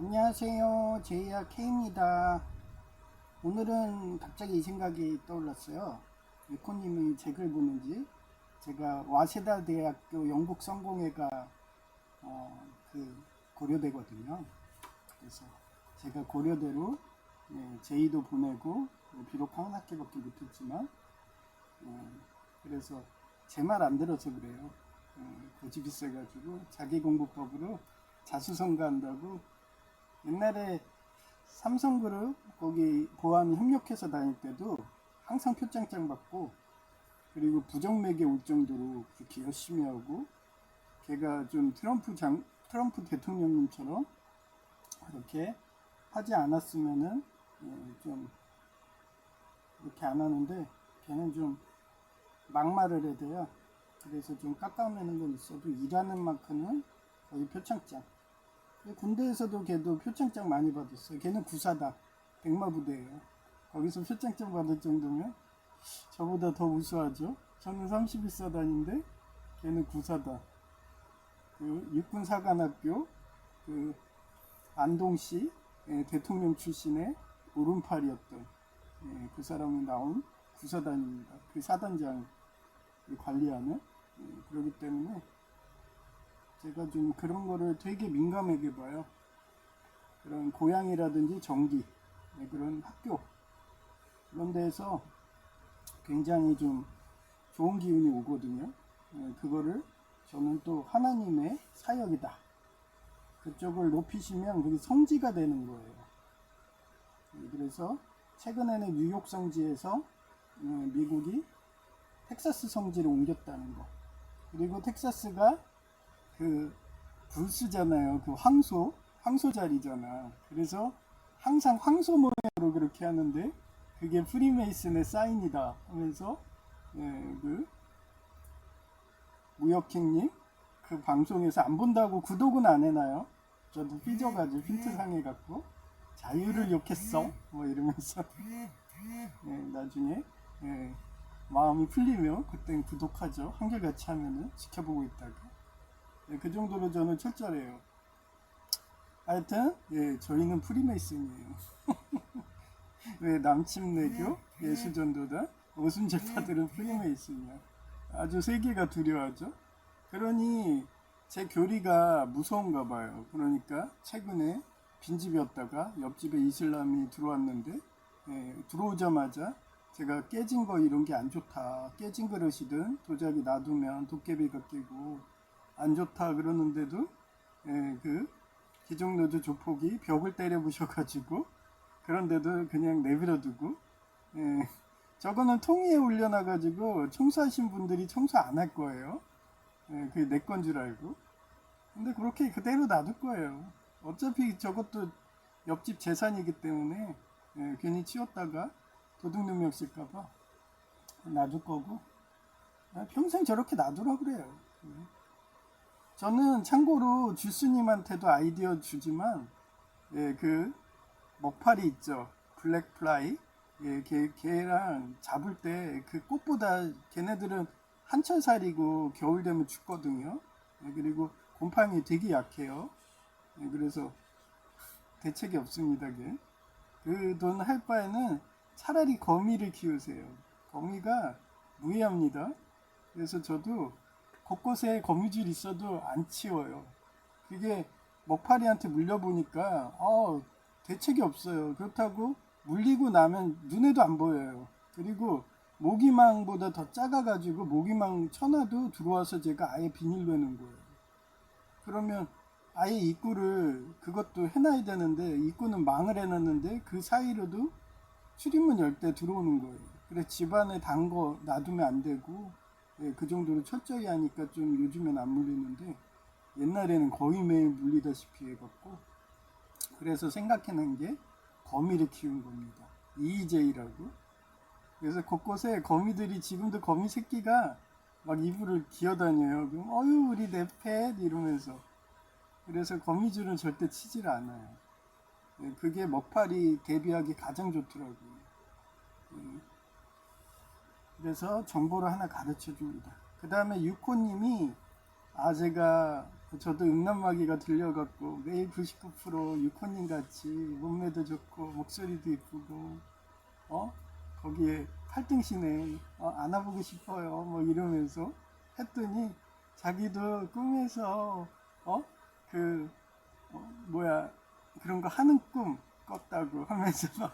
안녕하세요. 제이야 K입니다. 오늘은 갑자기 이 생각이 떠올랐어요. 에코님이 제 글 보는지 제가 와세다 대학교 영국 성공회가 그 고려대거든요. 그래서 제가 고려대로 제의도 보내고 비록 한 학기밖에 못했지만 그래서 제 말 안 들어서 그래요. 고집이 세가지고 자기 공부법으로 자수성가한다고 옛날에 삼성그룹 거기 보안 협력해서 다닐 때도 항상 표창장 받고 그리고 부정맥이 올 정도로 그렇게 열심히 하고 걔가 좀 트럼프 대통령님처럼 그렇게 하지 않았으면은 좀 이렇게 안 하는데 걔는 좀 막말을 해야 돼요. 그래서 좀 깎아내는 건 있어도 일하는 만큼은 거의 표창장. 군대에서도 걔도 표창장 많이 받았어요. 걔는 구사다. 백마부대예요. 거기서 표창장 받을 정도면 저보다 더 우수하죠. 저는 31사단인데 걔는 구사다. 그 육군사관학교 그 안동시 대통령 출신의 오른팔이었던 그 사람이 나온 구사단입니다. 그 사단장 관리하는 그렇기 때문에 제가 좀 그런 거를 되게 민감하게 봐요. 그런 고향이라든지 정기, 그런 학교, 그런 데에서 굉장히 좀 좋은 기운이 오거든요. 그거를 저는 또 하나님의 사역이다. 그쪽을 높이시면 그게 성지가 되는 거예요. 그래서 최근에는 뉴욕 성지에서 미국이 텍사스 성지를 옮겼다는 거. 그리고 텍사스가 그 불수잖아요. 그 황소 자리잖아. 그래서 항상 황소 모양으로 그렇게 하는데 그게 프리메이슨의 사인이다 하면서 그 무역행님 그 방송에서 안 본다고 구독은 안 해놔요. 저도 삐져가지고 힌트 상해갖고 자유를 욕했어 뭐 이러면서 나중에 마음이 풀리면 그땐 구독하죠. 한결같이 하면은 지켜보고 있다가 그 정도로 저는 철저해요. 하여튼 저희는 프리메이슨이에요. 왜 남침내교, 예수전도단, 오순절파들은 프리메이슨이야. 아주 세계가 두려워하죠. 그러니 제 교리가 무서운가 봐요. 그러니까 최근에 빈집이었다가 옆집에 이슬람이 들어왔는데 들어오자마자 제가 깨진 거 이런 게 안 좋다. 깨진 그릇이든 도자기 놔두면 도깨비가 끼고 안 좋다 그러는데도 그 기종노조 조폭이 벽을 때려 부셔가지고 그런데도 그냥 내버려두고 저거는 통위에 올려놔가지고 청소하신 분들이 청소 안 할 거예요. 그게 내 건 줄 알고. 근데 그렇게 그대로 놔둘 거예요. 어차피 저것도 옆집 재산이기 때문에 괜히 치웠다가 도둑놈이 쓸까봐 놔둘 거고 평생 저렇게 놔두라 그래요. 저는 참고로 주스님한테도 아이디어 주지만 그 먹파리 있죠. 블랙플라이 걔랑 잡을 때 그 꽃보다 걔네들은 한철살이고 겨울 되면 죽거든요. 그리고 곰팡이 되게 약해요. 그래서 대책이 없습니다. 그 돈 할 바에는 차라리 거미를 키우세요. 거미가 무해합니다. 그래서 저도 곳곳에 거미줄 있어도 안 치워요. 그게 먹파리한테 물려보니까 대책이 없어요. 그렇다고 물리고 나면 눈에도 안 보여요. 그리고 모기망보다 더 작아가지고 모기망 쳐놔도 들어와서 제가 아예 비닐로 해놓은 거예요. 그러면 아예 입구를 그것도 해놔야 되는데 입구는 망을 해놨는데 그 사이로도 출입문 열 때 들어오는 거예요. 그래서 집안에 단 거 놔두면 안 되고 그 정도로 철저히 하니까 좀 요즘엔 안 물리는데 옛날에는 거의 매일 물리다시피 해갖고 그래서 생각해낸 게 거미를 키운 겁니다. EJ라고. 그래서 곳곳에 거미들이 지금도 거미 새끼가 막 이불을 기어다녀요. 그럼 어유 우리 내 펫 이러면서. 그래서 거미줄은 절대 치질 않아요. 그게 먹파리 대비하기 가장 좋더라고요. 그래서 정보를 하나 가르쳐 줍니다. 그 다음에 유코님이 제가 저도 음란마귀가 들려갖고 매일 99% 유코님 같이 몸매도 좋고 목소리도 이쁘고 거기에 팔등신에 안아보고 싶어요 뭐 이러면서 했더니 자기도 꿈에서 그 뭐야 그런 거 하는 꿈 꿨다고 하면서 막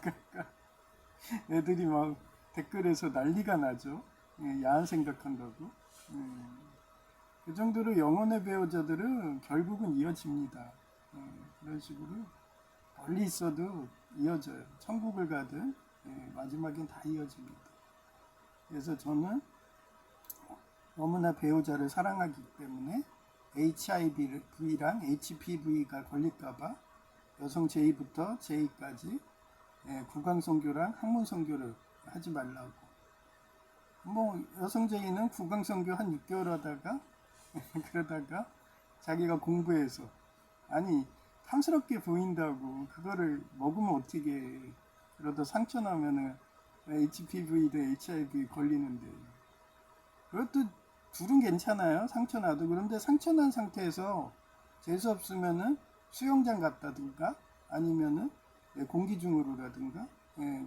애들이 막 댓글에서 난리가 나죠. 예, 야한 생각한다고. 그 정도로 영혼의 배우자들은 결국은 이어집니다. 그런 식으로 멀리 있어도 이어져요. 천국을 가든 마지막엔 다 이어집니다. 그래서 저는 너무나 배우자를 사랑하기 때문에 HIV랑 HPV가 걸릴까봐 여성 J부터 J까지 구강선교랑 학문선교를 하지 말라고. 뭐 여성 J는 구강선교 한 6개월 하다가 그러다가 자기가 공부해서 아니 탐스럽게 보인다고 그거를 먹으면 어떻게 해. 그러다 상처 나면은 HPV도 HIV 걸리는데 그것도 둘은 괜찮아요. 상처 나도. 그런데 상처 난 상태에서 재수 없으면은 수영장 갔다든가 아니면은 공기 중으로라든가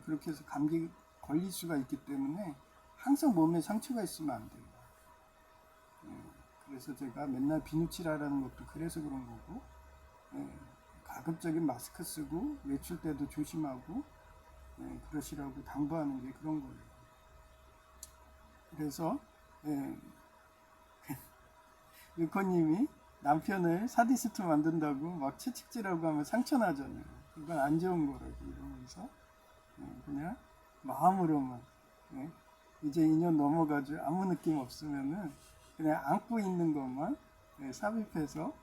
그렇게 해서 감기 걸릴 수가 있기 때문에 항상 몸에 상처가 있으면 안 돼요. 그래서 제가 맨날 비누칠하라는 것도 그래서 그런 거고 가급적인 마스크 쓰고 외출 때도 조심하고 그러시라고 당부하는 게 그런 거예요. 그래서 유코님이 남편을 사디스트 만든다고 막 채찍질하고 하면 상처나잖아요. 그건 안 좋은 거라고 이러면서 그냥 마음으로만 이제 2년 넘어가지고 아무 느낌 없으면은 그냥 안고 있는 것만 삽입해서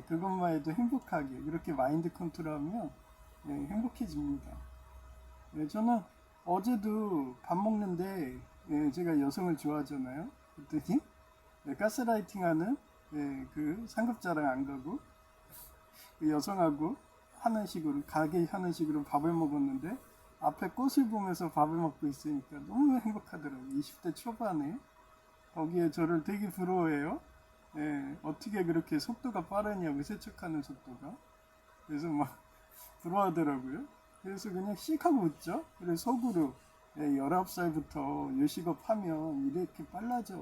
그것만 해도 행복하게 이렇게 마인드 컨트롤하면 행복해집니다. 저는 어제도 밥 먹는데 제가 여성을 좋아하잖아요. 그랬더니 가스라이팅하는 그 상급자랑 안 가고 그 여성하고 하는 식으로 가게 하는 식으로 밥을 먹었는데 앞에 꽃을 보면서 밥을 먹고 있으니까 너무 행복하더라고요. 20대 초반에 거기에 저를 되게 부러워해요. 어떻게 그렇게 속도가 빠르냐고 세척하는 속도가. 그래서 막 부러워하더라고요. 그래서 그냥 씩 하고 웃죠. 그래서 속으로 19살부터 요식업 하면 이렇게 빨라져.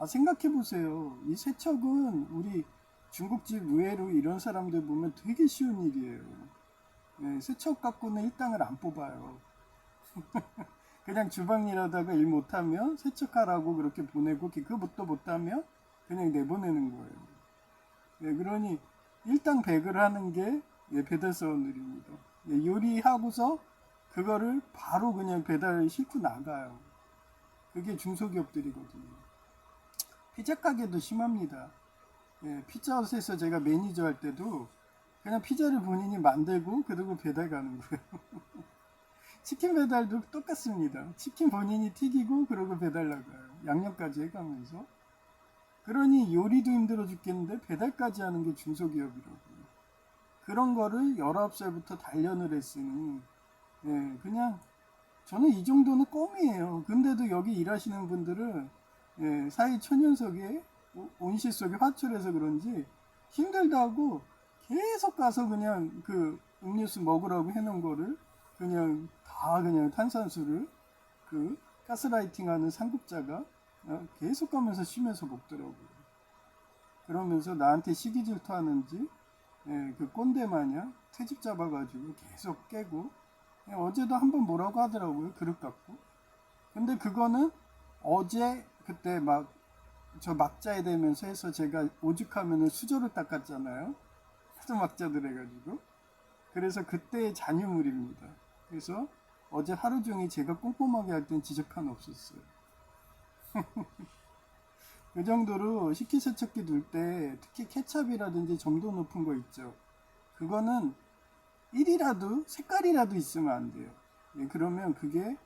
생각해보세요. 이 세척은 우리 중국집 의외로 이런 사람들 보면 되게 쉬운 일이에요. 세척 갖고는 일당을 안 뽑아요. 그냥 주방일 하다가 일 못하면 세척하라고 그렇게 보내고 그것도 못하면 그냥 내보내는 거예요. 그러니 일당 100을 하는 게 배달사원들입니다. 요리하고서 그거를 바로 그냥 배달 싣고 나가요. 그게 중소기업들이거든요. 피자 가게도 심합니다. 피자헛에서 제가 매니저 할 때도 그냥 피자를 본인이 만들고 그리고 배달 가는 거예요. 치킨 배달도 똑같습니다. 치킨 본인이 튀기고 그러고 배달 나가요. 양념까지 해가면서. 그러니 요리도 힘들어 죽겠는데 배달까지 하는 게 중소기업이라고요. 그런 거를 19살부터 단련을 했으니 그냥 저는 이 정도는 껌이에요. 근데도 여기 일하시는 분들은 사회 초년석에 온실 속에 화출해서 그런지 힘들다고 계속 가서 그냥 그 음료수 먹으라고 해놓은 거를 그냥 다 그냥 탄산수를 그 가스라이팅 하는 상급자가 계속 가면서 쉬면서 먹더라고요. 그러면서 나한테 시기 질투하는지 그 꼰대 마냥 트집 잡아가지고 계속 깨고 어제도 한번 뭐라고 하더라고요. 그릇 갖고. 근데 그거는 어제 그때 막 저 막자에 대면서 해서 제가 오죽하면은 수저를 닦았잖아요. 하도 막자들 해가지고. 그래서 그때의 잔유물입니다. 그래서 어제 하루 종일 제가 꼼꼼하게 할 땐 지적 하나 없었어요. 그 정도로 식기세척기 둘 때 특히 케찹이라든지 점도 높은 거 있죠. 그거는 1이라도 색깔이라도 있으면 안 돼요. 그러면 그게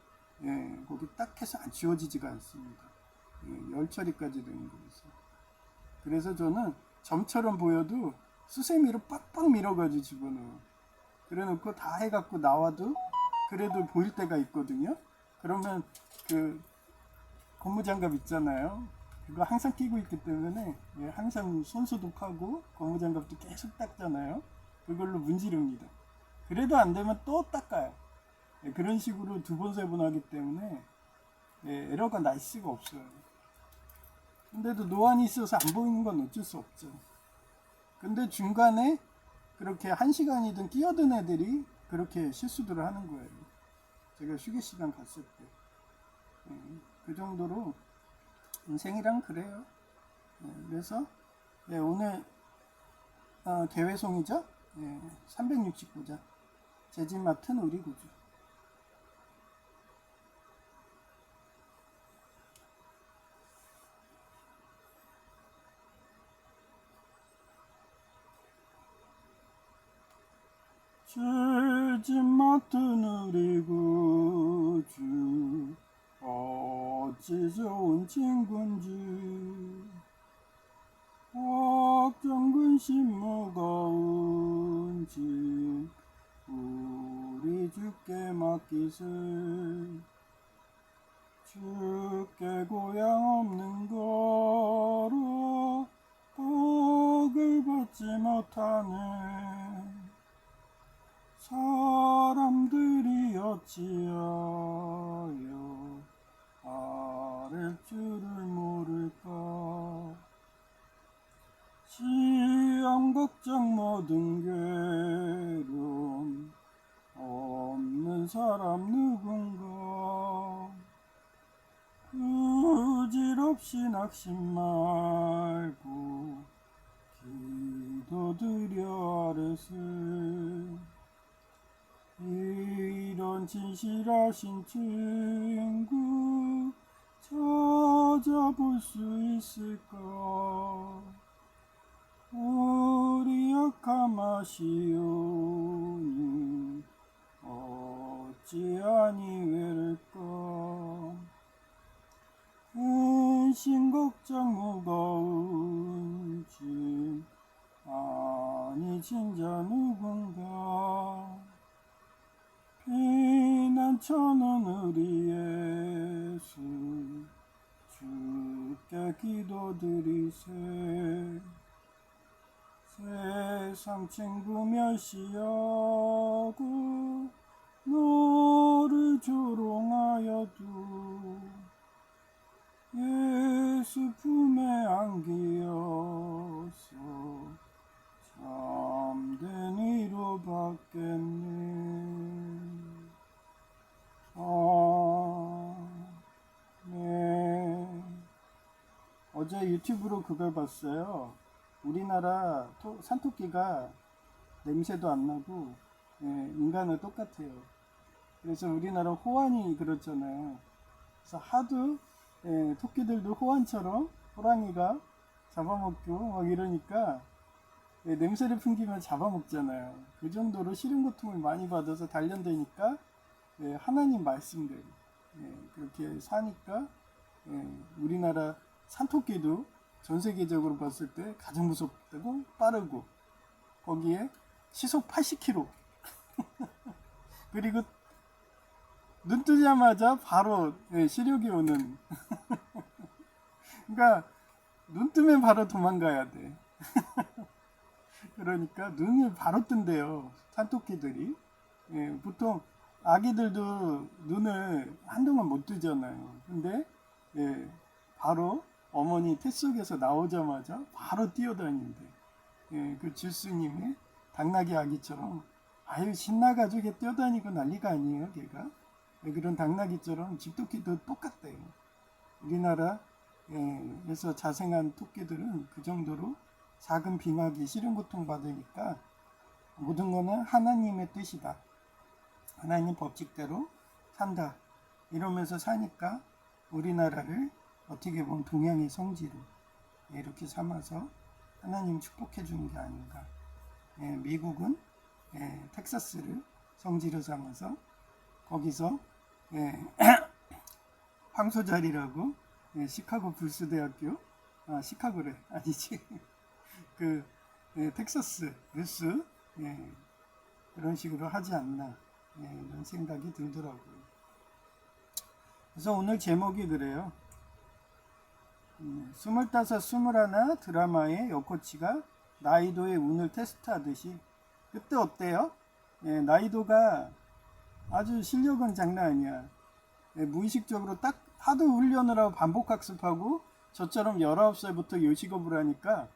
거기 딱 해서 안 지워지지가 않습니다. 열 처리까지 되는 거였어요. 그래서 저는 점처럼 보여도 수세미로 빡빡 밀어가지고 집어넣어요. 그래 놓고 다 해갖고 나와도 그래도 보일 때가 있거든요. 그러면 그 고무장갑 있잖아요. 그거 항상 끼고 있기 때문에 항상 손 소독하고 고무장갑도 계속 닦잖아요. 그걸로 문지릅니다. 그래도 안 되면 또 닦아요. 그런 식으로 두 번, 세 번 하기 때문에 에러가 날 수가 없어요. 근데도 노안이 있어서 안 보이는 건 어쩔 수 없죠. 근데 중간에 그렇게 1시간이든 끼어든 애들이 그렇게 실수들을 하는 거예요. 제가 휴게 시간 갔을 때. 그 정도로 인생이란 그래요. 그래서 오늘 개회송이죠. 369자. 제 집 맡은 우리 구주. 제 집 맡은 우리 구주 어찌 좋은 친구인지 걱정 근심 무거운 짐 우리 주께 맡기세 주께 고향 없는 거로 복을 받지 못하는 사람들이 어찌하여 아랠 줄을 모를까 시험 걱정 모든 괴로움 없는 사람 누군가 부질없이 낙심 말고 기도드려 아뢰세 이런 진실하신 친구 찾아볼 수 있을까 우리 약함 아시오니 어찌하니 외를까 근심 걱정 무거운 짐 아니 진짜 누군가 피난처는 우리 예수 주께 기도드리세 세상 친구 멸시하고 너를 조롱하여도 예수 품에 안기어서 참된 위로 받겠네. 네. 어제 유튜브로 그걸 봤어요. 우리나라 산토끼가 냄새도 안 나고 인간은 똑같아요. 그래서 우리나라 호환이 그렇잖아요. 그래서 하도 토끼들도 호환처럼 호랑이가 잡아먹고 막 이러니까 냄새를 풍기면 잡아먹잖아요. 그 정도로 싫은 고통을 많이 받아서 단련되니까 하나님 말씀대로 그렇게 사니까 우리나라 산토끼도 전 세계적으로 봤을 때 가장 무섭고 빠르고 거기에 시속 80km 그리고 눈 뜨자마자 바로 시력이 오는 그러니까 눈 뜨면 바로 도망가야 돼. 그러니까 눈을 바로 뜬대요 산토끼들이. 보통 아기들도 눈을 한동안 못 뜨잖아요. 근데 바로 어머니 태 속에서 나오자마자 바로 뛰어다닌대. 그 질수님의 당나귀 아기처럼 아유 신나가지고 걔 뛰어다니고 난리가 아니에요 걔가. 그런 당나귀처럼 집토끼도 똑같대요. 우리나라에서 자생한 토끼들은 그 정도로 작은 빙하기 싫은 고통 받으니까 모든 거는 하나님의 뜻이다. 하나님 법칙대로 산다. 이러면서 사니까 우리나라를 어떻게 보면 동양의 성지로 이렇게 삼아서 하나님 축복해 주는 게 아닌가. 미국은 텍사스를 성지로 삼아서 거기서 황소자리라고 시카고 불스대학교 시카고래 아니지 그 텍사스 뉴스 그런 식으로 하지 않나 이런 생각이 들더라고요. 그래서 오늘 제목이 그래요. 25, 21 드라마의 여코치가 나이도의 운을 테스트하듯이 그때 어때요? 나이도가 아주 실력은 장난 아니야. 무의식적으로 딱 하도 훈련을 하고 반복 학습하고 저처럼 19살부터 요식업을 하니까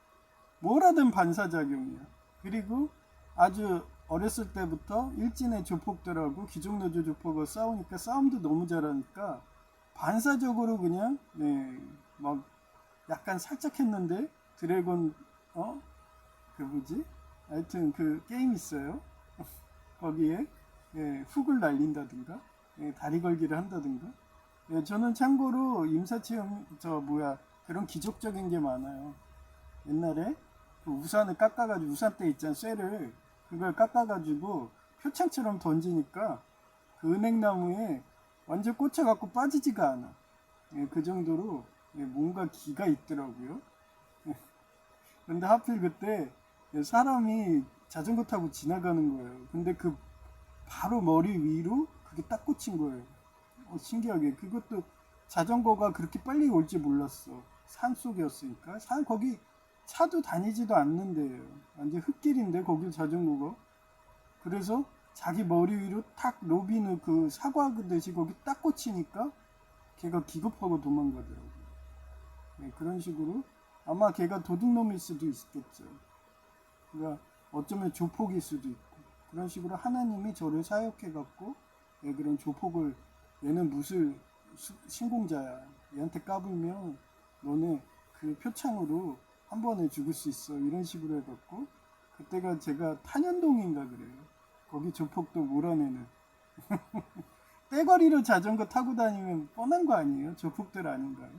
뭘 하든 반사작용이야. 그리고 아주 어렸을 때부터 일진의 조폭들하고 귀족노조 조폭하고 싸우니까 싸움도 너무 잘하니까 반사적으로 그냥 막 약간 살짝 했는데 드래곤 그 뭐지? 하여튼 그 게임 있어요. 거기에 훅을 날린다든가 다리 걸기를 한다든가 저는 참고로 임사체험 그런 기적적인 게 많아요. 옛날에 그 우산을 깎아가지고 우산대 있잖아 쇠를 그걸 깎아가지고 표창처럼 던지니까 그 은행나무에 완전 꽂혀갖고 빠지지가 않아. 그 정도로 뭔가 기가 있더라고요. 근데 하필 그때 사람이 자전거 타고 지나가는 거예요. 근데 그 바로 머리 위로 그게 딱 꽂힌 거예요. 신기하게 그것도 자전거가 그렇게 빨리 올지 몰랐어. 산 속이었으니까 거기 차도 다니지도 않는데요. 완전 흙길인데 거길 자전거가 그래서 자기 머리 위로 탁 로비는 그 사과 듯이 거기 딱 꽂히니까 걔가 기겁하고 도망가더라고요. 그런 식으로 아마 걔가 도둑놈일 수도 있겠죠. 그러니까 어쩌면 조폭일 수도 있고 그런 식으로 하나님이 저를 사역해갖고 그런 조폭을 얘는 무술 신공자야. 얘한테 까불면 너네 그 표창으로 한 번에 죽을 수 있어. 이런 식으로 해갖고 그때가 제가 탄현동인가 그래요. 거기 조폭도 몰아내는 떼거리로 자전거 타고 다니면 뻔한 거 아니에요? 조폭들 아닌가요?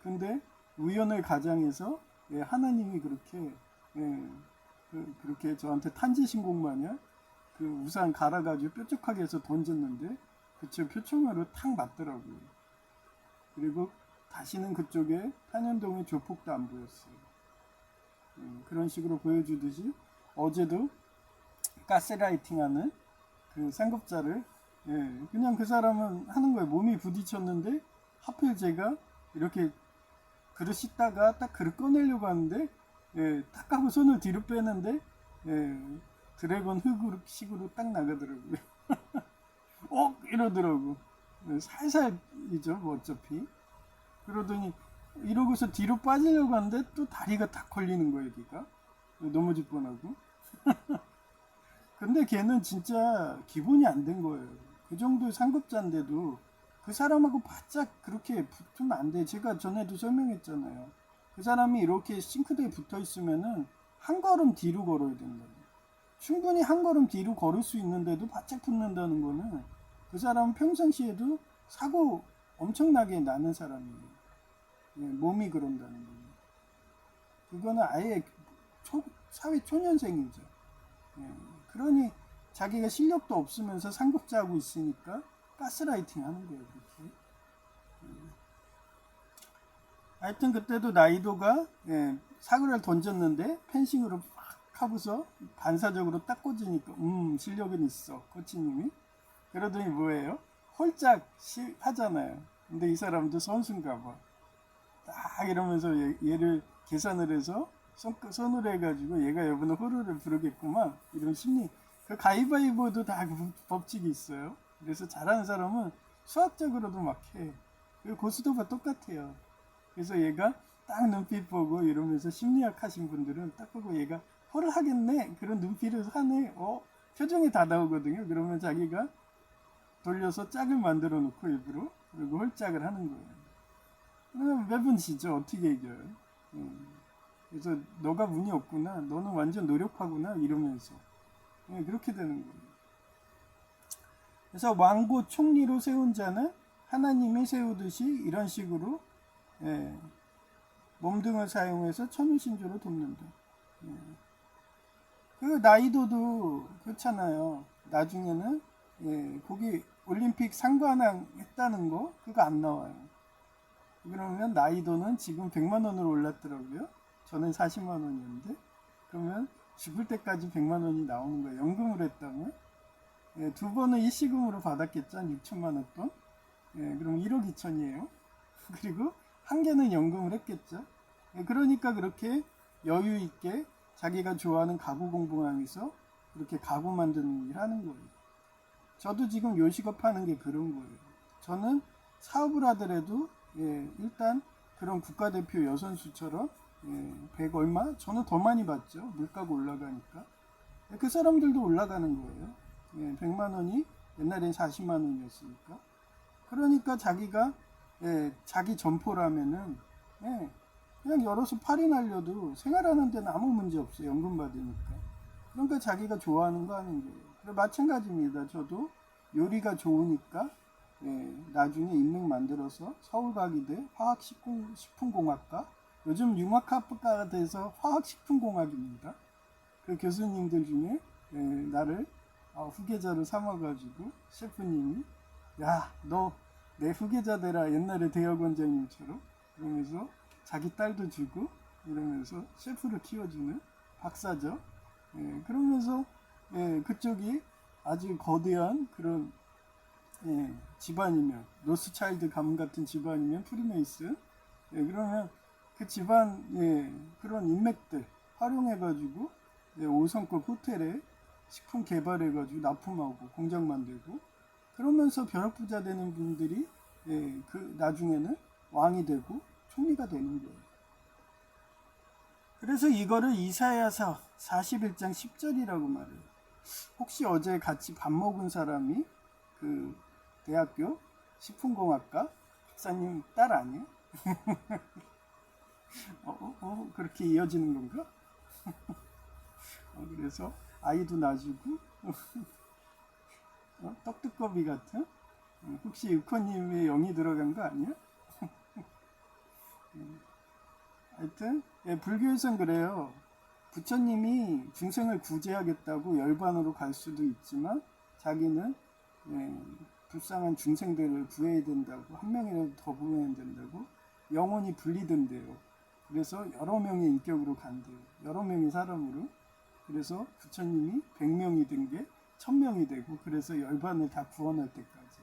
근데 우연을 가장해서 하나님이 그렇게 그렇게 저한테 탄지 신공 마냥 그 우산 갈아가지고 뾰족하게 해서 던졌는데 그쪽 표창으로 탁 맞더라고요. 그리고 다시는 그쪽에 탄현동의 조폭도 안 보였어요. 그런 식으로 보여주듯이 어제도 가스라이팅하는 그 상급자를 그냥 그 사람은 하는 거예요. 몸이 부딪혔는데 하필 제가 이렇게 그릇 씻다가 딱 그릇 꺼내려고 하는데 딱 하고 손을 뒤로 빼는데 드래곤 흙으로 식으로 딱 나가더라고요. 이러더라고. 살살이죠 뭐 어차피. 그러더니 이러고서 뒤로 빠지려고 하는데 또 다리가 딱 걸리는 거예요 여기가. 넘어질 뻔하고. 근데 걔는 진짜 기본이 안 된 거예요. 그 정도 상급자인데도 그 사람하고 바짝 그렇게 붙으면 안 돼. 제가 전에도 설명했잖아요. 그 사람이 이렇게 싱크대에 붙어 있으면은 한 걸음 뒤로 걸어야 된다. 충분히 한 걸음 뒤로 걸을 수 있는데도 바짝 붙는다는 거는 그 사람은 평상시에도 사고 엄청나게 나는 사람이에요. 몸이 그런다는 거예요. 그거는 아예 사회 초년생이죠. 그러니 자기가 실력도 없으면서 상급자하고 있으니까 가스라이팅 하는 거예요. 그렇게. 하여튼 그때도 나이도가 사고를 던졌는데 펜싱으로 팍 하고서 반사적으로 딱 꽂으니까 실력은 있어 코치님이. 그러더니 뭐예요? 홀짝 하잖아요. 근데 이 사람도 선수인가 봐. 딱 이러면서 얘를 계산을 해서 손으로 해가지고 얘가 이번에 호루를 부르겠구만 이런 심리. 그 가위바위보도 다 그 법칙이 있어요. 그래서 잘하는 사람은 수학적으로도 막 해. 그리고 고수도가 똑같아요. 그래서 얘가 딱 눈빛 보고 이러면서 심리학 하신 분들은 딱 보고 얘가 호를 하겠네 그런 눈빛을 하네. 표정이 다 나오거든요. 그러면 자기가 돌려서 짝을 만들어 놓고 일부러 그리고 홀짝을 하는 거예요. 그러면 매번 지죠. 어떻게 이겨요? 그래서 너가 운이 없구나. 너는 완전 노력하구나. 이러면서 그렇게 되는 거예요. 그래서 왕고 총리로 세운 자는 하나님이 세우듯이 이런 식으로 몸등을 사용해서 천우신조를 돕는다. 그 나이도도 그렇잖아요. 나중에는 거기 올림픽 상관왕 했다는 거 그거 안 나와요. 그러면 나이도는 지금 100만 원으로 올랐더라고요. 저는 40만 원이었는데 그러면 죽을 때까지 100만 원이 나오는 거예요. 연금을 했다면 두 번은 일시금으로 받았겠죠. 한 6천만 원 돈. 그럼 1억 2천이에요. 그리고 한 개는 연금을 했겠죠. 그러니까 그렇게 여유 있게 자기가 좋아하는 가구 공부하면서 그렇게 가구 만드는 일 하는 거예요. 저도 지금 요식업 하는 게 그런 거예요. 저는 사업을 하더라도 일단 그런 국가대표 여선수처럼 100 얼마? 저는 더 많이 받죠. 물가가 올라가니까. 그 사람들도 올라가는 거예요. 100만 원이 옛날엔 40만 원이었으니까. 그러니까 자기가 자기 점포라면은 그냥 열어서 팔이 날려도 생활하는 데는 아무 문제 없어요. 연금 받으니까. 그러니까 자기가 좋아하는 거 하는 거예요. 마찬가지입니다. 저도 요리가 좋으니까 나중에 인맥 만들어서 서울 가게 돼 화학식품공학과, 요즘 융합학과가 돼서 화학식품공학입니다. 그 교수님들 중에 나를 후계자로 삼아가지고 셰프님이 야, 너 내 후계자 되라, 옛날에 대학원장님처럼, 그러면서 자기 딸도 주고 이러면서 셰프를 키워주는 박사죠. 그러면서 그쪽이 아주 거대한 그런 집안이면, 로스차일드 가문 같은 집안이면 프리메이슨, 그러면 그 집안 그런 인맥들 활용해가지고 5성급 호텔에 식품 개발해가지고 납품하고 공장 만들고, 그러면서 벼락부자 되는 분들이 그 나중에는 왕이 되고 총리가 되는 거예요. 그래서 이거를 이사야서 41장 10절이라고 말해요. 혹시 어제 같이 밥 먹은 사람이 그 대학교 식품공학과 박사님 딸 아니에요? 그렇게 이어지는 건가? 그래서 아이도 낳아주고 떡두꺼비 같은? 혹시 육호님의 영이 들어간 거 아니야? 하여튼 불교에선 그래요. 부처님이 중생을 구제하겠다고 열반으로 갈 수도 있지만 자기는 불쌍한 중생들을 구해야 된다고, 한 명이라도 더 구해야 된다고 영혼이 분리된대요. 그래서 여러 명의 인격으로 간대요. 여러 명의 사람으로. 그래서 부처님이 100명이 된 게 1000명이 되고, 그래서 열반을 다 구원할 때까지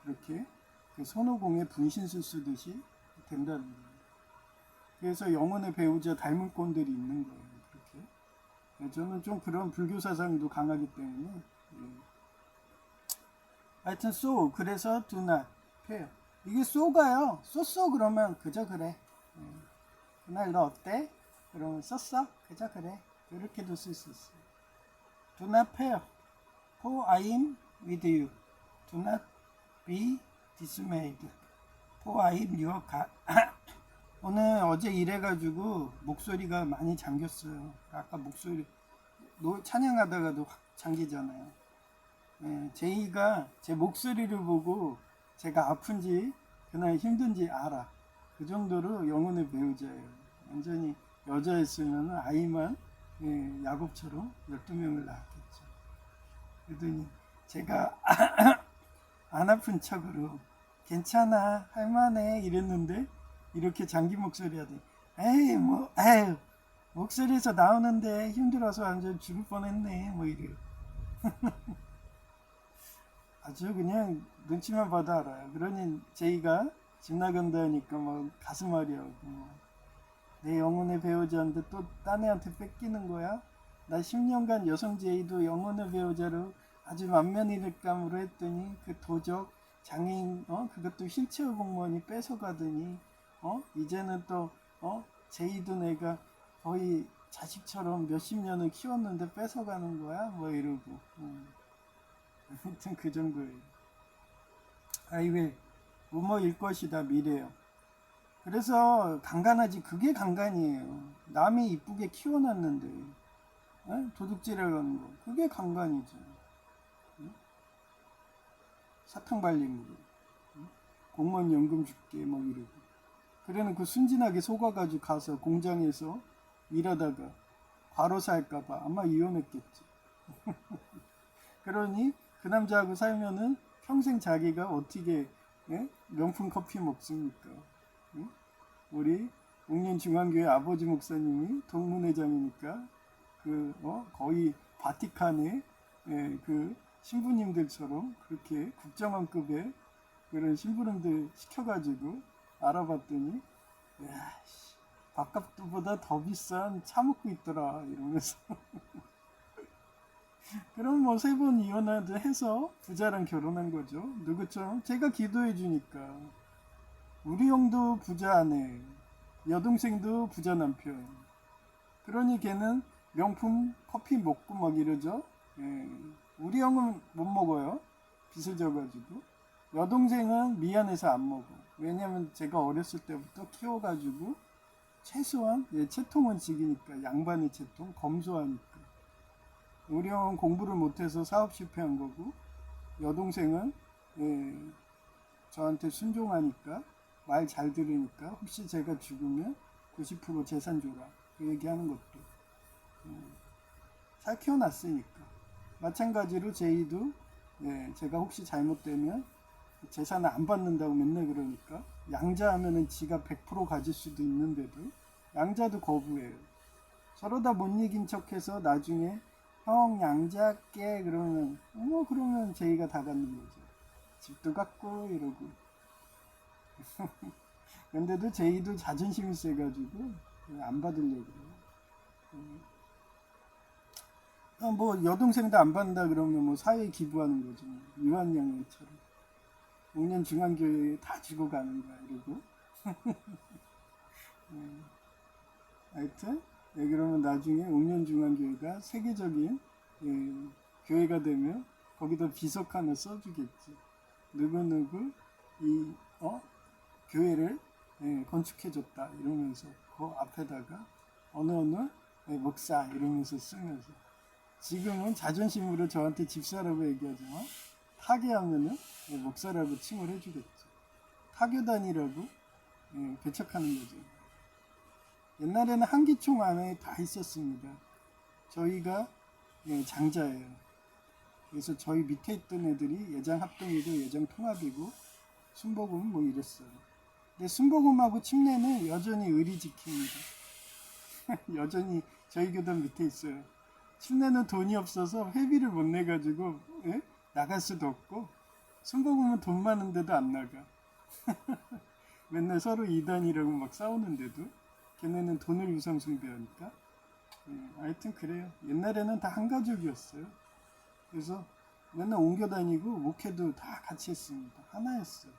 그렇게 그 손오공의 분신술 쓰듯이 된다는 거예요. 그래서 영혼의 배우자 닮은 꼰들이 있는 거예요. 그렇게. 저는 좀 그런 불교 사상도 강하기 때문에 하여튼 그래서 do not pay. 이게 가요. 썼어 그러면 그저 그래. 그날 너 어때? 그러면 썼어? 그저 그래. 이렇게도 쓸 수 있어요. Do not pay. For I am with you. Do not be dismayed. For I am your God. 오늘 어제 일해가지고 목소리가 많이 잠겼어요. 아까 목소리 찬양하다가도 확 잠기잖아요. 제이가 제 목소리를 보고 제가 아픈지 그날 힘든지 알아. 그 정도로 영혼의 배우자예요. 완전히 여자였으면 아이만 야곱처럼 12명을 낳았겠죠. 그러더니 제가 안 아픈 척으로 괜찮아 할만해 이랬는데 이렇게 장기 목소리 하더니 에휴 목소리에서 나오는데 힘들어서 완전 죽을 뻔했네 뭐 이래요. 아주 그냥 눈치만 봐도 알아요. 그러니 제이가 집 나간다니까 막 가슴 아리하고 내 영혼의 배우자인데 또 딴 애한테 뺏기는 거야? 나 10년간 여성 제이도 영혼의 배우자로 아주 만면일감으로 했더니 그 도적 장애인 그것도 휠체어 공무원이 뺏어가더니 이제는 또 제이도 내가 거의 자식처럼 몇십 년을 키웠는데 뺏어가는 거야? 뭐 이러고 아무튼 그 정도예요. 아이왜 뭐뭐일 것이다 미래요. 그래서 강간하지, 그게 강간이에요. 남이 이쁘게 키워놨는데 도둑질하는 거, 그게 강간이죠. 사탕 발림으로 공무원 연금 줄게 뭐 이러고, 그래놓고 순진하게 속아가지고 가서 공장에서 일하다가 바로 살까봐 아마 이혼했겠지. 그러니 그 남자하고 살면은 평생 자기가 어떻게 명품 커피 먹습니까? 우리 옥년중앙교회 아버지 목사님이 동문회장이니까 거의 바티칸의 그 신부님들처럼 그렇게 국정원급의 그런 신부님들 시켜가지고 알아봤더니 야, 밥값보다 더 비싼 차 먹고 있더라 이러면서 그럼 뭐 세 번 이혼하도 해서 부자랑 결혼한 거죠. 누구처럼? 제가 기도해 주니까 우리 형도 부자 아내, 여동생도 부자 남편. 그러니 걔는 명품 커피 먹고 막 이러죠. 예. 우리 형은 못 먹어요. 빚을 져가지고. 여동생은 미안해서 안 먹어. 왜냐면 제가 어렸을 때부터 키워가지고 최소한 채통은 지기니까 양반의 채통 검소하니까. 우리 형은 공부를 못해서 사업 실패한 거고 여동생은 저한테 순종하니까 말 잘 들으니까 혹시 제가 죽으면 90% 재산 줘라 그 얘기하는 것도 잘 키워놨으니까. 마찬가지로 제이도 제가 혹시 잘못되면 재산을 안 받는다고 맨날 그러니까 양자하면은 지가 100% 가질 수도 있는데도 양자도 거부해요. 서로 다 못 이긴 척해서 나중에 형 양자할게 그러면 그러면 제이가 다 갖는 거죠. 집도 갖고 이러고. 근데도 제이도 자존심이 세가지고 안 받으려고 그래요. 뭐 여동생도 안 받는다 그러면 뭐 사회에 기부하는 거죠. 유한양처럼 5년 중앙교회 다 주고 가는 거야 이러고. 하여튼 그러면 나중에 옥년 중앙교회가 세계적인 교회가 되면 거기다 비석 하나 써주겠지. 누구누구 이 교회를 건축해줬다 이러면서 그 앞에다가 어느 목사 이러면서 쓰면서. 지금은 자존심으로 저한테 집사라고 얘기하지만 타계하면은 목사라고 칭을 해주겠죠. 타교단이라고 배척하는 거죠. 옛날에는 한기총 안에 다 있었습니다. 저희가 장자예요. 그래서 저희 밑에 있던 애들이 예장 합동이고 예장 통합이고 순복음 뭐 이랬어요. 근데 순복음하고 침례는 여전히 의리 지킵니다. 여전히 저희 교단 밑에 있어요. 침례는 돈이 없어서 회비를 못 내가지고 나갈 수도 없고 순복음은 돈 많은데도 안 나가. 맨날 서로 이단이라고 막 싸우는데도 걔네는 돈을 우선 숭배하니까. 하여튼 그래요. 옛날에는 다 한 가족이었어요. 그래서 맨날 옮겨 다니고 목회도 다 같이 했습니다. 하나였어요.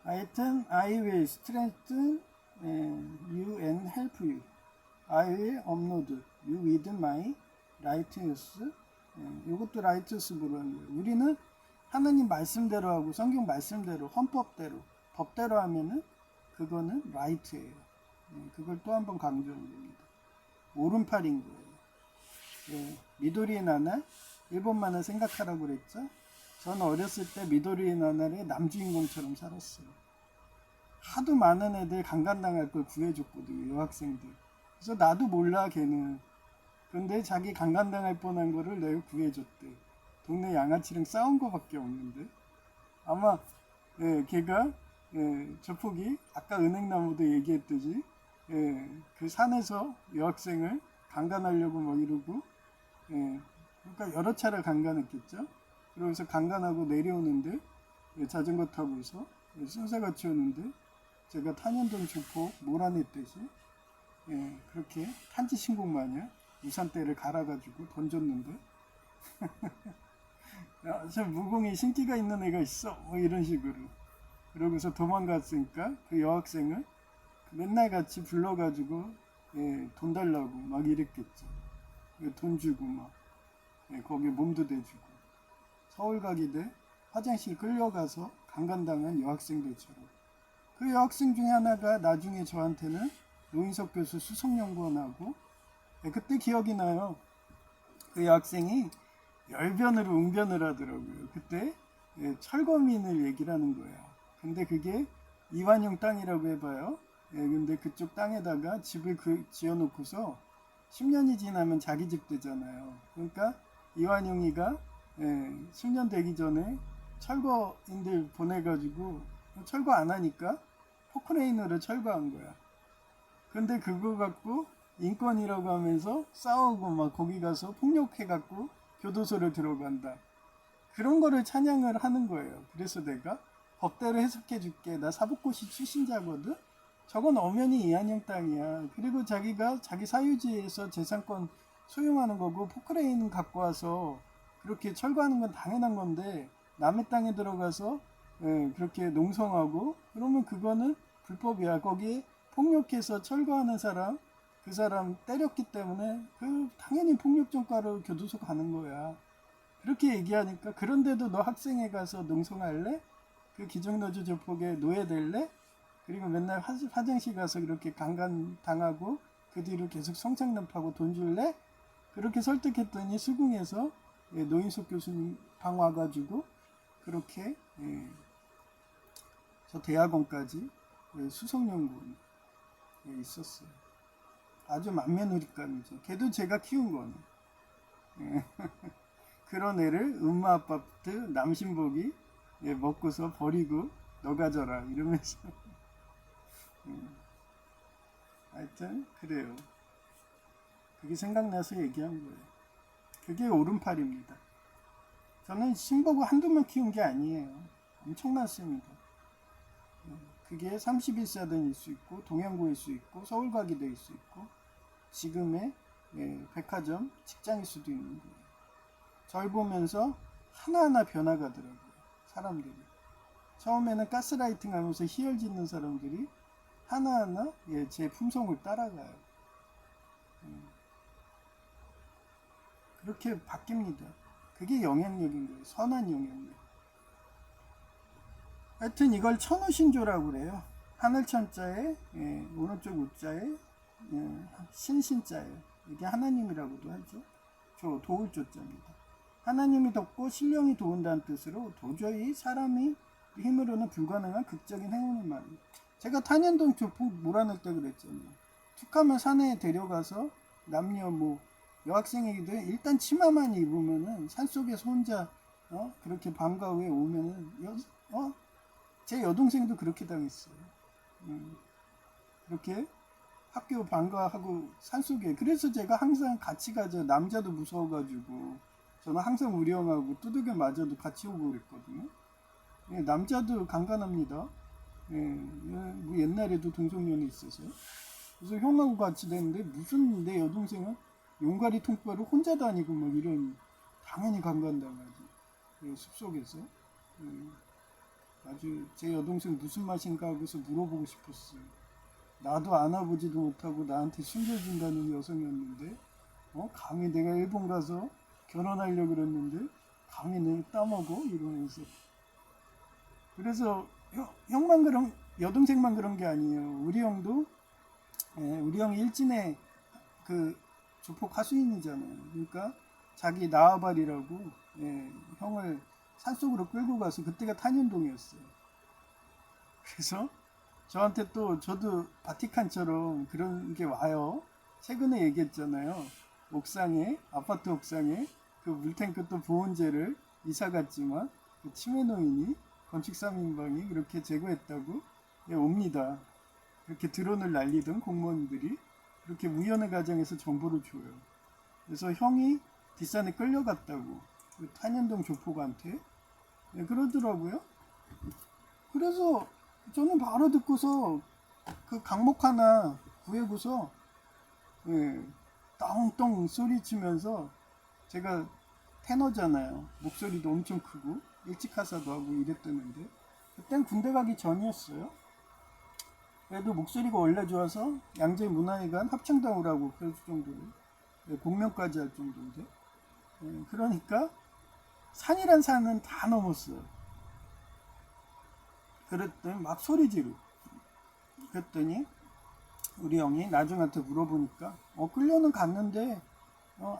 하여튼 I will strengthen you and help you. I will upload you with my righteous. 이것도 righteous 부르는 거예요. 우리는 하나님 말씀대로 하고 성경 말씀대로 헌법대로 법대로 하면은 그거는 right예요. 그걸 또 한 번 강조합니다. 오른팔인 거예요. 미도리의 나날 일본만을 생각하라고 그랬죠. 저는 어렸을 때 미도리의 나날의 남주인공처럼 살았어요. 하도 많은 애들 강간당할 걸 구해줬거든요. 여학생들. 그래서 나도 몰라 걔는. 근데 자기 강간당할 뻔한 거를 내가 구해줬대. 동네 양아치랑 싸운 거밖에 없는데 아마 걔가 저 폭이 아까 은행나무도 얘기했듯이 그 산에서 여학생을 강간하려고 막 이러고 그러니까 여러 차례 강간했겠죠. 그러면서 강간하고 내려오는데 자전거 타고서 순사같이 오는데 제가 탄현동 조폭 몰아냈듯이 그렇게 탄지 신곡 마냥 우산대를 갈아가지고 던졌는데 야, 저 무공에 신기가 있는 애가 있어 뭐 이런 식으로. 그러고서 도망갔으니까 그 여학생을 맨날 같이 불러가지고 돈 달라고 막 이랬겠죠. 돈 주고 막 거기 몸도 대주고 서울 가기대 화장실 끌려가서 강간당한 여학생들처럼. 그 여학생 중에 하나가 나중에 저한테는 노인석 교수 수석연구원하고 그때 기억이 나요. 그 여학생이 열변으로 웅변을 하더라고요. 그때 철거민을 얘기를 하는 거예요. 근데 그게 이완용 땅이라고 해봐요. 근데 그쪽 땅에다가 집을 지어놓고서 10년이 지나면 자기 집 되잖아요. 그러니까 이완용이가 10년 되기 전에 철거인들 보내가지고 철거 안 하니까 포크레인으로 철거한 거야. 근데 그거 갖고 인권이라고 하면서 싸우고 막 거기 가서 폭력해갖고 교도소를 들어간다. 그런 거를 찬양을 하는 거예요. 그래서 내가 법대로 해석해 줄게. 나 사법고시 출신자거든. 저건 엄연히 이한영 땅이야. 그리고 자기가 자기 사유지에서 재산권 소유하는 거고 포크레인 갖고 와서 그렇게 철거하는 건 당연한 건데 남의 땅에 들어가서 그렇게 농성하고 그러면 그거는 불법이야. 거기에 폭력해서 철거하는 사람 그 사람 때렸기 때문에 그 당연히 폭력전과로 교도소 가는 거야. 그렇게 얘기하니까 그런데도 너 학생회 가서 농성할래? 그 기정노조 조폭에 노예될래? 그리고 맨날 화장실 가서 그렇게 강간 당하고 그 뒤로 계속 성창납하고 돈 줄래? 그렇게 설득했더니 수긍해서 노인석 교수님 방 와가지고 그렇게 저 대학원까지 수석연구원에 있었어요. 아주 맏며느리감이죠. 걔도 제가 키운 거네. 그런 애를 엄마 아파트 남신복이 먹고서 버리고 너 가져라 이러면서 하여튼 그래요. 그게 생각나서 얘기한 거예요. 그게 오른팔입니다. 저는 신복을 한두명 키운 게 아니에요. 엄청났습니다. 그게 31사단일 수 있고 동양고일 수 있고 서울과기대일 수 있고 지금의 백화점 직장일 수도 있는 거예요. 절 보면서 하나하나 변화가더라고요. 사람들이. 처음에는 가스라이팅 하면서 희열 짓는 사람들이 하나하나 제 품성을 따라가요. 그렇게 바뀝니다. 그게 영향력인 거예요. 선한 영향력. 하여튼 이걸 천우신조라고 그래요. 하늘천자에 오른쪽 우자에 신신자에 이게 하나님이라고도 하죠. 도울조자입니다. 하나님이 덮고 신령이 도운다는 뜻으로 도저히 사람이 힘으로는 불가능한 극적인 행운을 말합니다. 제가 탄현동 조폭 몰아낼 때 그랬잖아요. 툭하면 산에 데려가서 남녀 여학생에게도 일단 치마만 입으면은 산속에서 혼자 그렇게 밤과 후에 오면은 제 여동생도 그렇게 당했어요. 그렇게 학교 방과하고 산속에. 그래서 제가 항상 같이 가죠. 남자도 무서워가지고 저는 항상 우령하고 두들겨 맞아도 같이 오고 그랬거든요. 남자도 강간합니다. 뭐 옛날에도 동성연애 있어서. 그래서 형하고 같이 됐는데 무슨 내 여동생은 용가리 통과로 혼자 다니고 막 이런 당연히 강간당하지. 숲속에서. 아주 제 여동생 무슨 맛인가 하고서 물어보고 싶었어요. 나도 안아보지도 못하고 나한테 숨겨준다는 여성이었는데 감히 내가 일본 가서 결혼하려고 그랬는데 감히 내 따먹어? 이러면서. 그래서 형만 그런 여동생만 그런 게 아니에요. 우리 형도 우리 형이 일진의 그 조폭 하수인이잖아요. 그러니까 자기 나와발이라고 형을 산속으로 끌고 가서 그때가 탄현동이었어요. 그래서 저한테 또 저도 바티칸처럼 그런 게 와요. 최근에 얘기했잖아요. 옥상에 아파트 옥상에 그 물탱크 또 보온재를 이사 갔지만 그 치매 노인이 건축 3인방이 그렇게 제거했다고 옵니다. 그렇게 드론을 날리던 공무원들이 그렇게 우연의 과정에서 정보를 줘요. 그래서 형이 뒷산에 끌려갔다고 그 탄현동 조폭한테 그러더라고요. 그래서 저는 바로 듣고서 그 강목 하나 구해고서 똥똥 소리치면서 제가 테너잖아요. 목소리도 엄청 크고 일찍 하사도 하고 이랬었는데 그땐 군대 가기 전이었어요. 그래도 목소리가 원래 좋아서 양재문화회관 합창단 오라고 그럴 정도로 공명까지 할 정도인데 그러니까 산이란 산은 다 넘었어요. 그랬더니 막 소리 지르. 그랬더니 우리 형이 나중한테 물어보니까 끌려는 갔는데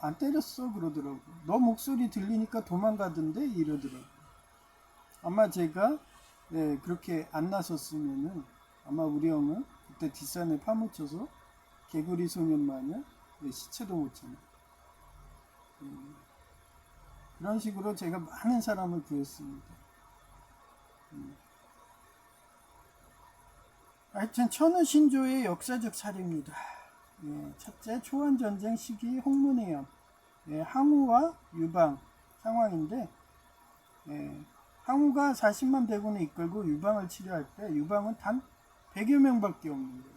안 때렸어 그러더라고. 너 목소리 들리니까 도망가던데 이러더라고. 아마 제가 그렇게 안 나섰으면은 아마 우리 형은 그때 뒷산에 파묻혀서 개구리 소년 마냥 시체도 못 찾는 그런 식으로 제가 많은 사람을 구했습니다. 하여튼 천우신조의 역사적 사례입니다. 첫째, 초원전쟁 시기 홍문회염 항우와 유방 상황인데 항우가 40만 대군을 이끌고 유방을 치료할 때 유방은 단 100여 명밖에 없는 거예요.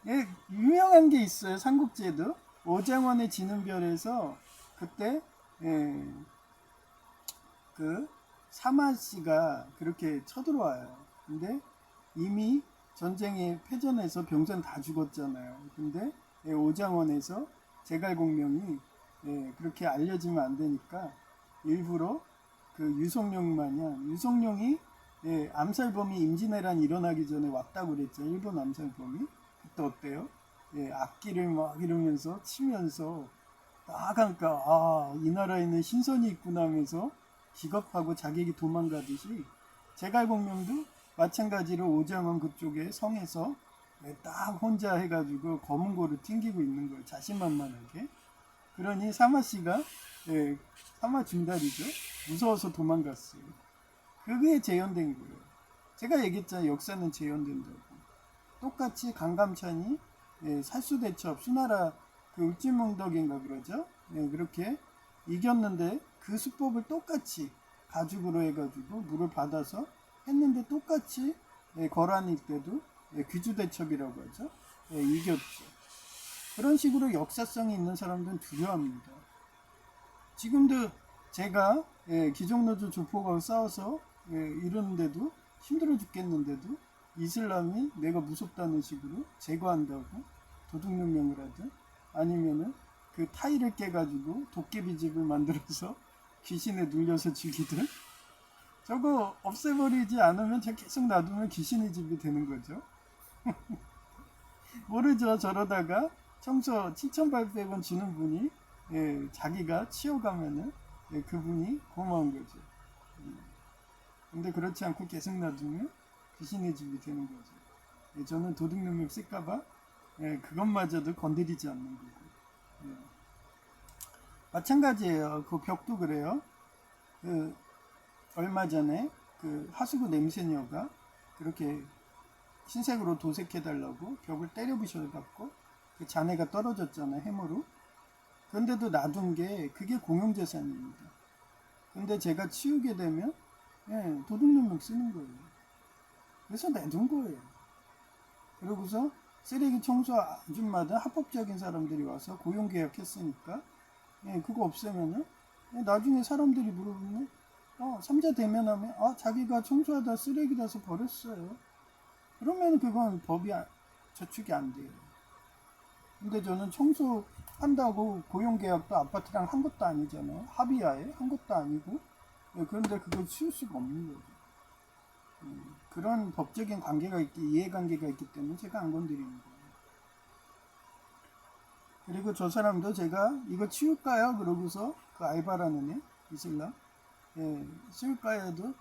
예, 유명한 게 있어요. 삼국지에도 오장원의 지는 별에서 그때 예, 그 사마씨가 그렇게 쳐들어와요. 근데 이미 전쟁에 패전해서 병선 다 죽었잖아요. 근데 예, 오장원에서 제갈공명이 예, 그렇게 알려지면 안 되니까 일부러 그 유성룡 마냥 유성룡이 예, 암살범이 임진왜란이 일어나기 전에 왔다고 그랬죠. 일본 암살범이. 그때 어때요? 예, 악기를 막 이러면서 치면서 나가니까 아, 이 나라에는 신선이 있구나 하면서 기겁하고 자객이 도망가듯이 제갈공명도 마찬가지로 오장원 그쪽에 성에서 예, 딱 혼자 해가지고 검은 고를 튕기고 있는 거예요. 자신만만하게. 그러니 사마씨가 예, 사마 중달이죠. 무서워서 도망갔어요. 그게 재현된 거예요. 제가 얘기했잖아요. 역사는 재현된다고. 똑같이 강감찬이 예, 살수대첩 수나라 그 울진몽덕인가 그러죠. 예, 그렇게 이겼는데 그 수법을 똑같이 가죽으로 해가지고 물을 받아서 했는데 똑같이 예, 거란일 때도 예, 귀주대첩이라고 하죠. 예, 이겼죠. 그런 식으로 역사성이 있는 사람들은 두려워합니다. 지금도 제가 예, 기종노조 조폭하고 싸워서 예, 이러는데도 힘들어 죽겠는데도 이슬람이 내가 무섭다는 식으로 제거한다고 도둑놈명을 하든 아니면은 그 타일을 깨가지고 도깨비 집을 만들어서 귀신에 눌려서 죽이든 저거 없애버리지 않으면 제가 계속 놔두면 귀신의 집이 되는 거죠. 모르죠. 저러다가 청소 7,800원 주는 분이 예, 자기가 치워가면은 예, 그분이 고마운 거죠. 근데 그렇지 않고 계속 놔두면 귀신의 집이 되는 거죠. 예, 저는 도둑놈을 쓸까봐 예, 그것마저도 건드리지 않는 거고. 예. 마찬가지예요. 그 벽도 그래요. 그 얼마 전에 그 하수구 냄새녀가 그렇게 흰색으로 도색해달라고 벽을 때려 부셔갖고 그 잔해가 떨어졌잖아요. 해머로. 그런데도 놔둔 게 그게 공용재산입니다. 근데 제가 치우게 되면 예, 도둑놈을 쓰는 거예요. 그래서 내둔 거예요. 그러고서 쓰레기 청소 아줌마들 합법적인 사람들이 와서 고용계약 했으니까 예, 그거 없애면은 예, 나중에 사람들이 물어보면 삼자 대면하면 자기가 청소하다 쓰레기 나서 버렸어요. 그러면 그건 법이 저축이 안 돼요. 근데 저는 청소한다고 고용계약도 아파트랑 한 것도 아니잖아요. 합의하에 한 것도 아니고 예, 그런데 그걸 치울 수가 없는 거죠. 그런 법적인 관계가 이해관계가 있기 때문에 제가 안 건드리는 거예요. 그리고 저 사람도 제가 이거 치울까요? 그러고서 그 알바라는 애 이슬람 예, 치울까요? 해도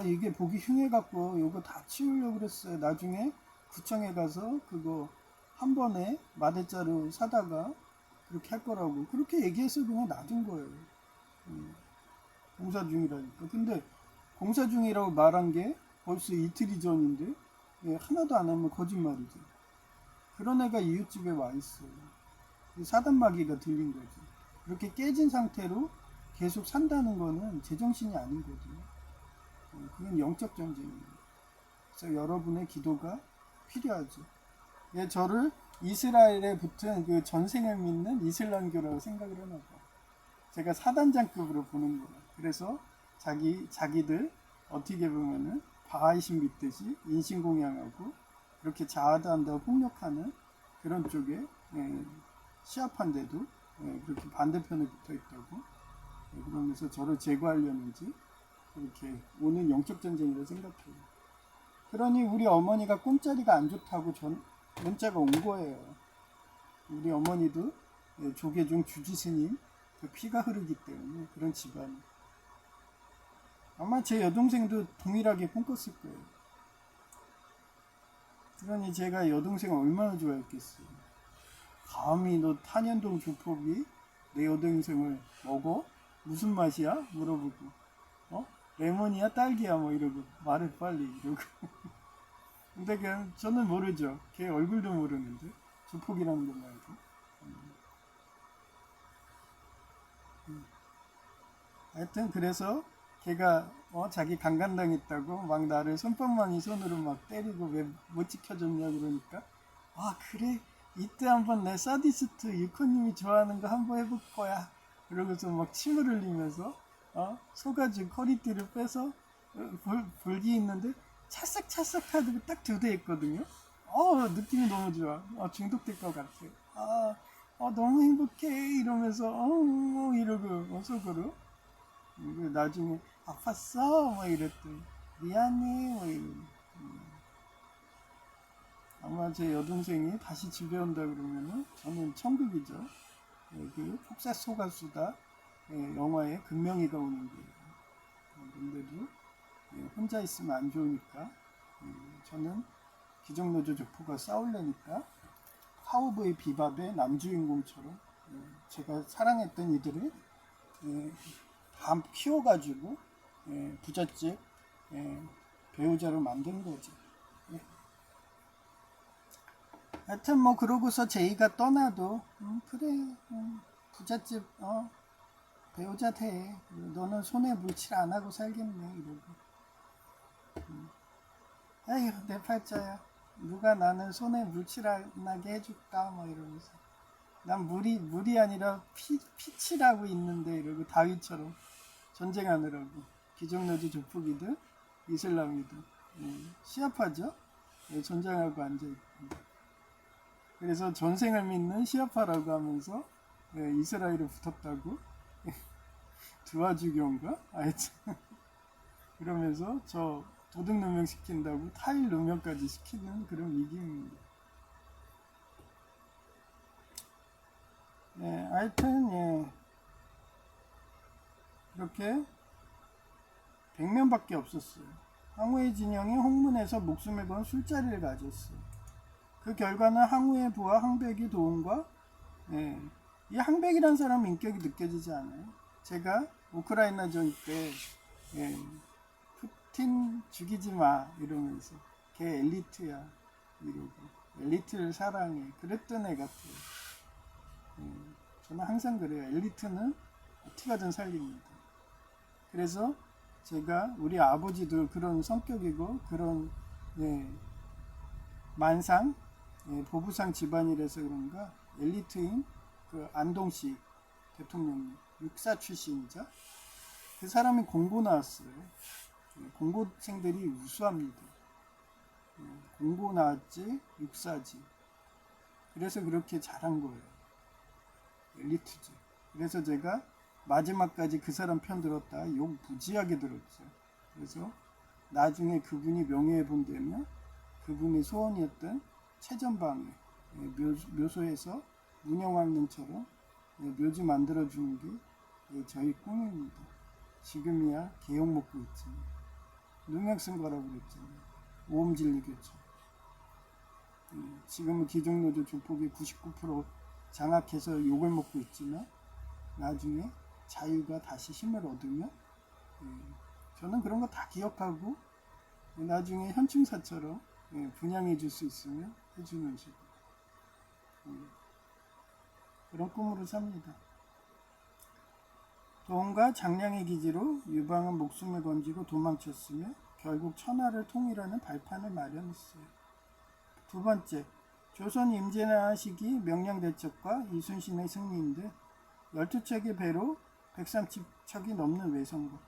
이게 보기 흉해갖고 이거 다 치우려고 그랬어요. 나중에 구청에 가서 그거 한 번에 마대자루 사다가 그렇게 할 거라고 그렇게 얘기해서 그냥 놔둔 거예요. 공사 중이라니까. 근데 공사 중이라고 말한 게 벌써 이틀이 전인데 예, 하나도 안 하면 거짓말이죠. 그런 애가 이웃집에 와 있어요. 사단마귀가 들린 거지. 그렇게 깨진 상태로 계속 산다는 거는 제정신이 아니거든요. 그건 영적 전쟁입니다. 그래서 여러분의 기도가 필요하죠. 예, 저를 이스라엘에 붙은 그 전생을 믿는 이슬람교라고 생각을 하나 봐. 제가 사단장급으로 보는 거예요. 그래서 자기들 어떻게 보면은 바하이신 믿듯이 인신공양하고 그렇게 자아도한다고 폭력하는 그런 쪽에 예, 시합한데도 예, 그렇게 반대편에 붙어 있다고 예, 그러면서 저를 제거하려는지 그렇게 오는 영적 전쟁이라고 생각해요. 그러니 우리 어머니가 꿈자리가 안 좋다고 문자가 온 거예요. 우리 어머니도 예, 조계종 주지스님 그 피가 흐르기 때문에 그런 집안. 아마 제 여동생도 동일하게 꿈꿨을 거예요. 그러니 제가 여동생을 얼마나 좋아했겠어요. 감히 너 탄현동 조폭이 내 여동생을 먹어? 무슨 맛이야? 물어보고 레몬이야? 딸기야? 뭐 이러고 말을 빨리 이러고 근데 그냥 저는 모르죠. 걔 얼굴도 모르는데 조폭이라는 거 말고 하여튼 그래서 걔가 자기 강간당했다고 막 나를 손방망이 손으로 막 때리고 왜 못 지켜줬냐 그러니까 그래 이때 한번 내 사디스트 유코님이 좋아하는 거 한번 해볼 거야 그러고서 막 침을 흘리면서 소가죽 허리띠를 빼서 볼기 있는데 찰싹찰싹 하고 딱 2대 했거든요. 느낌이 너무 좋아. 중독될 것 같아. 너무 행복해 이러면서 이러고 속으로 나중에 아팠어 막 이랬더니 미안해 막 이러고 아마 제 여동생이 다시 집에 온다 그러면은 저는 천국이죠. 그 폭삭 소가수다 영화에 금명이가 오는 거예요. 근데도 혼자 있으면 안 좋으니까 저는 기적노조 조포가 싸울래니까 카우보이 비밥의 남주인공처럼 제가 사랑했던 이들을 다 키워가지고 부잣집 배우자로 만든 거죠. 하여튼 뭐 그러고서 제이가 떠나도 그래 부잣집 배우자 돼 너는 손에 물칠 안 하고 살겠네 이러고 에휴 내 팔자야 누가 나는 손에 물칠 안 하게 해줄까 뭐 이러면서 난 물이 아니라 피칠하고 있는데 이러고 다윗처럼 전쟁하느라고 기적노조 조폭이든 이슬람이든 시아파죠 전쟁하고 앉아있고 그래서 전생을 믿는 시아파라고 하면서 이스라엘에 붙었다고 두아주교인가? 하여튼 그러면서 저 도둑 누명 시킨다고 타일 누명까지 시키는 그런 위기입니다. 하여튼 이렇게 100명밖에 없었어요. 항우의 진영이 홍문에서 목숨을 건 술자리를 가졌어요. 그 결과는 항우의 부하 항백이 도움과 이 항백이라는 사람 인격이 느껴지지 않아요. 제가 우크라이나전 때 푸틴 죽이지 마 이러면서 걔 엘리트야 이러고 엘리트를 사랑해 그랬던 애 같아요. 저는 항상 그래요. 엘리트는 어떻게 하든 살립니다. 그래서 제가 우리 아버지도 그런 성격이고 그런 만상 보부상 집안이라서 그런가 엘리트인 그 안동시 대통령님 육사 출신이죠. 그 사람이 공고 나왔어요. 공고생들이 우수합니다. 공고 나왔지 육사지. 그래서 그렇게 잘한 거예요. 엘리트죠. 그래서 제가 마지막까지 그 사람 편 들었다 욕 무지하게 들었죠. 그래서 나중에 그분이 명예회본 되면 그분의 소원이었던 최전방에 묘소에서 문영왕릉처럼 묘지 만들어주는 게 저희 꿈입니다. 지금이야 개욕 먹고 있지. 능력 쓴 거라고 그랬잖아요. 오음진리교처럼. 지금은 기종노조 조폭이 99% 장악해서 욕을 먹고 있지만 나중에 자유가 다시 힘을 얻으면 저는 그런 거 다 기억하고 나중에 현충사처럼 분양해 줄 수 있으면 해주는 식으로 그런 꿈으로 삽니다. 도움과 장량의 기지로 유방은 목숨을 건지고 도망쳤으며 결국 천하를 통일하는 발판을 마련했어요. 두 번째, 조선 임진왜란 시기 명량대첩과 이순신의 승리인데 12척의 배로 130척이 넘는 외성국.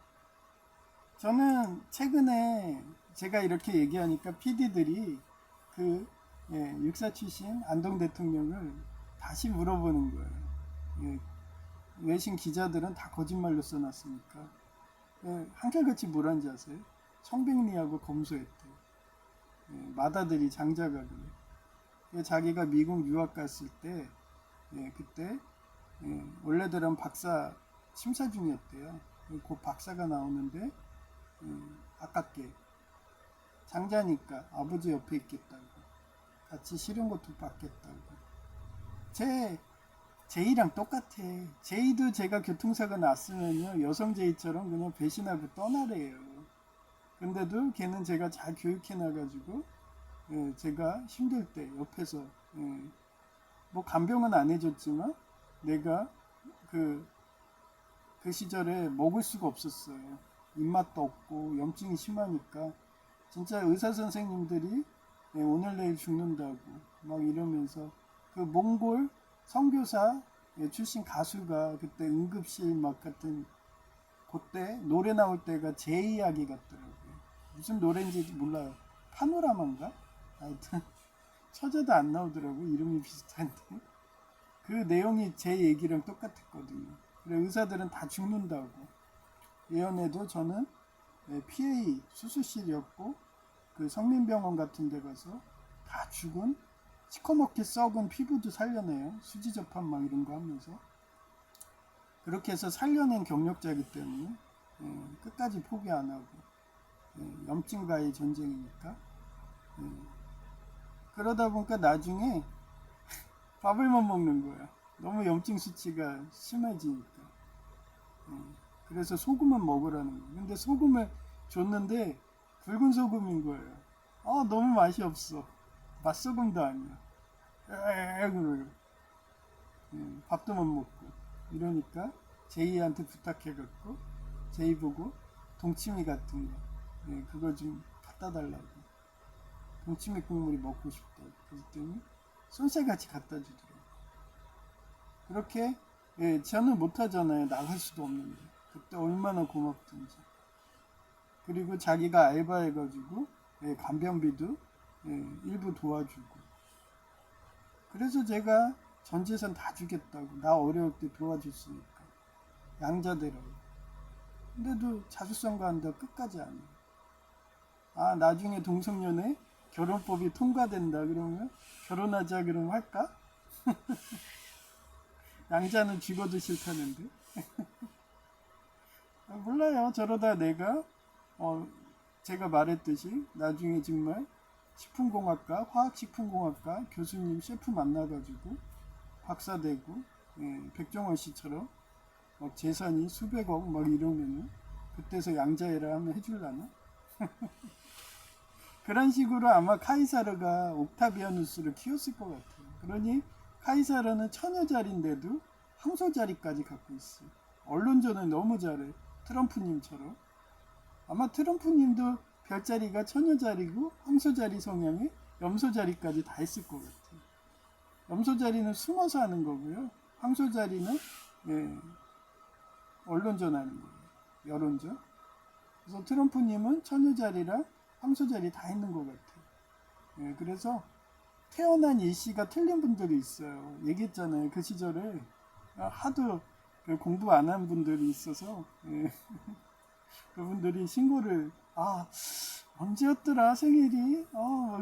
저는 최근에 제가 이렇게 얘기하니까 PD들이 그 육사 출신 안동 대통령을 다시 물어보는 거예요. 외신 기자들은 다 거짓말로 써놨으니까. 한결같이 뭐란지 아세요? 청백리하고 검소했대. 마다들이 장자가 그래. 자기가 미국 유학 갔을 때 그때 원래들은 박사 심사 중이었대요. 곧 박사가 나오는데 아깝게 장자니까 아버지 옆에 있겠다고 같이 싫은 것도 받겠다고 제이랑 똑같아. 제이도 제가 교통사고 났으면요 여성 제이처럼 그냥 배신하고 떠나래요. 근데도 걔는 제가 잘 교육해놔가지고 제가 힘들 때 옆에서 뭐 간병은 안 해줬지만 내가 그 시절에 먹을 수가 없었어요. 입맛도 없고 염증이 심하니까 진짜 의사 선생님들이 오늘 내일 죽는다고 막 이러면서 그 몽골 선교사 출신 가수가 그때 응급실 막 같은 그때 노래 나올 때가 제 이야기 같더라고요. 무슨 노래인지 몰라요. 파노라마인가? 하여튼 처제도 안 나오더라고. 이름이 비슷한데 그 내용이 제 얘기랑 똑같았거든요. 그래 의사들은 다 죽는다고 예언해도 저는 PA 수술실이었고 그 성민병원 같은 데 가서 다 죽은 시커멓게 썩은 피부도 살려내요. 수지 접합 막 이런 거 하면서 그렇게 해서 살려낸 경력자이기 때문에 끝까지 포기 안 하고 염증과의 전쟁이니까 그러다 보니까 나중에 밥을 못 먹는 거야. 너무 염증 수치가 심해지니까. 그래서 소금은 먹으라는 거야. 근데 소금을 줬는데 붉은 소금인 거예요. 너무 맛이 없어. 맛소금도 아니야. 그래요. 밥도 못 먹고 이러니까 제이한테 부탁해갖고 제이 보고 동치미 같은 거 그거 좀 갖다 달라고. 동치미 국물이 먹고 싶다고. 그랬더니 손새같이 갖다 주더라고. 그렇게 저는 못하잖아요. 나갈 수도 없는데 그때 얼마나 고맙던지. 그리고 자기가 알바해가지고 간병비도 일부 도와주고. 그래서 제가 전 재산 다 주겠다고. 나 어려울 때 도와줬으니까 양자대라고. 근데도 자수성가 한다 끝까지 안 해. 나중에 동성연애 결혼법이 통과된다 그러면 결혼하자 그러면 할까? 양자는 죽어도 싫다는데. 몰라요. 저러다 내가 제가 말했듯이 나중에 정말 식품공학과 화학식품공학과 교수님 셰프 만나가지고 박사되고 백종원 씨처럼 재산이 수백억 막 이러면은 그때서 양자애라 하면 해줄라나? 그런 식으로 아마 카이사르가 옥타비아누스를 키웠을 것 같아요. 그러니 카이사르는 처녀자리인데도 황소자리까지 갖고 있어. 언론전을 너무 잘해. 트럼프님처럼. 아마 트럼프님도 별자리가 처녀자리고 황소자리 성향에 염소자리까지 다 했을 것 같아요. 염소자리는 숨어서 하는 거고요. 황소자리는 언론전 하는 거예요. 여론전. 그래서 트럼프님은 처녀자리랑 황소자리 다 있는 것 같아요. 그래서 태어난 일시가 틀린 분들이 있어요. 얘기했잖아요. 그 시절에 하도 공부 안 한 분들이 있어서 그분들이 신고를 언제였더라 생일이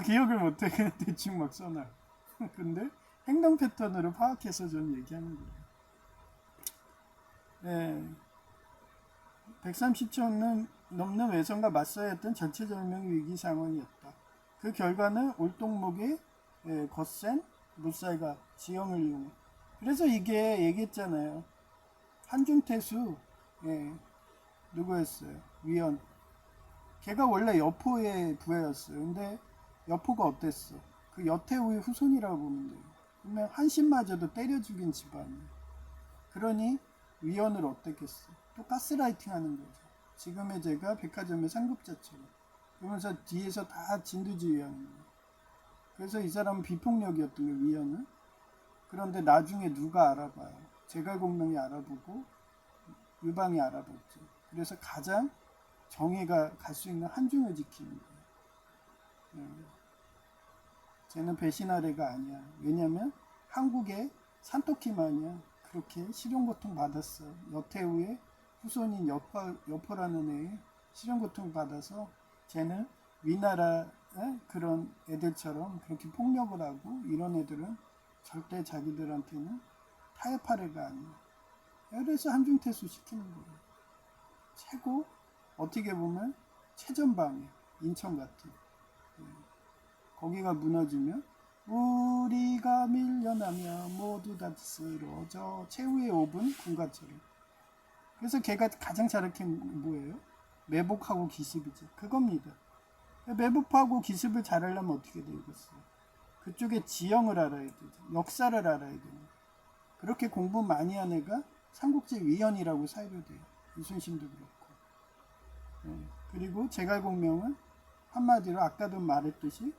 기억을 못해. 그냥 대충 막 써놔. 근데 행동 패턴으로 파악해서 전 얘기하는 거예요. 130초 넘는 외선과 맞서야 했던 전체절명 위기 상황이었다. 그 결과는 올동목의 거센 물살과 지형을 이용해. 그래서 이게 얘기했잖아요. 한중태수 누구였어요? 위원. 걔가 원래 여포의 부하였어요. 근데 여포가 어땠어? 그 여태우의 후손이라고 보면 돼요. 그러면 한신마저도 때려 죽인 집안이에요. 그러니 위원을 어땠겠어? 또 가스라이팅 하는 거죠. 지금의 제가 백화점의 상급자처럼. 그러면서 뒤에서 다 진두지휘하는 거예요. 그래서 이 사람은 비폭력이었던 거예요, 위원은. 그런데 나중에 누가 알아봐요. 제갈공명이 알아보고 유방이 알아봤죠. 그래서 가장 정의가 갈 수 있는 한중을 지키는 거예요. 쟤는 배신할 애가 아니야. 왜냐면 한국의 산토키만이야. 그렇게 실형고통 받았어. 여태우의 후손인 여포라는 애의 실형고통 받아서 쟤는 위나라 그런 애들처럼 그렇게 폭력을 하고 이런 애들은 절대 자기들한테는 타협할 애가 아니야. 그래서 한중태수 시키는 거예요. 최고 어떻게 보면 최전방에 인천 같은 거기가 무너지면 우리가 밀려나면 모두 다 쓰러져. 최후의 5분 군가처럼. 그래서 걔가 가장 잘한 게 뭐예요? 매복하고 기습이죠. 그겁니다. 매복하고 기습을 잘하려면 어떻게 되겠어요? 그쪽에 지형을 알아야 되죠. 역사를 알아야 됩니다. 그렇게 공부 많이 한 애가 삼국지 위원이라고 사유돼요. 이순신도 그렇고. 예, 그리고 제갈공명은 한마디로 아까도 말했듯이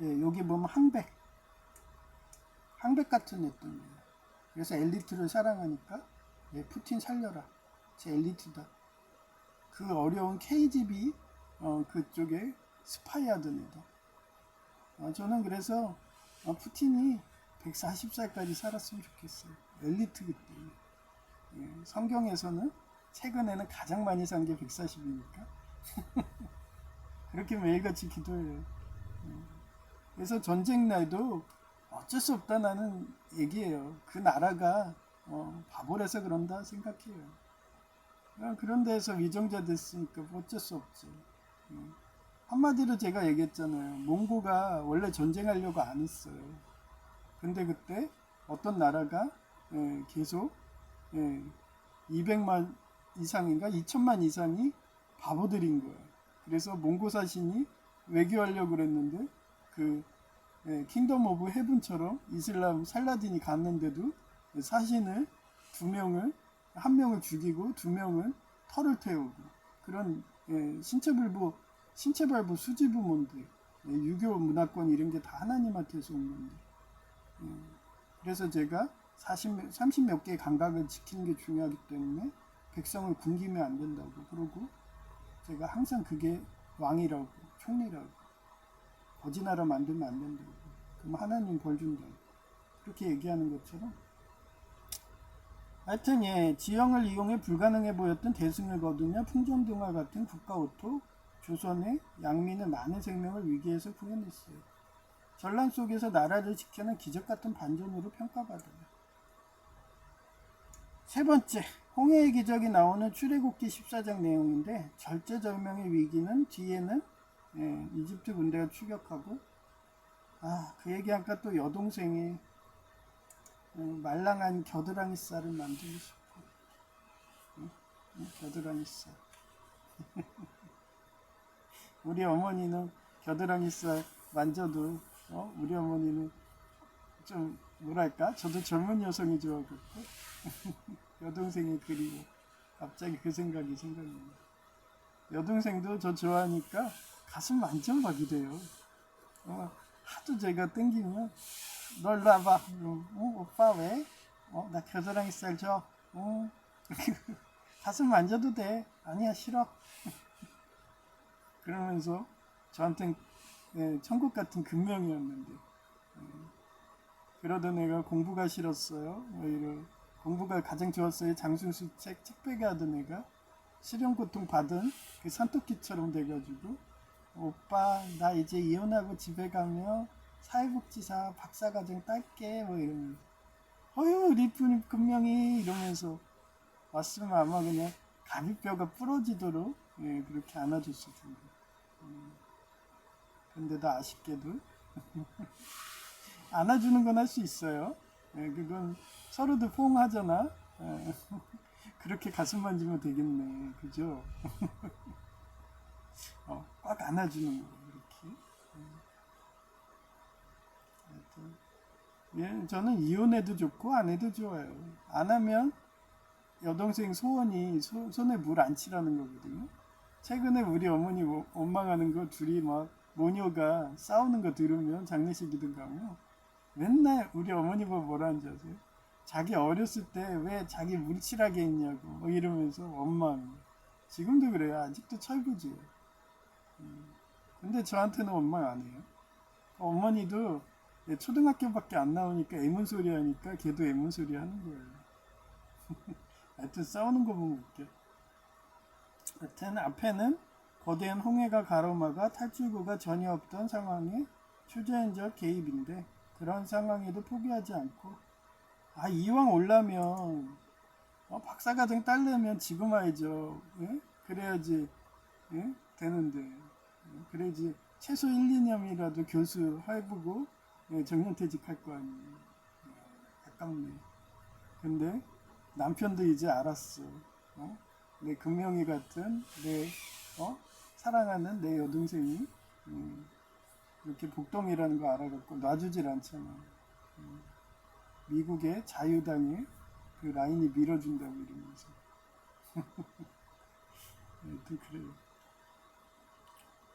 예, 여기 보면 항백 같은 애던 거예요. 그래서 엘리트를 사랑하니까 예, 푸틴 살려라. 제 엘리트다. 그 어려운 KGB 그쪽에 스파이 하던 애다. 저는 그래서 푸틴이 140살까지 살았으면 좋겠어요. 엘리트기 때문에. 예, 성경에서는 최근에는 가장 많이 산 게 140이니까 그렇게 매일같이 기도해요. 그래서 전쟁 날도 어쩔 수 없다 나는 얘기해요. 그 나라가 바보라서 그런다 생각해요. 그런 데에서 위정자 됐으니까 뭐 어쩔 수 없지. 한마디로 제가 얘기했잖아요. 몽고가 원래 전쟁하려고 안 했어요. 근데 그때 어떤 나라가 계속 200만 이상인가 2천만 이상이 바보들인 거예요. 그래서 몽고 사신이 외교하려고 그랬는데 그 킹덤 오브 헤븐처럼 이슬람 살라딘이 갔는데도 사신을 한 명을 죽이고 두 명은 털을 태우고 그런 신체발부 수지부몬들 유교 문화권 이런 게 다 하나님한테서 온 건데 그래서 제가 30몇 개의 감각을 지키는 게 중요하기 때문에 백성을 굶기면 안 된다고 그러고 제가 항상 그게 왕이라고 총리라고 거지 나라 만들면 안 된다고 그럼 하나님 벌 준다고 그렇게 얘기하는 것처럼 하여튼 지형을 이용해 불가능해 보였던 대승을 거두며 풍전등화 같은 국가오토 조선의 양민의 많은 생명을 위기에서 구해냈어요. 전란 속에서 나라를 지켜낸 기적같은 반전으로 평가받아요. 세 번째, 홍해의 기적이 나오는 출애굽기 14장 내용인데 절제절명의 위기는 뒤에는 이집트 군대가 추격하고 그 얘기하니까 또 여동생이 말랑한 겨드랑이 살을 만들고 싶어. 겨드랑이 살. 우리 어머니는 겨드랑이 살 만져도 우리 어머니는 좀 뭐랄까 저도 젊은 여성이 좋아갖고 여동생이 그리고 갑자기 그 생각이 생각나요. 여동생도 저 좋아하니까 가슴 만져봐 그래요. 하도 제가 땡기면 널 놔봐. 오빠 왜? 나 겨드랑이 살 줘. 가슴 만져도 돼. 아니야 싫어. 그러면서 저한텐 천국 같은 금명이었는데 그러던 애가 공부가 싫었어요. 공부가 가장 좋았어요. 장순수 책 배기 하던 애가 실형고통 받은 그 산토끼처럼 돼가지고 오빠 나 이제 이혼하고 집에 가면 사회복지사 박사과정 딸게 뭐 이러면서 어휴 리프님 금명이 이러면서 왔으면 아마 그냥 갈비뼈가 부러지도록 그렇게 안아줬을 텐데 근데도 아쉽게도 안아주는 건 할 수 있어요. 그건 서로도 포옹하잖아. 그렇게 가슴 만지면 되겠네. 그죠? 꽉 안아주는 거 이렇게. 저는 이혼해도 좋고 안 해도 좋아요. 안 하면 여동생 소원이 손에 물 안 치라는 거거든요. 최근에 우리 어머니 원망하는 거 둘이 막 모녀가 싸우는 거 들으면 장례식이든 가면 맨날 우리 어머니 보고 뭐라 하는지 아세요? 자기 어렸을 때 왜 자기 물칠하게 했냐고 뭐 이러면서 원망. 지금도 그래요. 아직도 철부지예요. 근데 저한테는 원망 안 해요. 어머니도 초등학교밖에 안 나오니까 애문소리 하니까 걔도 애문소리 하는 거예요. 하여튼 싸우는 거 보면 웃겨. 하여튼 앞에는 거대한 홍해가 가로막아 탈출구가 전혀 없던 상황에 초자연적 개입인데 그런 상황에도 포기하지 않고 이왕 올라면 박사과정 딸려면 지금 와야죠. 예? 그래야지 되는데 그래야지 최소 1, 2년이라도 교수 해보고 정년퇴직할 거 아니에요. 아깝네. 근데 남편도 이제 알았어. 내 금명이 같은 내 사랑하는 내 여동생이 이렇게 복덩이라는 거 알아갖고 놔주질 않잖아. 미국의 자유당에 그 라인이 밀어준다고 이러면서 하여튼 그래요.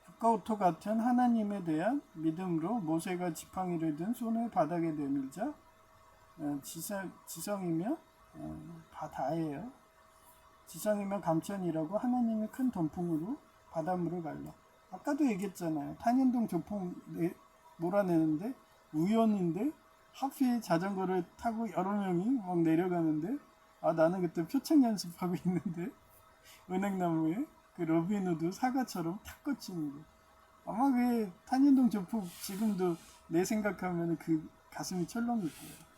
북가오토 같은 하나님에 대한 믿음으로 모세가 지팡이를 든 손을 바닥에 내밀자 지성이며 다예요. 지성이며 감천이라고 하나님이 큰 돈풍으로 바닷물을 갈라. 아까도 얘기했잖아요. 탄현동 조폭 몰아내는데 우연인데 하필 자전거를 타고 여러 명이 막 내려가는데 나는 그때 표창 연습하고 있는데 은행나무에 그 로빈후드 사과처럼 탁 꽂히는 거. 아마 그 탄현동 조폭 지금도 내 생각하면 그 가슴이 철렁일 거예요.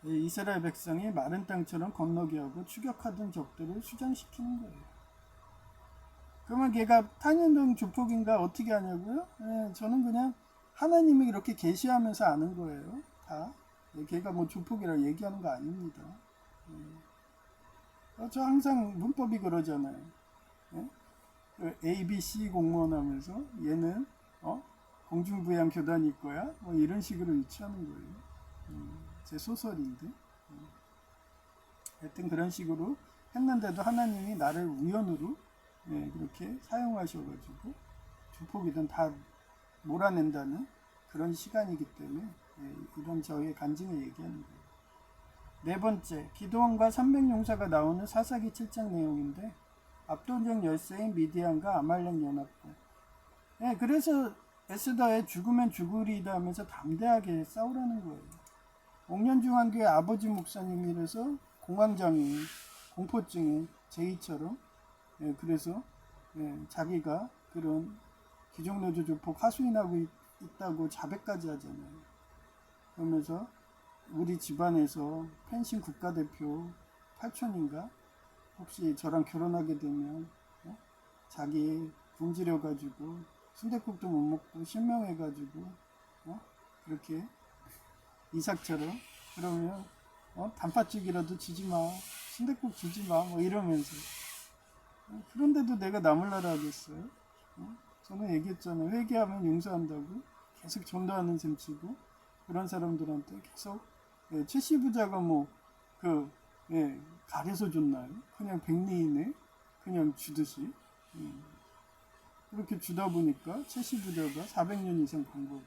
이스라엘 백성이 마른 땅처럼 건너게 하고 추격하던 적들을 수장시키는 거예요. 그러면 걔가 탄현동 조폭인가 어떻게 하냐고요? 저는 그냥 하나님이 이렇게 계시하면서 아는 거예요. 다. 걔가 뭐 조폭이라고 얘기하는 거 아닙니다. 저 항상 문법이 그러잖아요. ABC 공무원 하면서 얘는 공중부양 교단일 거야? 뭐 이런 식으로 유치하는 거예요. 제 소설인데. 하여튼 그런 식으로 했는데도 하나님이 나를 우연으로 그렇게 사용하셔가지고 조폭이든 다 몰아낸다는 그런 시간이기 때문에 이런 저의 간증을 얘기하는 거예요. 네 번째, 기드온과 300용사가 나오는 사사기 7장 내용인데 압도적 열세인 미디안과 아말렉 연합군. 그래서 에스더의 죽으면 죽으리다 하면서 담대하게 싸우라는 거예요. 옥년중앙교회 아버지 목사님이라서 공황장애, 공포증에 제이처럼 그래서 자기가 그런 기종노조 조폭 하수인하고 있다고 자백까지 하잖아요. 그러면서 우리 집안에서 펜싱 국가대표 8촌인가 혹시 저랑 결혼하게 되면 자기 굶주려가지고 순댓국도 못 먹고 실명해가지고 그렇게 이삭처럼 그러면 단팥죽이라도 주지마, 순댓국 주지마 뭐 이러면서 그런데도 내가 남을 나라 하겠어요? 저는 얘기했잖아요. 회개하면 용서한다고 계속 전도하는 셈 치고 그런 사람들한테 계속 최씨 부자가 가려서 줬나요? 그냥 백리인에 그냥 주듯이 그렇게 주다 보니까 최씨 부자가 400년 이상 간 거고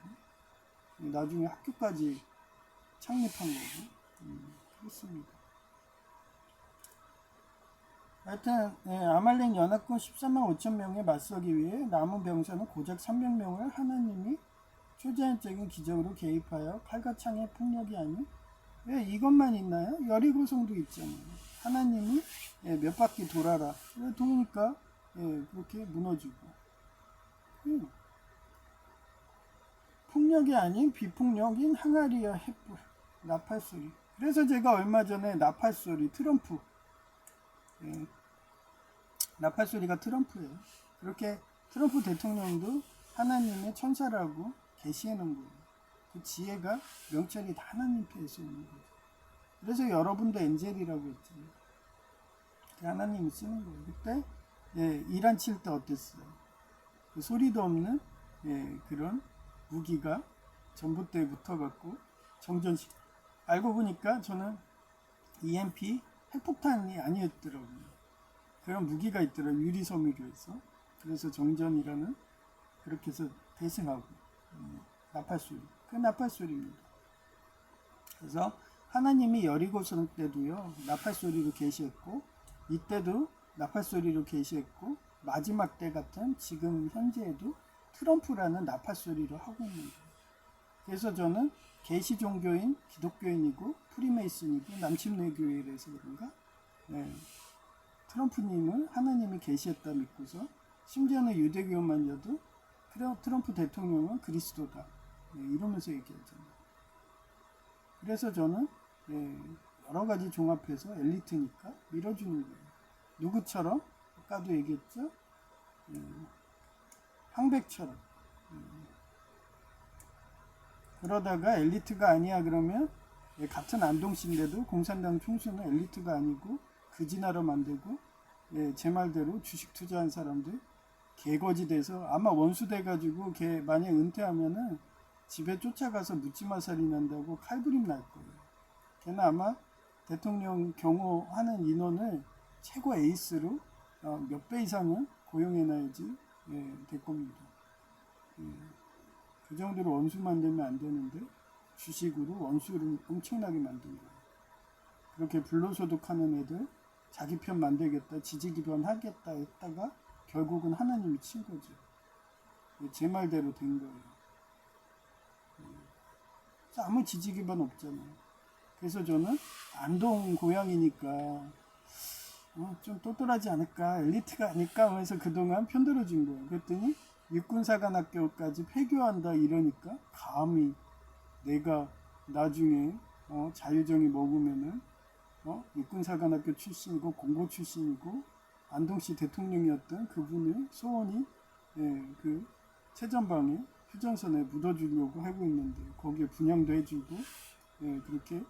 나중에 학교까지 창립한 거고 그렇습니다. 하여튼 아말렉 연합군 14만 5천 명에 맞서기 위해 남은 병사는 고작 300명을 하나님이 초자연적인 기적으로 개입하여 칼과 창의 폭력이 아닌 왜 이것만 있나요? 여리고성도 있잖아요. 하나님이 몇 바퀴 돌아라. 도니까 그렇게 무너지고 폭력이 아닌 비폭력인 항아리와 햇불 나팔소리. 그래서 제가 얼마 전에 나팔소리 트럼프 나팔소리가 트럼프예요. 그렇게 트럼프 대통령도 하나님의 천사라고 계시해 놓은 거예요. 그 지혜가 명철이 다 하나님 편에서 오는 거죠. 그래서 여러분도 엔젤이라고 했잖아요. 하나님이 쓰는 거예요. 그때 이란 칠 때 어땠어요? 그 소리도 없는 그런 무기가 전봇대에 붙어갖고 정전식. 알고 보니까 저는 EMP 핵폭탄이 아니었더라고요. 그런 무기가 있더라고요. 유리섬유로 해서. 그래서 정전이라는 그렇게 해서 대승하고 나팔소리. 그 나팔소리입니다. 그래서 하나님이 여리고성 때도요. 나팔소리로 계시했고 이때도 나팔소리로 계시했고 마지막 때 같은 지금 현재에도 트럼프라는 나팔소리로 하고 있는 거예요. 그래서 저는 계시 종교인 기독교인이고 프리메이슨이고 남침내교회라서 그런가 트럼프님을 하나님이 계시했다 믿고서 심지어는 유대교만여도 트럼프 대통령은 그리스도다 이러면서 얘기하잖아요. 그래서 저는 여러 가지 종합해서 엘리트니까 밀어주는 거예요. 누구처럼? 아까도 얘기했죠? 황백처럼. 그러다가 엘리트가 아니야 그러면 같은 안동시인데도 공산당 총수는 엘리트가 아니고 그지나라 만들고 제 말대로 주식 투자한 사람들 개거지 돼서 아마 원수 돼가지고 걔 만약 은퇴하면은 집에 쫓아가서 묻지마 살이 난다고 칼부림 날 거예요. 걔는 아마 대통령 경호하는 인원을 최고 에이스로 몇 배 이상은 고용해놔야지 될 겁니다. 그 정도로 원수 만들면 안 되는데 주식으로 원수를 엄청나게 만든 거예요. 그렇게 불로소득하는 애들 자기 편 만들겠다, 지지 기반 하겠다 했다가 결국은 하나님이 친 거죠. 제 말대로 된 거예요. 아무 지지 기반 없잖아요. 그래서 저는 안동 고향이니까 좀 똘똘하지 않을까, 엘리트가 아닐까 하면서 그동안 편들어준 거예요. 그랬더니 육군사관학교까지 폐교한다 이러니까 감히 내가 나중에 자유정의 먹으면은 육군사관학교 출신이고 공고 출신이고 안동시 대통령이었던 그분의 소원이 그 최전방에 휴전선에 묻어주려고 하고 있는데 거기에 분양도 해주고 그렇게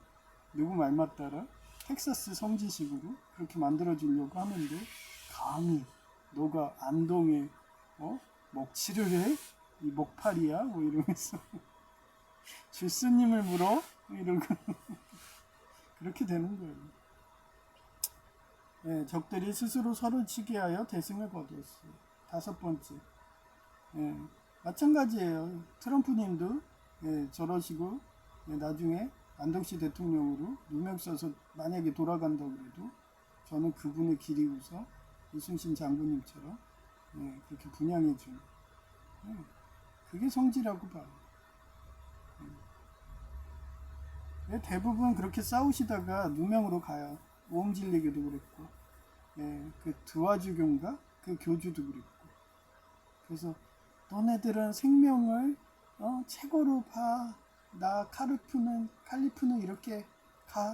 누구 말만 따라 텍사스 성지식으로 그렇게 만들어주려고 하는데 감히 너가 안동에 먹칠을 해? 이 먹팔이야? 뭐 이러면서 주스님을 물어? 이러고 그렇게 되는 거예요. 적들이 스스로 서로 치게 하여 대승을 거두었어요. 5번째, 마찬가지예요. 트럼프님도 저러시고 나중에 안동시 대통령으로 누명 써서 만약에 돌아간다고 해도 저는 그분의 길이 우서 이순신 장군님처럼 그렇게 분양해주는 그게 성지라고 봐요. 대부분 그렇게 싸우시다가 누명으로 가요. 오음진리교도 그랬고 그 드와주교인가 그 교주도 그랬고. 그래서 너네들은 생명을 최고로 봐. 나 칼리프는 이렇게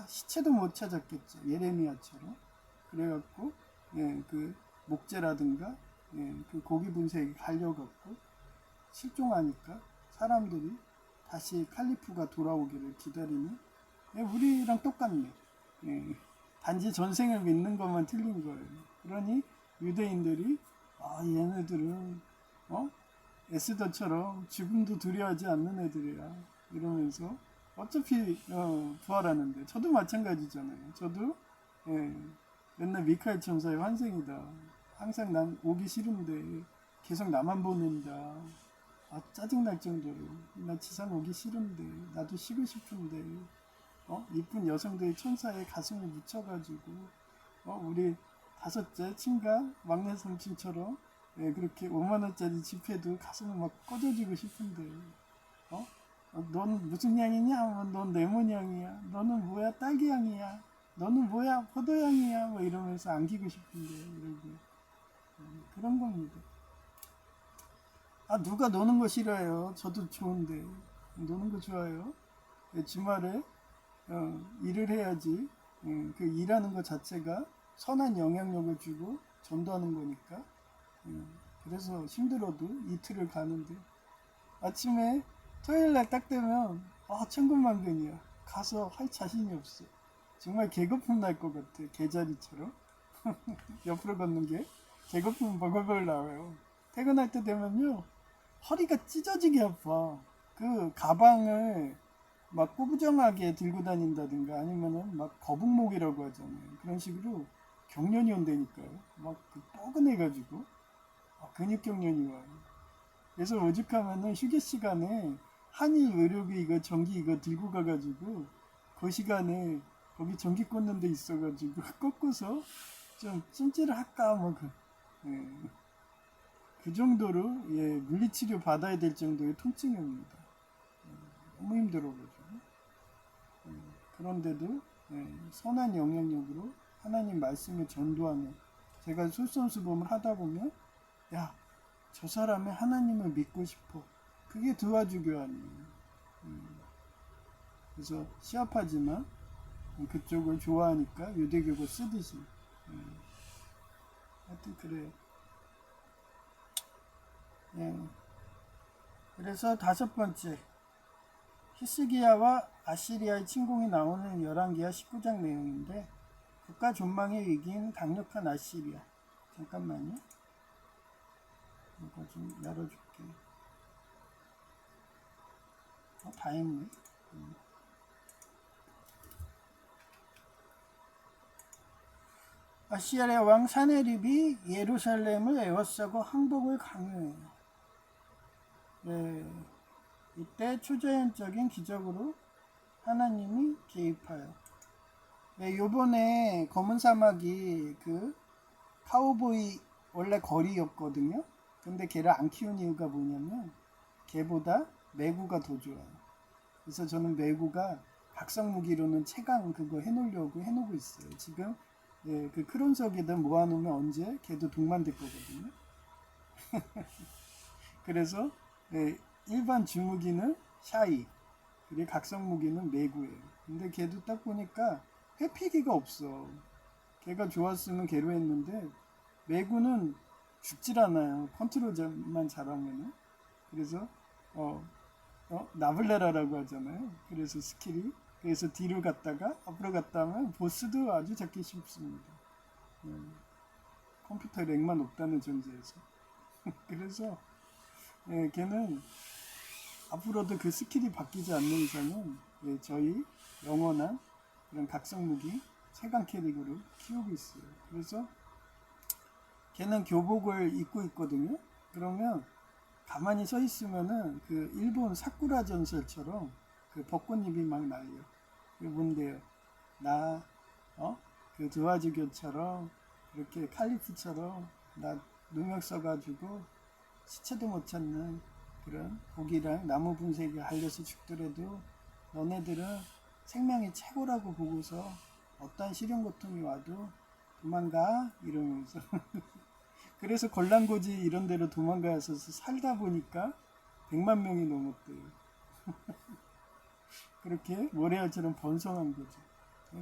시체도 못 찾았겠죠. 예레미야처럼. 그래갖고 그 목재라든가 그 고기 분쇄에 갈려갖고 실종하니까 사람들이 다시 칼리프가 돌아오기를 기다리는 우리랑 똑같네. 단지 전생을 믿는 것만 틀린 거예요. 그러니 유대인들이 얘네들은 에스더처럼 죽음도 두려워하지 않는 애들이야 이러면서 어차피 부활하는데 저도 마찬가지잖아요. 저도 맨날 미카엘 천사의 환생이다. 항상 난 오기 싫은데 계속 나만 보낸다. 짜증날 정도로 나 지상 오기 싫은데 나도 쉬고 싶은데 이쁜 여성들의 천사의 가슴을 묻혀가지고 우리 5째 친가 막내 삼촌처럼 그렇게 5만원짜리 지폐도 가슴을 막 꽂아주고 싶은데 넌 무슨 향이냐? 넌 레몬 향이야. 너는 뭐야? 딸기 향이야. 너는 뭐야? 포도 향이야. 뭐 이러면서 안기고 싶은데 이러고 그런 겁니다. 누가 노는 거 싫어요? 저도 좋은데 노는 거 좋아요. 주말에 일을 해야지. 그 일하는 것 자체가 선한 영향력을 주고 전도하는 거니까. 그래서 힘들어도 이틀을 가는데 아침에 토요일날 딱 되면 천군만근이야. 가서 할 자신이 없어. 정말 개거품 날 것 같아. 개자리처럼 옆으로 걷는 게 개거품 벌벌벌 나와요. 퇴근할 때 되면요 허리가 찢어지게 아파. 그 가방을 막 꾸부정하게 들고 다닌다든가 아니면은 막 거북목이라고 하잖아요. 그런 식으로 경련이 온다니까요. 막 뻐근해가지고 근육 경련이 와요. 그래서 오죽하면은 휴게 시간에 한일 의료비 이거 전기 이거 들고 가가지고 그 시간에 거기 전기 꽂는 데 있어가지고 꺾고서 좀 찜질을 할까 뭐 그 정도로 물리치료 받아야 될 정도의 통증이 옵니다. 너무 힘들어가지고 그런데도 선한 영향력으로 하나님 말씀을 전도하는 제가 솔선수범을 하다 보면 저 사람이 하나님을 믿고 싶어. 그게 드와주교 아니에요. 그래서 시합하지만 그쪽을 좋아하니까 유대교고 쓰듯이 하여튼 그래요. 그래서 5번째 히스기야와 아시리아의 침공이 나오는 열왕기하 19장 내용인데 국가 존망의 위기인 강력한 아시리아. 잠깐만요. 이거 좀 열어줄게. 다 했네. 아시리아 왕 사네립이 예루살렘을 에워싸고 항복을 강요해요. 네, 이때 초자연적인 기적으로 하나님이 개입하여. 네, 요번에 검은 사막이 그 카우보이 원래 거리였거든요. 근데 걔를 안 키운 이유가 뭐냐면 걔보다 메구가 더 좋아요. 그래서 저는 메구가 각성무기로는 최강 그거 해놓으려고 해놓고 있어요. 지금 예, 그 크론석에다 모아놓으면 언제 걔도 동만될 거거든요. 그래서 예, 일반 주무기는 샤이, 그리고 각성무기는 메구예요. 근데 걔도 딱 보니까 회피기가 없어. 걔가 좋았으면 걔로 했는데 메구는 죽질 않아요. 컨트롤만 잘하면은. 그래서 나블레라라고 하잖아요. 그래서 스킬이 그래서 뒤로 갔다가 앞으로 갔다 하면 보스도 아주 잡기 쉽습니다. 컴퓨터 렉만 없다는 전제에서. 그래서 걔는 앞으로도 그 스킬이 바뀌지 않는 이상은 저희 영원한 그런 각성무기 최강 캐릭으로 키우고 있어요. 그래서 걔는 교복을 입고 있거든요. 그러면 가만히 서 있으면은 그 일본 사쿠라 전설처럼 그 벚꽃잎이 막 날려. 그 뭔데요? 그 드와주교처럼 그렇게 칼리프처럼 나 누명 써가지고 시체도 못 찾는 그런 고기랑 나무 분쇄기 갈려서 죽더라도 너네들은 생명이 최고라고 보고서 어떤 시련 고통이 와도 도망가 이러면서 그래서 걸랑고지 이런 데로 도망가서 살다 보니까 100만 명이 넘었대요. 그렇게 모래알처럼 번성한 거죠.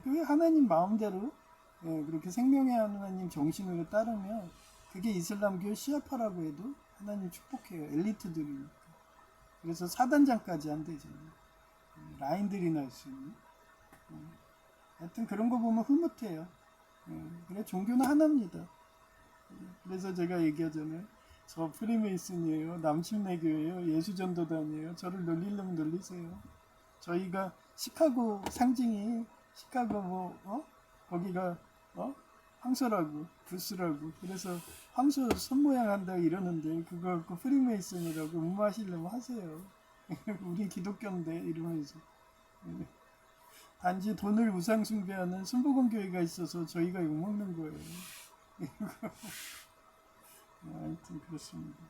그게 하나님 마음대로 그렇게 생명의 하나님 정신으로 따르면 그게 이슬람교 시아파라고 해도 하나님 축복해요. 엘리트들이니까. 그래서 사단장까지 한대잖아요. 라인들이 날 수 있는. 하여튼 그런 거 보면 흐뭇해요. 그래 종교는 하나입니다. 그래서 제가 얘기하잖아요. 저 프리메이슨이에요. 남침내교예요. 예수전도단이에요. 저를 놀리려면 놀리세요. 저희가 시카고 상징이 시카고 거기가 황소라고 부스라고 그래서 황소 손모양 한다 이러는데 그거 갖고 프리메이슨이라고 음모하시려면 하세요. 우리 기독교인데 이러면서 단지 돈을 우상 숭배하는 순복음 교회가 있어서 저희가 욕먹는 거예요. 하여튼 그렇습니다.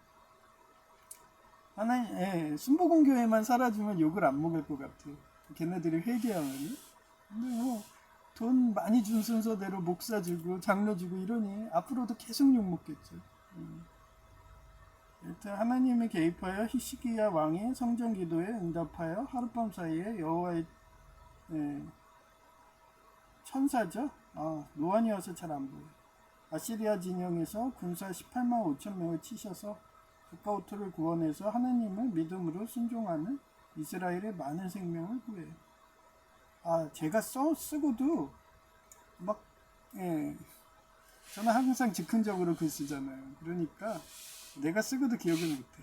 하나님, 순복음 교회만 살아주면 욕을 안 먹을 것 같아요. 걔네들이 회개하면. 근데 뭐 돈 많이 준 순서대로 목사 주고 장로 주고 이러니 앞으로도 계속 욕 먹겠죠. 일단 하나님의 개입하여 히스기야 왕의 성전 기도에 응답하여 하룻밤 사이에 여호와의 천사죠. 노안이 와서 잘 안 보여. 아시리아 진영에서 군사 18만 5천 명을 치셔서 북가우토를 구원해서 하나님을 믿음으로 순종하는 이스라엘의 많은 생명을 구해요. 제가 쓰고도 막 저는 항상 즉흥적으로 글 쓰잖아요. 그러니까 내가 쓰고도 기억을 못해.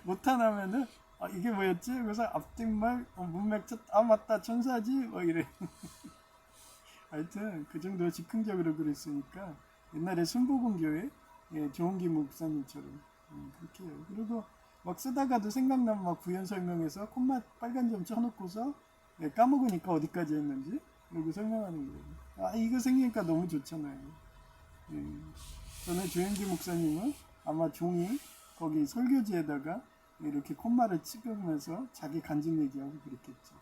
못하나면은 이게 뭐였지? 그래서 앞뒷말 문맥 맞다 천사지 뭐 이래. 하여튼 그 정도 즉흥적으로 그랬으니까 옛날에 순복음교회 조은기 목사님처럼 그렇게 해요. 그리고 막 쓰다가도 생각나면 막 부연 설명해서 콤마 빨간 점 쳐놓고서 까먹으니까 어디까지 했는지 그리고 설명하는 거예요. 이거 생기니까 너무 좋잖아요. 저는 조현기 목사님은 아마 종이 거기 설교지에다가 이렇게 콤마를 찍으면서 자기 간증 얘기하고 그랬겠죠.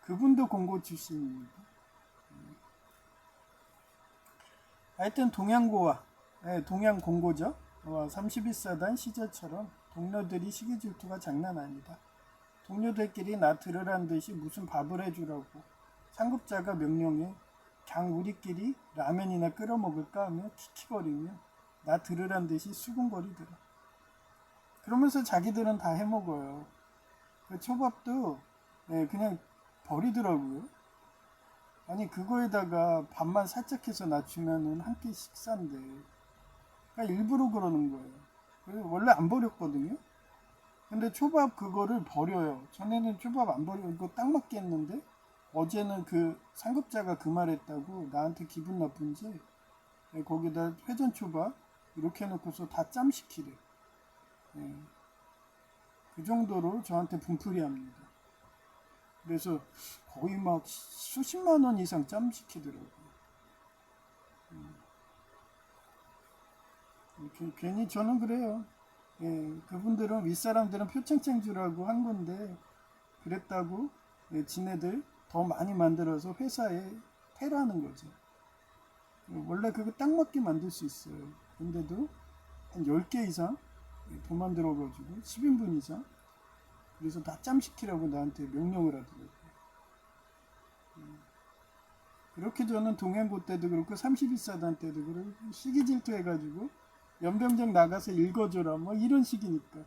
그분도 공고 출신입니다. 하여튼 동양고와 동양공고죠. 31사단 시절처럼 동료들이 시기 질투가 장난 아니다. 동료들끼리 나 들으란 듯이 무슨 밥을 해주라고 상급자가 명령해 그냥 우리끼리 라면이나 끓여 먹을까 하며 킥킥거리면 나 들으란 듯이 수군거리더라. 그러면서 자기들은 다 해먹어요. 그 초밥도 그냥 버리더라고요. 아니 그거에다가 밥만 살짝 해서 낮추면은 한 끼 식사인데 그러니까 일부러 그러는 거예요. 원래 안 버렸거든요. 근데 초밥 그거를 버려요. 전에는 초밥 안 버리고 이거 딱 맞게 했는데 어제는 그 상급자가 그 말했다고 나한테 기분 나쁜지 거기다 회전초밥 이렇게 해놓고서 다 짬시키래. 예, 그 정도로 저한테 분풀이 합니다. 그래서 거의 막 수십만 원 이상 짬시키더라고요. 괜히 저는 그래요. 예, 그분들은 윗사람들은 표창장주라고 한 건데 그랬다고 예, 지네들 더 많이 만들어서 회사에 테러하는 거죠. 예, 원래 그거 딱 맞게 만들 수 있어요. 근데도 한 10개 이상 예, 더 만들어가지고 10인분 이상 그래서 다 짬시키라고 나한테 명령을 하더라고요. 그렇게 저는 동행고 때도 그렇고 31사단 때도 그렇고 시기 질투해가지고 연병장 나가서 읽어줘라 뭐 이런 식이니까.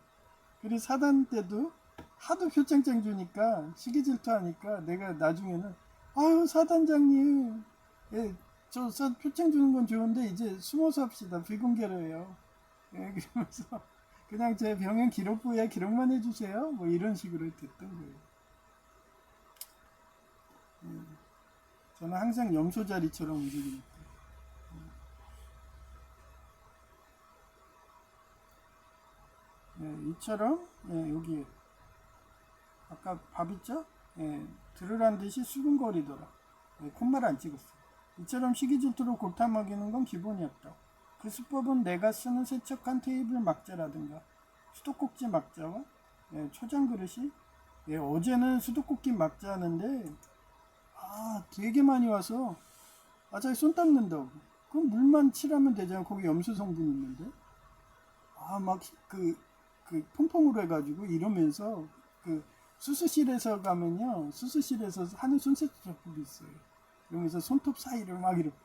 그리고 사단 때도 하도 표창장 주니까 시기 질투하니까 내가 나중에는 아유 사단장님 예, 저 표창 주는 건 좋은데 이제 숨어서 합시다 비공개로 해요. 예, 그러면서 그냥 제 병행 기록부에 기록만 해주세요 뭐 이런 식으로 됐던 거예요. 저는 항상 염소 자리처럼 움직이니까. 예, 이처럼 예, 여기 아까 밥 있죠? 예, 들으란 듯이 수근거리더라. 예, 콧말 안 찍었어. 이처럼 시기질투로 골탕 먹이는 건 기본이었다. 그 수법은 내가 쓰는 세척한 테이블 막자라든가 수도꼭지 막자와 예, 초장 그릇이 예, 어제는 수도꼭지 막자 하는데 되게 많이 와서 자기 손 닦는다고. 그럼 물만 칠하면 되잖아. 거기 염소 성분 있는데. 막 그 퐁퐁으로 해가지고 이러면서 그 수수실에서 가면요. 수수실에서 하는 손세척법이 있어요. 그러면서 손톱 사이를 막 이렇게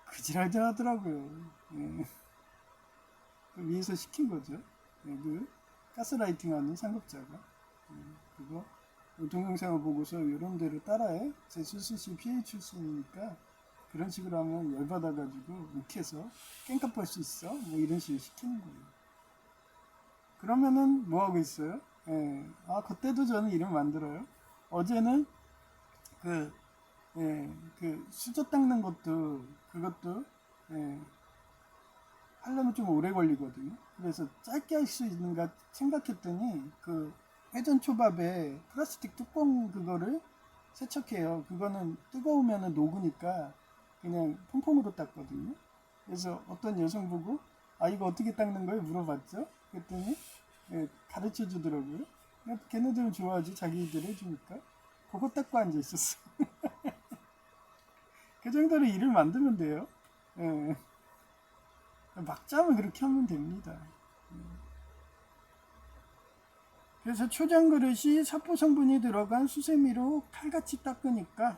그지랄질 하더라고요. 예. 그 위에서 시킨 거죠. 예, 그 가스라이팅 하는 상급자가. 그거 동영상을 보고서 이런 대로 따라해. 제 수수실 PA 출신이니까 그런 식으로 하면 열받아가지고 욱해서 깽값할 수 있어. 뭐 이런 식으로 시키는 거예요. 그러면은 뭐 하고 있어요? 예. 그때도 저는 이름 만들어요. 어제는 그, 예, 그 수저 닦는 것도 그것도 예, 하려면 좀 오래 걸리거든요. 그래서 짧게 할 수 있는가 생각했더니 그 회전 초밥에 플라스틱 뚜껑 그거를 세척해요. 그거는 뜨거우면 녹으니까 그냥 퐁퐁으로 닦거든요. 그래서 어떤 여성 보고 이거 어떻게 닦는 거예요? 물어봤죠. 그랬더니 예, 가르쳐 주더라고요. 걔네들은 좋아하지 자기들 해주니까. 그거 닦고 앉아 있었어. 그 정도로 일을 만들면 돼요. 예. 막자면 그렇게 하면 됩니다. 그래서 초장 그릇이 사포 성분이 들어간 수세미로 칼같이 닦으니까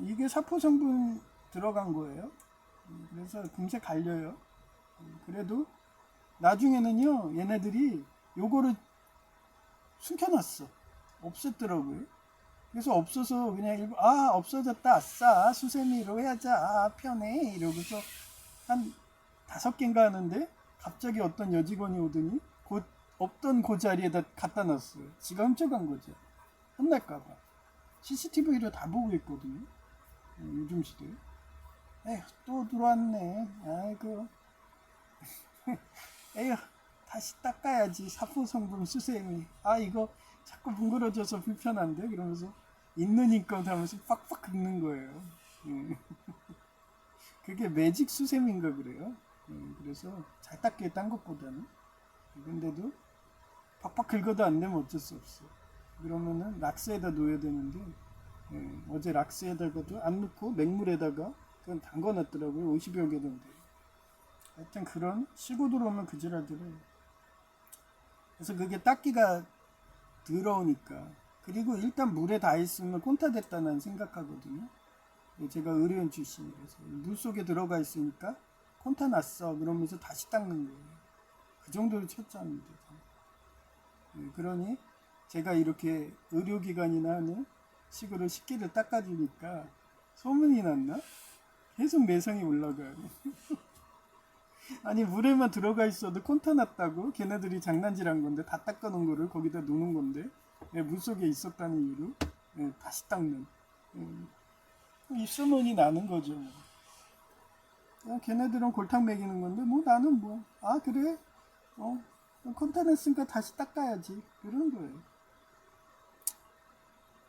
이게 사포 성분 들어간 거예요. 그래서 금세 갈려요. 그래도 나중에는요 얘네들이 요거를 숨겨놨어. 없앴더라고요. 그래서 없어서 그냥 없어졌다 아싸 수세미로 해야자 편해 이러고서 한 5개인가 하는데 갑자기 어떤 여직원이 오더니 곧 없던 그 자리에다 갖다 놨어요. 지가 훔쳐간 거죠. 혼날까봐. CCTV로 다 보고 있거든요. 요즘 시대에. 에휴 또 들어왔네. 아이고. 에휴 다시 닦아야지. 사포 성분 수세미. 이거 자꾸 뭉그러져서 불편한데 그러면서 있는 힘껏 하면서 빡빡 긁는 거예요. 그게 매직 수세미인가 그래요. 그래서 잘 닦게 딴 것보다는. 근데도 팍팍 긁어도 안 되면 어쩔 수 없어. 그러면은 락스에다 놓아야 되는데 어제 락스에다가도 안 넣고 맹물에다가 그건 담궈놨더라고요. 50여 개던데. 하여튼 그런 쉬고 들어오면 그지라들을. 그래서 그게 닦기가 더러우니까. 그리고 일단 물에 다 있으면 꼰타 됐다 난 생각하거든요. 제가 의료원 출신이라서 물 속에 들어가 있으니까 콘타 났어 그러면서 다시 닦는 거예요. 그 정도로 철저합니다. 그러니 제가 이렇게 의료기관이나 하는 식으로 식기를 닦아주니까 소문이 났나? 계속 매상이 올라가요. 아니 물에만 들어가 있어도 콘타 났다고 걔네들이 장난질한 건데 다 닦아놓은 거를 거기다 놓는 건데 물 속에 있었다는 이유로 다시 닦는. 입소문이 나는 거죠. 그냥 걔네들은 골탕 먹이는 건데 뭐 나는 뭐 아 그래 컨테냈으니까 다시 닦아야지 그런 거예요.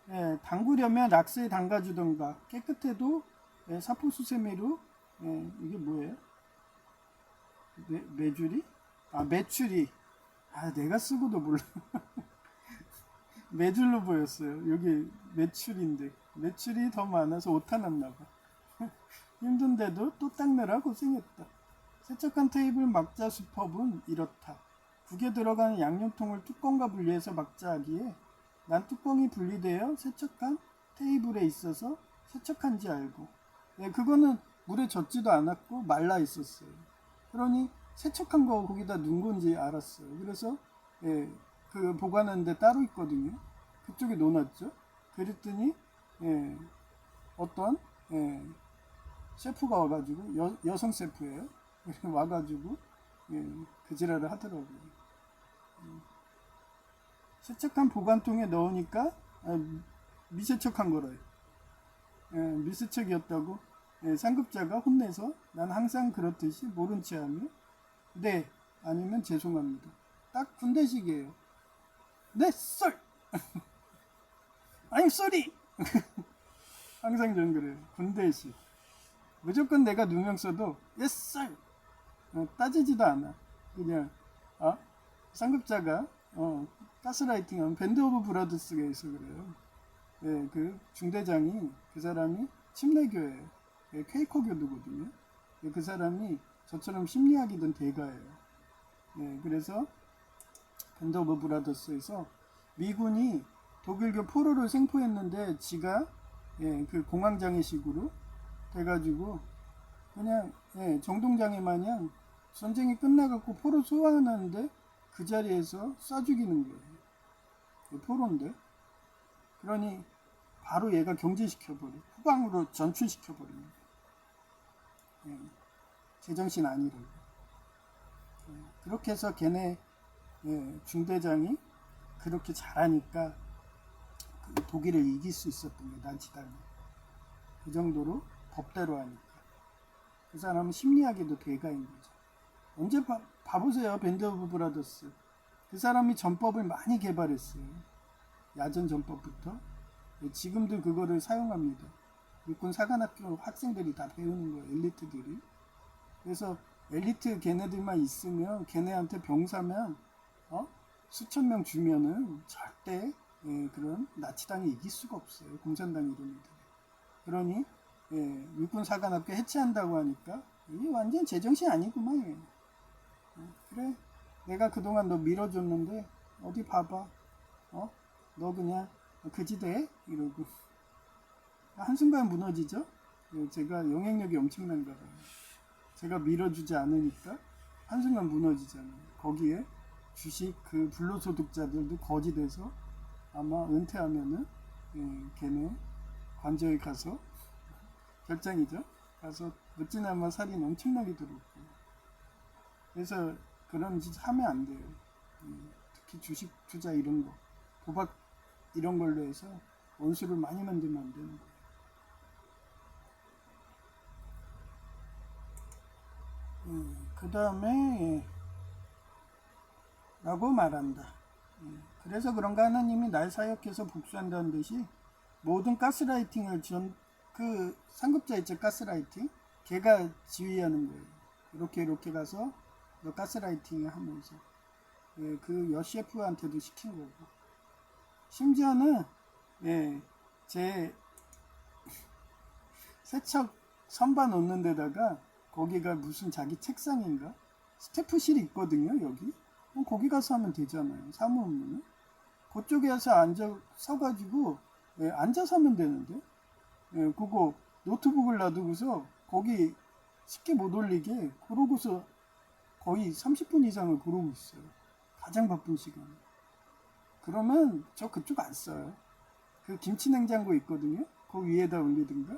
예, 담그려면 락스에 담가주던가 깨끗해도 사포수세미로 이게 뭐예요? 메주리? 아 메추리. 아 내가 쓰고도 몰라. 메줄로 보였어요. 여기 메추리인데 메추리 더 많아서 오타 났나 봐. 힘든데도 또 닦느라 고생했다. 세척한 테이블 막자 수법은 이렇다. 국에 들어가는 양념통을 뚜껑과 분리해서 막자 하기에 난 뚜껑이 분리되어 세척한 테이블에 있어서 세척한지 알고 그거는 물에 젖지도 않았고 말라 있었어요. 그러니 세척한 거 거기다 넣은 건지 알았어요. 그래서 그 보관하는 데 따로 있거든요. 그쪽에 놓아놨죠. 그랬더니 어떤 셰프가 와가지고 여성 셰프예요. 와가지고 그 지랄을 하더라고요. 세척한 보관통에 넣으니까 미세척한 거래요. 미세척이었다고 상급자가 혼내서 난 항상 그렇듯이 모른 체하며 네 아니면 죄송합니다. 딱 군대식이에요. 네 썰! I'm sorry! 항상 전 그래요. 군대식. 무조건 내가 누명 써도 yes sir! 따지지도 않아. 그냥 상급자가 가스라이팅한 밴드 오브 브라더스가 있어 그래요. 그 중대장이 그 사람이 침례교예요. 퀘이커 교도거든요. 그 사람이 저처럼 심리학이던 대가예요. 그래서 밴드 오브 브라더스에서 미군이 독일교 포로를 생포했는데 지가 그 공황장애식으로 돼가지고 그냥 정동장애 마냥 전쟁이 끝나갖고 포로 소환하는데 그 자리에서 쏴 죽이는 거예요. 포로인데. 그러니 바로 얘가 경제시켜버려. 후방으로 전출시켜버리는 거예요. 제정신 아니라고. 그렇게 해서 걔네 중대장이 그렇게 잘하니까 독일을 이길 수 있었던 거예요. 나치당이. 그 정도로 법대로 하니까. 그 사람은 심리학에도 대가인 거죠. 언제 봐보세요. 밴드 오브 브라더스. 그 사람이 전법을 많이 개발했어요. 야전 전법부터. 지금도 그거를 사용합니다. 육군 사관학교 학생들이 다 배우는 거예요. 엘리트들이. 그래서 엘리트 걔네들만 있으면 걔네한테 병사면 수천 명 주면은 절대 그런 나치당이 이길 수가 없어요. 공산당 이름이들. 그러니 육군 사관학교 해체한다고 하니까 이게 완전 제정신 아니구만. 그래 내가 그동안 너 밀어줬는데 어디 봐봐. 너 그냥 그지대 이러고 한순간 무너지죠. 제가 영향력이 엄청난가 봐요. 제가 밀어주지 않으니까 한순간 무너지잖아요. 거기에 주식 그 불로소득자들도 거지 돼서 아마 은퇴하면은 걔네 관저에 가서 결장이죠. 가서 어찌나마 살인 엄청나게 들었고. 그래서 그런 짓 하면 안 돼요. 특히 주식 투자 이런 거, 도박 이런 걸로 해서 원수를 많이 만들면 안 되는 거예요. 그 다음에 라고 말한다. 그래서 그런가 하나님이 날 사역해서 복수한다는 듯이 모든 가스라이팅을 그 상급자 있죠. 가스라이팅 걔가 지휘하는 거예요. 이렇게 가서 너 가스라이팅 하면서 그 여셰프한테도 시킨 거고 심지어는 제 세척 선반 놓는 데다가 거기가 무슨 자기 책상인가 스태프실이 있거든요. 여기 거기 가서 하면 되잖아요. 사무 업무는 그쪽에 가서 서가지고 앉아서 하면 되는데 그거 노트북을 놔두고서 거기 쉽게 못 올리게 그러고서 거의 30분 이상을 그러고 있어요. 가장 바쁜 시간. 그러면 저 그쪽 안 써요. 그 김치냉장고 있거든요. 그 위에다 올리든가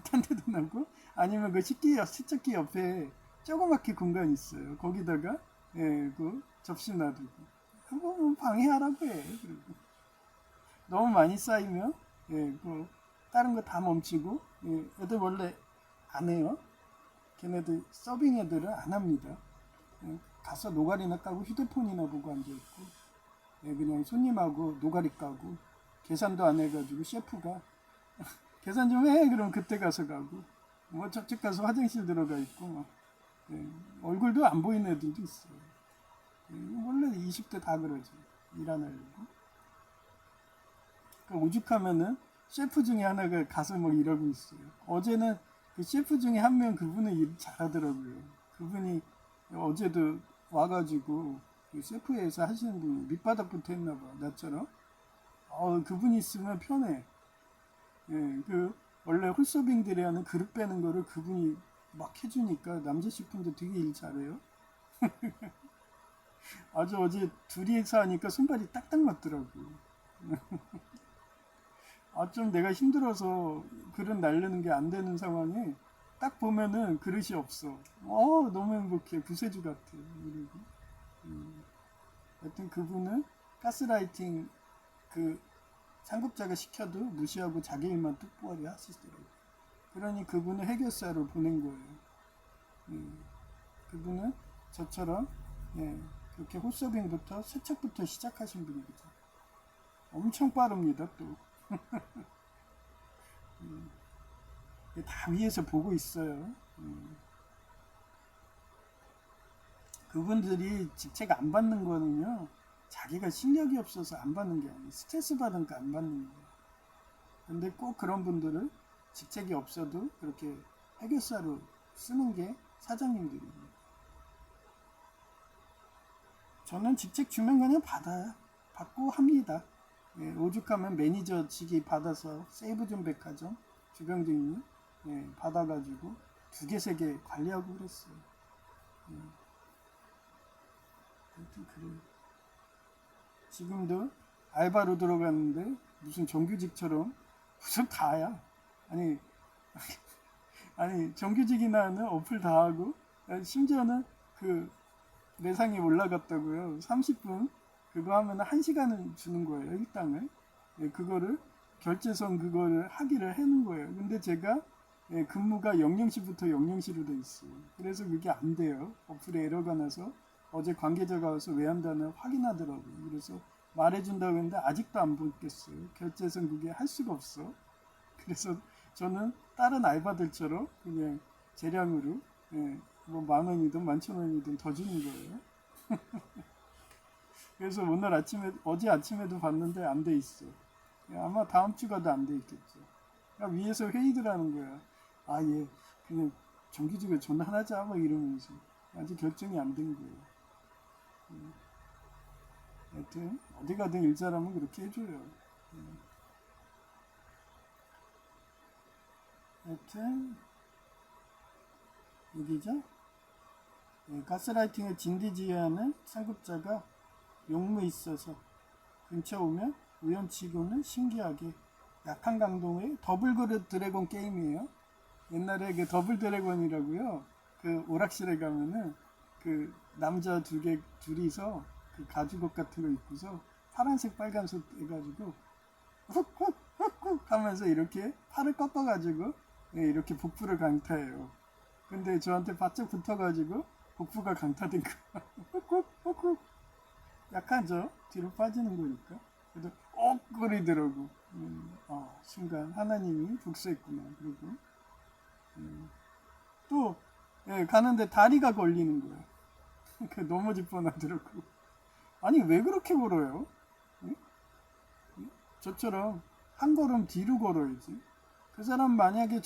딴 데도 놔고 아니면 그 세척기 옆에 조그맣게 공간 있어요. 거기다가 그 접시 놔두고 그거 방해하라고 해. 그리고 너무 많이 쌓이면 그 다른 거 다 멈추고, 예, 애들 원래 안 해요. 걔네들 서빙 애들은 안 합니다. 예, 가서 노가리나 까고 휴대폰이나 보고 앉아있고, 예, 그냥 손님하고 노가리 까고, 계산도 안 해가지고 셰프가 계산 좀 해! 그럼 그때 가서 가고, 뭐 저쪽 가서 화장실 들어가 있고, 막, 예, 얼굴도 안 보이는 애들도 있어요. 예, 원래 20대 다 그러죠. 일 안 하려고. 그러니까 오죽하면은 셰프 중에 하나가 가서 뭐 이러고 있어요. 어제는 그 셰프 중에 한 명 그분은 일 잘하더라고요. 그분이 어제도 와가지고 그 셰프에서 하시는 분이 밑바닥부터 했나봐. 나처럼. 그분이 있으면 편해. 예, 그 원래 홀서빙들이 하는 그릇 빼는 거를 그분이 막 해주니까 남자 셰프인데 되게 일 잘해요. 아주 어제 둘이서 하니까 손발이 딱딱 맞더라고. 좀 내가 힘들어서 그릇 날리는 게 안 되는 상황에 딱 보면은 그릇이 없어. 너무 행복해. 구세주 같아. 그리고 하여튼 그분은 가스라이팅 그 상급자가 시켜도 무시하고 자기 일만 똑바로 하시더라고요. 그러니 그분은 해결사로 보낸 거예요. 그분은 저처럼 그렇게 홀서빙부터 세척부터 시작하신 분이거든요. 엄청 빠릅니다 또. 다 위에서 보고 있어요. 그분들이 직책 안 받는 거는요, 자기가 실력이 없어서 안 받는 게 아니에요. 스트레스 받으니까 안 받는 거예요. 근데 꼭 그런 분들을 직책이 없어도 그렇게 해결사로 쓰는 게 사장님들입니다. 저는 직책 주면 그냥 받아요. 받고 합니다. 예, 오죽하면 매니저직이 받아서 세이브 좀 백화점 주병진이 받아가지고 2개, 3개 관리하고 그랬어요. 하여튼 그래요. 지금도 알바로 들어갔는데 무슨 정규직처럼 무슨 다야. 아니, 아니 정규직이나 하는 어플 다 하고 심지어는 그 매상이 올라갔다고요. 30분 그거 하면 1시간을 주는 거예요. 일당을. 그거를 결제선 그거를 하기를 해는 거예요. 근데 제가 근무가 00시부터 00시로 돼 있어요. 그래서 그게 안 돼요. 어플에 에러가 나서 어제 관계자가 와서 왜 한다는 확인하더라고요. 그래서 말해준다고 했는데 아직도 안 보겠어요. 결제선 그게 할 수가 없어. 그래서 저는 다른 알바들처럼 그냥 재량으로 뭐 10,000원이든 11,000원이든 더 주는 거예요. 그래서 오늘 아침에 어제 아침에도 봤는데 안 돼 있어. 아마 다음 주 가도 안 돼 있겠죠. 그러니까 위에서 회의들 하는 거야. 얘 그냥 정규직을 전환하자 막 이러면서 아직 결정이 안 된 거예요. 하여튼 어디 가든 일 잘하면 그렇게 해줘요. 하여튼 여기죠. 가스라이팅을 진디지휘하는 상급자가 용무 있어서 근처 오면 우연치고는 신기하게 약한 강동의 더블 그릇 드래곤 게임이에요. 옛날에 그 더블 드래곤이라고요. 그 오락실에 가면은 그 남자 둘이서 그 가죽옷 같은 거 입고서 파란색 빨간색 해가지고 훅훅훅훅 하면서 이렇게 팔을 꺾어가지고 이렇게 복부를 강타해요. 근데 저한테 바짝 붙어가지고 복부가 강타된 거. 훅훅훅훅 약하죠. 뒤로 빠지는 거니까. 그래도 억거리더라고. 순간 하나님이 복수했구나. 그리고 또 가는데 다리가 걸리는 거야. 넘어질 뻔하더라고. 아니 왜 그렇게 걸어요? 저처럼 한 걸음 뒤로 걸어야지. 그 사람 만약에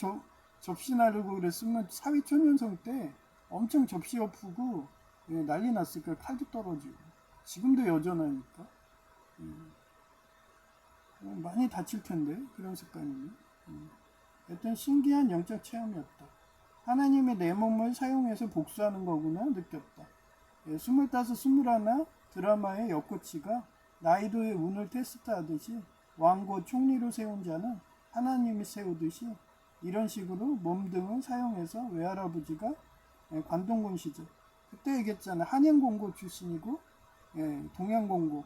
접시 나르고 그랬으면 사회초년생 때 엄청 접시 엎고 난리 났을 거야. 칼도 떨어지고. 지금도 여전하니까. 많이 다칠 텐데 그런 습관이면. 하여튼 신기한 영적 체험이었다. 하나님의 내 몸을 사용해서 복수하는 거구나 느꼈다. 25, 21 드라마의 여코치가 나이도의 운을 테스트하듯이 왕고 총리로 세운 자는 하나님이 세우듯이 이런 식으로 몸 등을 사용해서 외할아버지가 관동군 시절 그때 얘기했잖아. 한양공고 출신이고 동양공고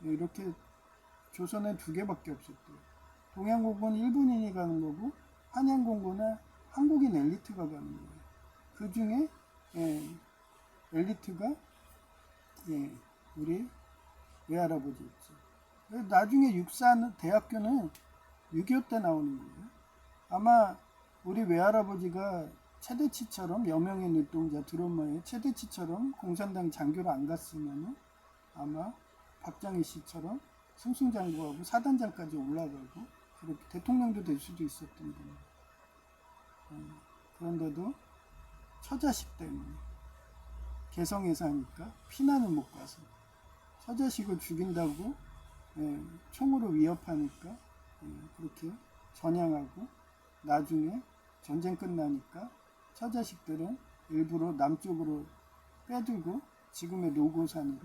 이렇게 조선에 2개밖에 없었대요. 동양공고는 일본인이 가는 거고 한양공고는 한국인 엘리트가 가는 거예요. 그 중에 엘리트가 우리 외할아버지였죠. 나중에 육사 대학교는 6.25 때 나오는 거예요. 아마 우리 외할아버지가 최대치처럼 여명의 눈동자 드라마의 최대치처럼 공산당 장교를 안 갔으면 아마 박정희 씨처럼 승승장구하고 사단장까지 올라가고 그렇게 대통령도 될 수도 있었던 겁니다. 그런데도 처자식 때문에 개성에 사니까 피난을 못 가서 처자식을 죽인다고 총으로 위협하니까 그렇게 전향하고 나중에 전쟁 끝나니까 처자식들은 일부러 남쪽으로 빼두고 지금의 노고산으로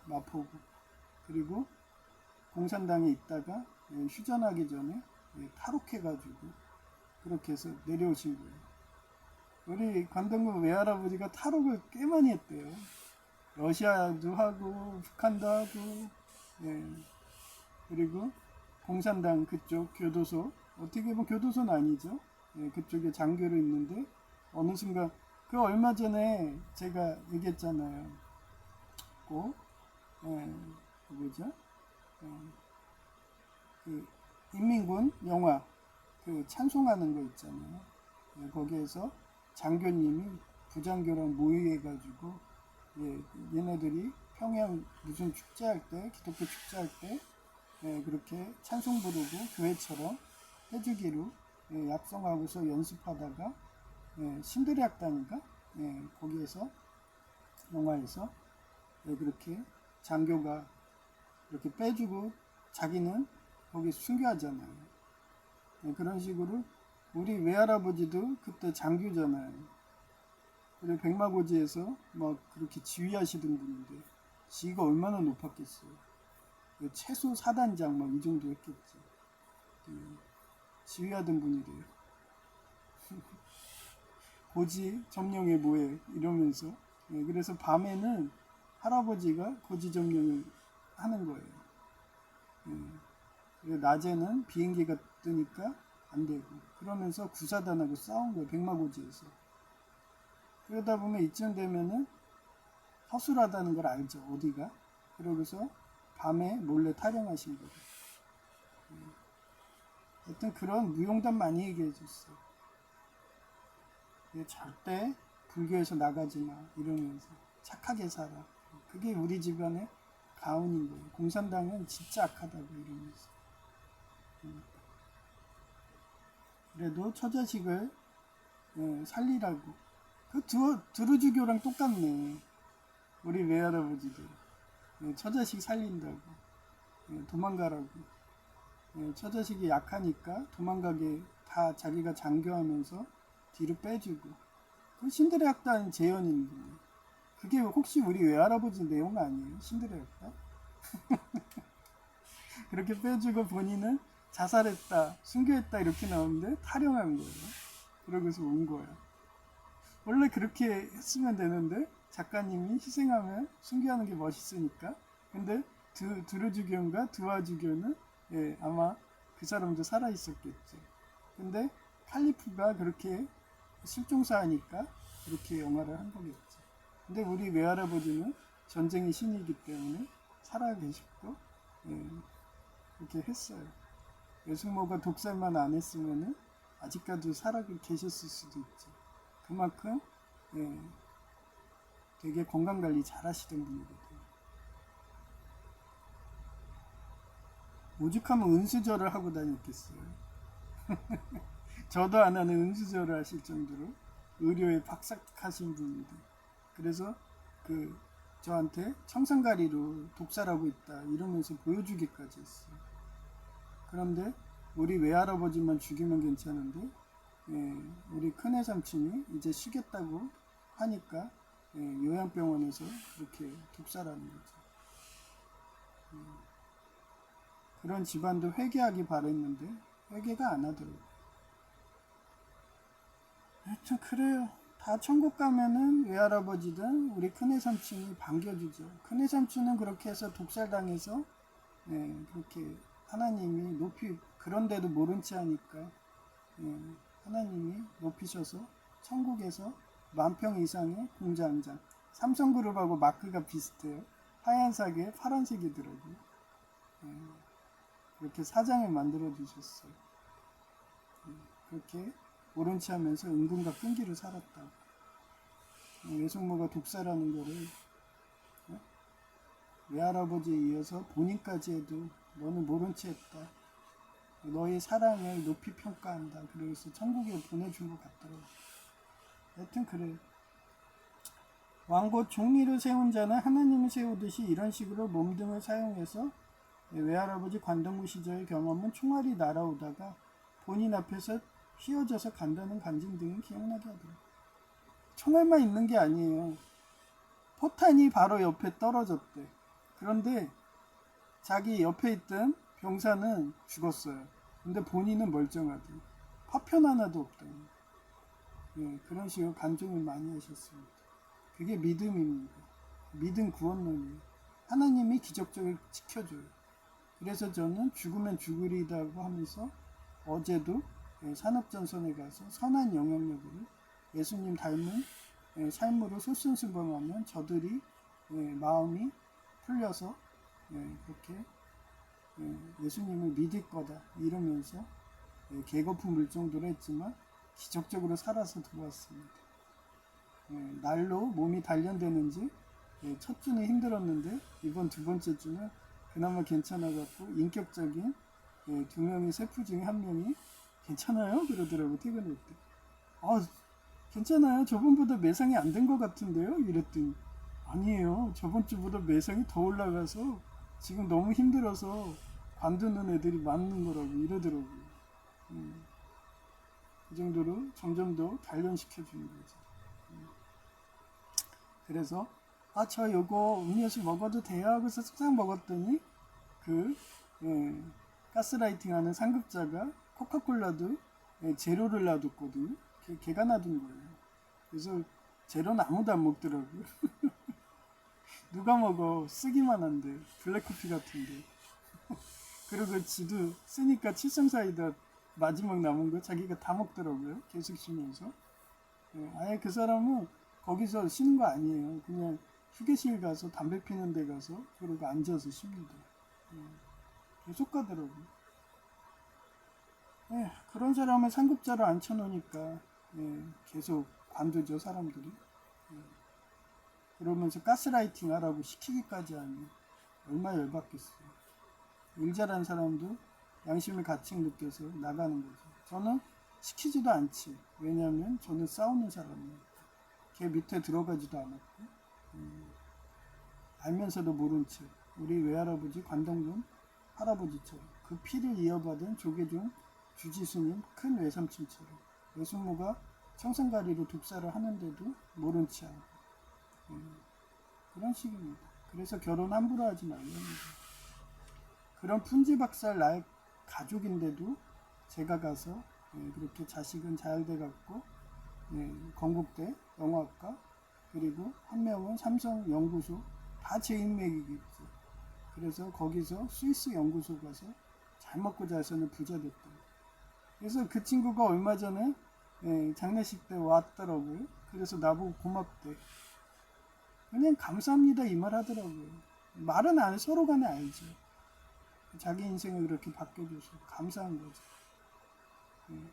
마포구 그리고 공산당에 있다가 휴전하기 전에 탈옥해가지고 그렇게 해서 내려오신 거예요. 우리 관동군 외할아버지가 탈옥을 꽤 많이 했대요. 러시아도 하고 북한도 하고 그리고 공산당 그쪽 교도소 어떻게 보면 교도소는 아니죠. 그쪽에 장교로 있는데 어느 순간 그 얼마 전에 제가 얘기했잖아요. 꼭 뭐죠? 그 인민군 영화 그 찬송하는 거 있잖아요. 거기에서 장교님이 부장교랑 모의해가지고 얘네들이 평양 무슨 축제할 때 기독교 축제할 때 그렇게 찬송 부르고 교회처럼 해주기로 약속하고서 연습하다가 신들의 악단인가 거기에서 영화에서 그렇게 장교가 이렇게 빼주고 자기는 거기 순교하잖아요. 그런 식으로 우리 외할아버지도 그때 장교잖아요. 그리고 백마고지에서 막 그렇게 지휘하시던 분인데 지위가 얼마나 높았겠어요. 최소 사단장 막 이 정도 했겠지. 지휘하던 분이래요. 고지 점령에 뭐해 이러면서 그래서 밤에는 할아버지가 고지 점령을 하는 거예요. 낮에는 비행기가 뜨니까 안 되고 그러면서 구사단하고 싸운 거예요. 백마고지에서. 그러다 보면 이쯤 되면은 허술하다는 걸 알죠. 어디가. 그러고서 밤에 몰래 타령하신 거예요. 하여튼 그런 무용담 많이 얘기해 줬어요. 절대 불교에서 나가지 마 이러면서 착하게 살아. 그게 우리 집안의 가훈인 거예요. 공산당은 진짜 악하다고 이러면서. 그래도 처자식을 살리라고. 그 드루주교랑 똑같네. 우리 외할아버지들 처자식 살린다고 도망가라고. 처자식이 약하니까 도망가게 다 자기가 장교하면서 뒤로 빼주고. 그 신들의 악단 재현인데 그게 혹시 우리 외할아버지 내용 아니에요? 신들의 악단? 그렇게 빼주고 본인은 자살했다, 순교했다 이렇게 나오는데 타령한 거예요. 그러고서 온 거야. 원래 그렇게 했으면 되는데 작가님이 희생하면 순교하는 게 멋있으니까. 근데 드루주교인가 드와주교는 아마 그 사람도 살아 있었겠죠. 근데 칼리프가 그렇게 실종사하니까 그렇게 영화를 한 거겠죠. 근데 우리 외할아버지는 전쟁의 신이기 때문에 살아 계셨고 그렇게 했어요. 외숙모가 독살만 안 했으면은 아직까지 살아 계셨을 수도 있죠. 그만큼 되게 건강관리 잘 하시던 분이거든요. 오죽하면 은수절을 하고 다녔겠어요. 저도 안 하는 은수절을 하실 정도로 의료에 박삭하신 분인데 그래서 저한테 청산가리로 독살하고 있다 이러면서 보여주기까지 했어요. 그런데 우리 외할아버지만 죽이면 괜찮은데 우리 큰애 삼촌이 이제 쉬겠다고 하니까 요양병원에서 그렇게 독살하는 거죠. 그런 집안도 회개하기 바랬는데 회개가 안 하더라고요. 하여튼 그래요. 다 천국 가면은 외할아버지든 우리 큰애 삼촌이 반겨주죠. 큰애 삼촌은 그렇게 해서 독살당해서 그렇게 하나님이 높이 그런데도 모른 체 하니까 하나님이 높이셔서 천국에서 10,000평 이상의 공장장, 삼성그룹하고 마크가 비슷해요. 하얀색에 파란색이더라고요. 그렇게 사장을 만들어 주셨어요. 그렇게 모른 체 하면서 은근과 끈기를 살았다고. 외숙모가 독사라는 거를 외할아버지에 이어서 본인까지 해도 너는 모른 체 했다. 너의 사랑을 높이 평가한다. 그래서 천국에 보내준 것 같더라고. 여튼 그래. 왕곧 종리를 세운 자는 하나님을 세우듯이 이런 식으로 몸등을 사용해서 외할아버지 관동구 시절 경험은 총알이 날아오다가 본인 앞에서 휘어져서 간다는 간증 등을 기억나게 하더라고. 총알만 있는 게 아니에요. 포탄이 바로 옆에 떨어졌대. 그런데 자기 옆에 있던 병사는 죽었어요. 근데 본인은 멀쩡하대. 파편 하나도 없다. 그런 식으로 간증을 많이 하셨습니다. 그게 믿음입니다. 믿음 구원론이에요. 하나님이 기적적으로 지켜줘요. 그래서 저는 죽으면 죽으리다고 하면서 어제도 산업전선에 가서 선한 영향력으로 예수님 닮은 삶으로 솔선수범하면 저들이 마음이 풀려서 그렇게 예수님을 믿을 거다 이러면서 개거품 물 정도로 했지만 기적적으로 살아서 들어왔습니다. 날로 몸이 단련되는지 첫 주는 힘들었는데 이번 두 번째 주는 그나마 괜찮아갖고 인격적인 2명의 세프 중에 한 명이 괜찮아요? 그러더라고. 퇴근할 때. 괜찮아요. 저번보다 매상이 안 된 것 같은데요? 이랬더니 아니에요. 저번 주보다 매상이 더 올라가서 지금 너무 힘들어서 관두는 애들이 많은 거라고 이러더라고요. 그 정도로 점점 더 단련시켜주는 거죠. 그래서 저 요거 음료수 먹어도 돼요? 하고서 쓱싹 먹었더니 가스라이팅 하는 상급자가 코카콜라도 제로를 놔뒀거든요. 걔가 놔둔 거예요. 그래서 제로는 아무도 안 먹더라고요. 누가 먹어? 쓰기만 한데 블랙커피 같은데. 그리고 지도 쓰니까 칠성사이다 마지막 남은 거 자기가 다 먹더라고요. 계속 쉬면서. 아예 그 사람은 거기서 쉬는 거 아니에요. 그냥 휴게실 가서 담배 피는 데 가서 그러고 앉아서 쉽니다. 계속 가더라고요. 그런 사람을 상급자로 앉혀놓으니까 계속 관두죠 사람들이. 그러면서 가스라이팅 하라고 시키기까지 하니 얼마나 열받겠어요. 일 잘하는 사람도 양심의 가책 느껴서 나가는 거죠. 저는 시키지도 않지. 왜냐하면 저는 싸우는 사람이에요. 걔 밑에 들어가지도 않았고 알면서도 모른 채 우리 외할아버지 관동군 할아버지처럼 그 피를 이어받은 조계종 주지스님 큰 외삼촌처럼 외숙모가 청산가리로 독사를 하는데도 모른 채 하고 그런 식입니다. 그래서 결혼 함부로 하지 말라는 거예요. 그런 푼지박살 나의 가족인데도 제가 가서 그렇게 자식은 잘 돼갖고 건국대 영어학과 그리고 한 명은 삼성 연구소 다 제 인맥이겠죠. 그래서 거기서 스위스 연구소 가서 잘 먹고 잘 사는 부자 됐다. 그래서 그 친구가 얼마 전에 장례식 때 왔더라고요. 그래서 나보고 고맙대. 그냥 감사합니다 이 말 하더라고요. 말은 안 해. 서로 간에 알죠. 자기 인생을 그렇게 바꿔줘서 감사한 거죠.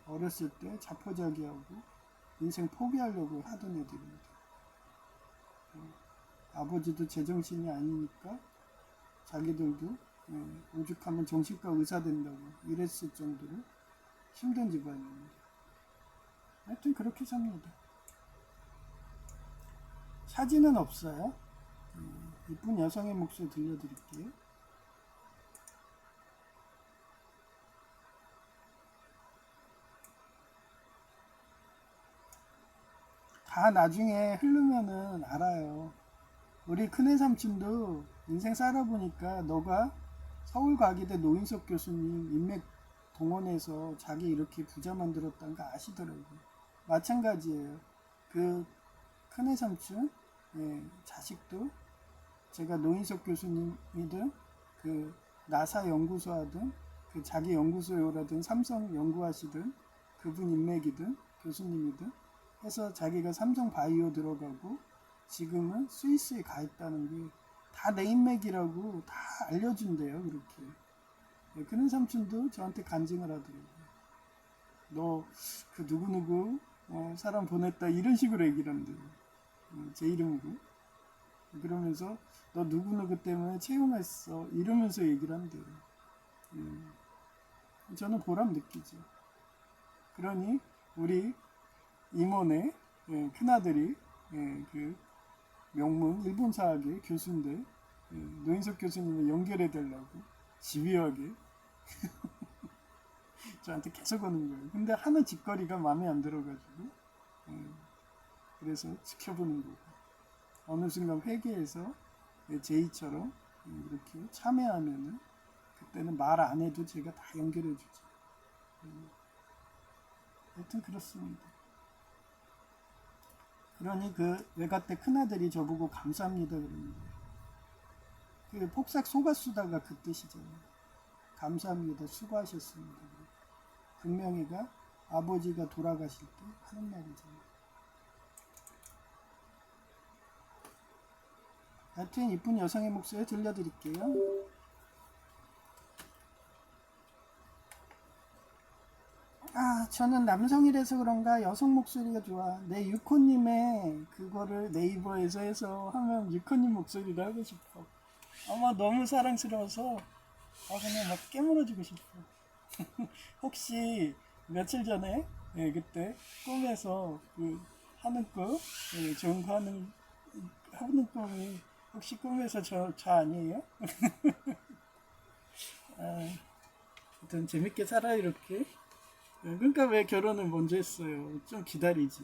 어렸을 때 자포자기하고 인생 포기하려고 하던 애들입니다. 아버지도 제정신이 아니니까 자기들도 오죽하면 정신과 의사 된다고 이랬을 정도로 힘든 집안입니다. 하여튼 그렇게 삽니다. 사진은 없어요. 이쁜 여성의 목소리 들려드릴게요. 다 나중에 흐르면은 알아요. 우리 큰애 삼촌도 인생 살아보니까 너가 서울과기대 노인석 교수님 인맥 동원해서 자기 이렇게 부자 만들었다는 거 아시더라고요. 마찬가지예요. 그 큰애 삼촌 자식도 제가 노인석 교수님이든 그 나사 연구소 하든 그 자기 연구소라든 삼성 연구하시든 그분 인맥이든 교수님이든 해서 자기가 삼성 바이오 들어가고 지금은 스위스에 가 있다는 게 다 내 인맥이라고 다 알려준대요. 그렇게. 네, 그런 삼촌도 저한테 간증을 하더라고요. 너 그 누구누구 사람 보냈다 이런 식으로 얘기를 한대요. 제 이름으로. 그러면서 너 누구누구 때문에 채용했어 이러면서 얘기를 한대요. 저는 보람 느끼죠. 그러니 우리 임원의 큰아들이 그 명문 일본사학의 교수인데 노인석 교수님을 연결해 달라고 집요하게 저한테 계속 오는 거예요. 근데 하는 짓거리가 마음에 안 들어가지고 그래서 지켜보는 거고 어느 순간 회계에서 제이처럼 이렇게 참여하면은 그때는 말 안 해도 제가 다 연결해 주죠. 하여튼 그렇습니다. 그러니 그 외가댁 큰아들이 저보고 감사합니다 그럽니다. 그 폭삭 속았수다가 그 뜻이잖아요. 감사합니다. 수고하셨습니다. 금명이가 아버지가 돌아가실 때 하는 말이잖아요. 하여튼 이쁜 여성의 목소리 들려드릴게요. 저는 남성이라서 그런가 여성 목소리가 좋아. 내 유코님의 그거를 네이버에서 해서 하면 유코님 목소리를 하고 싶어. 아마 너무 사랑스러워서 그냥 막 깨물어주고 싶어. 혹시 며칠 전에 그때 꿈에서 그 하는 꿈 좋은 거 하는 꿈이 혹시 꿈에서 저 아니에요? 하여튼 재밌게 살아 이렇게. 그러니까 왜 결혼을 먼저 했어요? 좀 기다리지.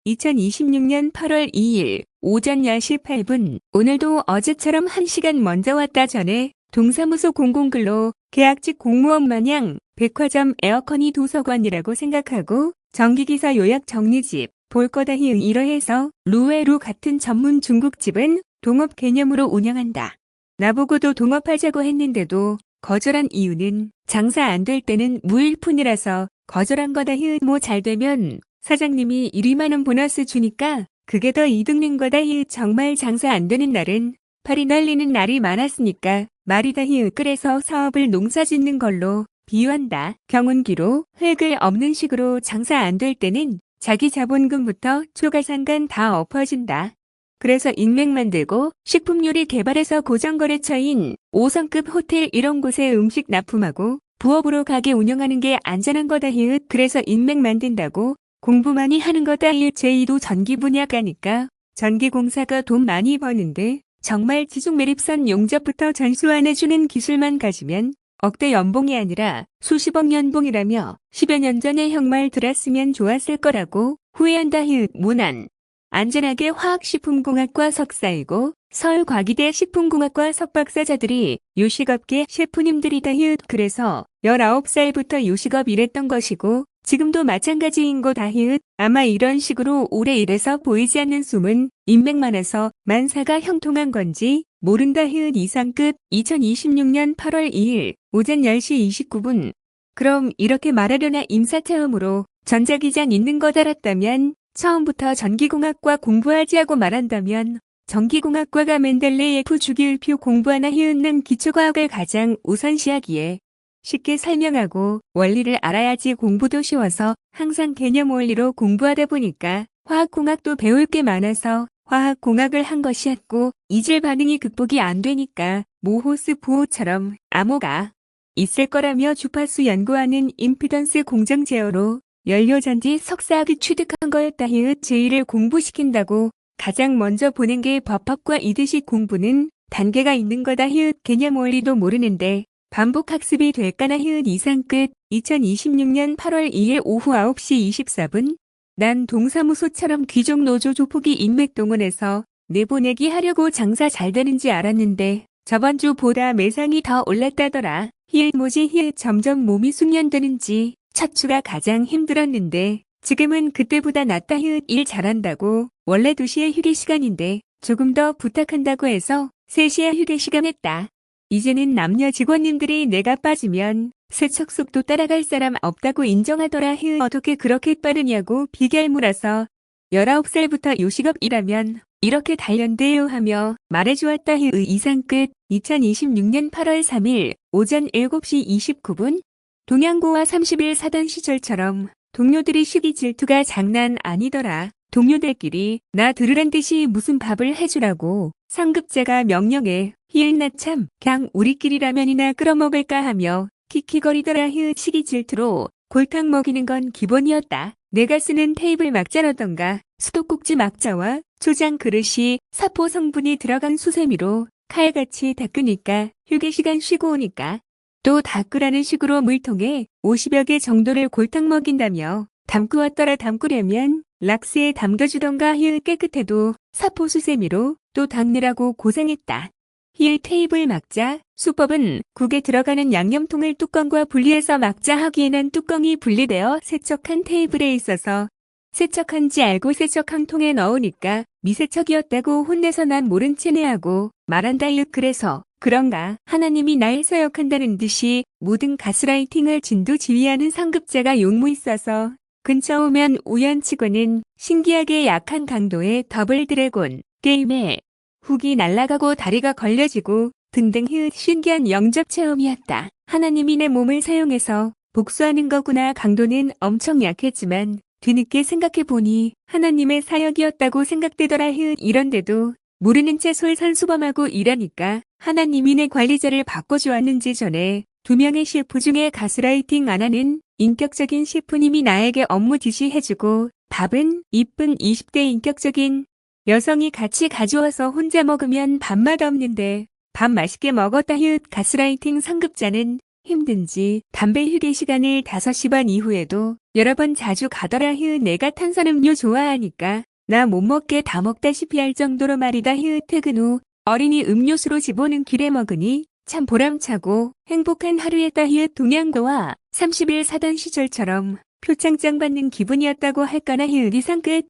2026년 8월 2일 오전 10시 8분 오늘도 어제처럼 1시간 먼저 왔다 전에 동사무소 공공근로 계약직 공무원 마냥 백화점 에어컨이 도서관이라고 생각하고 전기기사 요약 정리집 볼 거다 이러해서 루에루 같은 전문 중국집은 동업 개념으로 운영한다. 나보고도 동업하자고 했는데도 거절한 이유는 장사 안 될 때는 무일푼이라서 거절한 거다 뭐 잘 되면 사장님이 1위만원 보너스 주니까 그게 더 이득인 거다 정말 장사 안 되는 날은 팔이 날리는 날이 많았으니까 말이다 그래서 사업을 농사 짓는 걸로 비유한다. 경운기로 획을 없는 식으로 장사 안 될 때는 자기 자본금부터 초과상간 다 엎어진다. 그래서 인맥 만들고 식품 요리 개발해서 고정거래처인 5성급 호텔 이런 곳에 음식 납품하고 부업으로 가게 운영하는 게 안전한 거다 그래서 인맥 만든다고 공부 많이 하는 거다 제2도 전기 분야가니까 전기공사가 돈 많이 버는데 정말 지중 매립선 용접부터 전수 안 해주는 기술만 가지면 억대 연봉이 아니라 수십억 연봉이라며 10여 년 전에 형 말 들었으면 좋았을 거라고 후회한다 문안. 안전하게 화학식품공학과 석사이고 서울과기대 식품공학과 석박사자들이 요식업계 셰프님들이다 그래서 19살부터 요식업 일했던 것이고 지금도 마찬가지인 거다 아마 이런 식으로 오래 일해서 보이지 않는 숨은 인맥 많아서 만사가 형통한 건지 모른다 이상 끝. 2026년 8월 2일 오전 10시 29분 그럼 이렇게 말하려나 임사체험으로 전자기장 있는 거 달았다면 처음부터 전기공학과 공부하지 하고 말한다면 전기공학과가 맨델레 F 주기율표 공부하나 는 기초과학을 가장 우선시하기에 쉽게 설명하고 원리를 알아야지 공부도 쉬워서 항상 개념 원리로 공부하다 보니까 화학공학도 배울 게 많아서 화학공학을 한 것이었고 이질 반응이 극복이 안 되니까 모호스 부호처럼 암호가 있을 거라며 주파수 연구하는 임피던스 공정 제어로 연료전지 석사학위 취득한 거였다 제1을 공부시킨다고 가장 먼저 보낸 게 법학과 이듯이 공부는 단계가 있는 거다 개념 원리도 모르는데 반복 학습이 될까나 히읗 이상 끝. 2026년 8월 2일 오후 9시 24분. 난 동사무소처럼 귀족 노조 조폭이 인맥동원해서 내보내기 하려고 장사 잘 되는지 알았는데 저번 주보다 매상이 더 올랐다더라. 히읗 뭐지 히읗 점점 몸이 숙련되는지 첫 주가 가장 힘들었는데 지금은 그때보다 낫다 히읗 일 잘한다고 원래 2시에 휴게 시간인데 조금 더 부탁한다고 해서 3시에 휴게 시간 했다. 이제는 남녀 직원님들이 내가 빠지면 세척 속도 따라갈 사람 없다고 인정하더라. 어떻게 그렇게 빠르냐고 비결 물어서 19살부터 요식업이라면 이렇게 단련돼요 하며 말해주었다. 이상 끝. 2026년 8월 3일 오전 7시 29분 동양고와 30일 사단 시절처럼 동료들이 시기 질투가 장난 아니더라. 동료들끼리 나 들으란 듯이 무슨 밥을 해주라고 상급자가 명령해. 히읗 나 참 그냥 우리끼리 라면이나 끓여 먹을까 하며 킥킥거리더라. 히읗 시기 질투로 골탕 먹이는 건 기본이었다. 내가 쓰는 테이블 막자라던가 수도꼭지 막자와 초장 그릇이 사포 성분이 들어간 수세미로 칼같이 닦으니까 휴게 시간 쉬고 오니까 또 닦으라는 식으로 물통에 50여 개 정도를 골탕 먹인다며 담고 왔더라. 담그려면 락스에 담겨주던가. 히읗 깨끗해도 사포 수세미로 또 닦느라고 고생했다. 히읗 테이블 막자. 수법은 국에 들어가는 양념통을 뚜껑과 분리해서 막자 하기에는 뚜껑이 분리되어 세척한 테이블에 있어서 세척한지 알고 세척한 통에 넣으니까 미세척이었다고 혼내서 난 모른 체내하고 말한다. 그래서 그런가 하나님이 날 서역한다는 듯이 모든 가스라이팅을 진두지휘하는 상급자가 용무 있어서 근처 오면 우연치고는 신기하게 약한 강도의 더블 드래곤 게임에 훅이 날아가고 다리가 걸려지고 등등. 히읗 신기한 영접 체험이었다. 하나님이 내 몸을 사용해서 복수하는 거구나. 강도는 엄청 약했지만 뒤늦게 생각해보니 하나님의 사역이었다고 생각되더라. 히읗 이런데도 모르는 채 솔선수범하고 일하니까 하나님이 내 관리자를 바꿔주었는지. 전에 2명의 셰프 중에 가스라이팅 안 하는 인격적인 셰프님이 나에게 업무 지시해주고 밥은 이쁜 20대 인격적인 여성이 같이 가져와서 혼자 먹으면 밥맛 없는데 밥 맛있게 먹었다. 히읗 가스라이팅 상급자는 힘든지 담배 휴게 시간을 5시 반 이후에도 여러 번 자주 가더라. 히읗 내가 탄산음료 좋아하니까 나 못 먹게 다 먹다시피 할 정도로 말이다. 히읗 퇴근 후 어린이 음료수로 집오는 길에 먹으니 참 보람차고 행복한 하루였다. 히읗 동양고와 30일 사단 시절처럼 표창장 받는 기분이었다고 할까나. 히읗 이상 끝.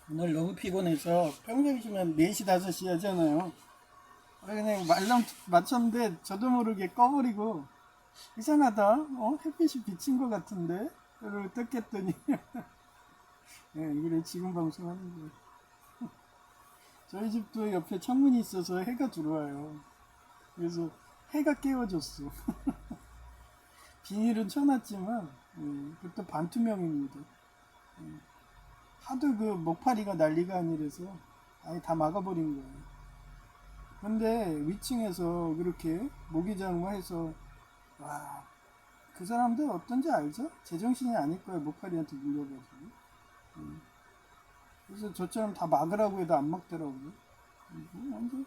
오늘 너무 피곤해서 평상시면 4시 5시 하잖아요. 그냥 말랑 맞췄는데 저도 모르게 꺼버리고 이상하다. 햇빛이 비친 것 같은데 그걸 뜯겠더니 네, 그래 지금 방송하는 거예요. 저희 집도 옆에 창문이 있어서 해가 들어와요. 그래서 해가 깨워줬어. 비닐은 쳐놨지만 그것도 반투명입니다. 하도 그 먹파리가 난리가 아니라서 아예 다 막아버린 거예요. 근데 위층에서 그렇게 모기장화해서 와, 그 사람들 어떤지 알죠? 제정신이 아닐 거예요. 먹파리한테 물려가지고. 그래서 저처럼 다 막으라고 해도 안 막더라고요. 완전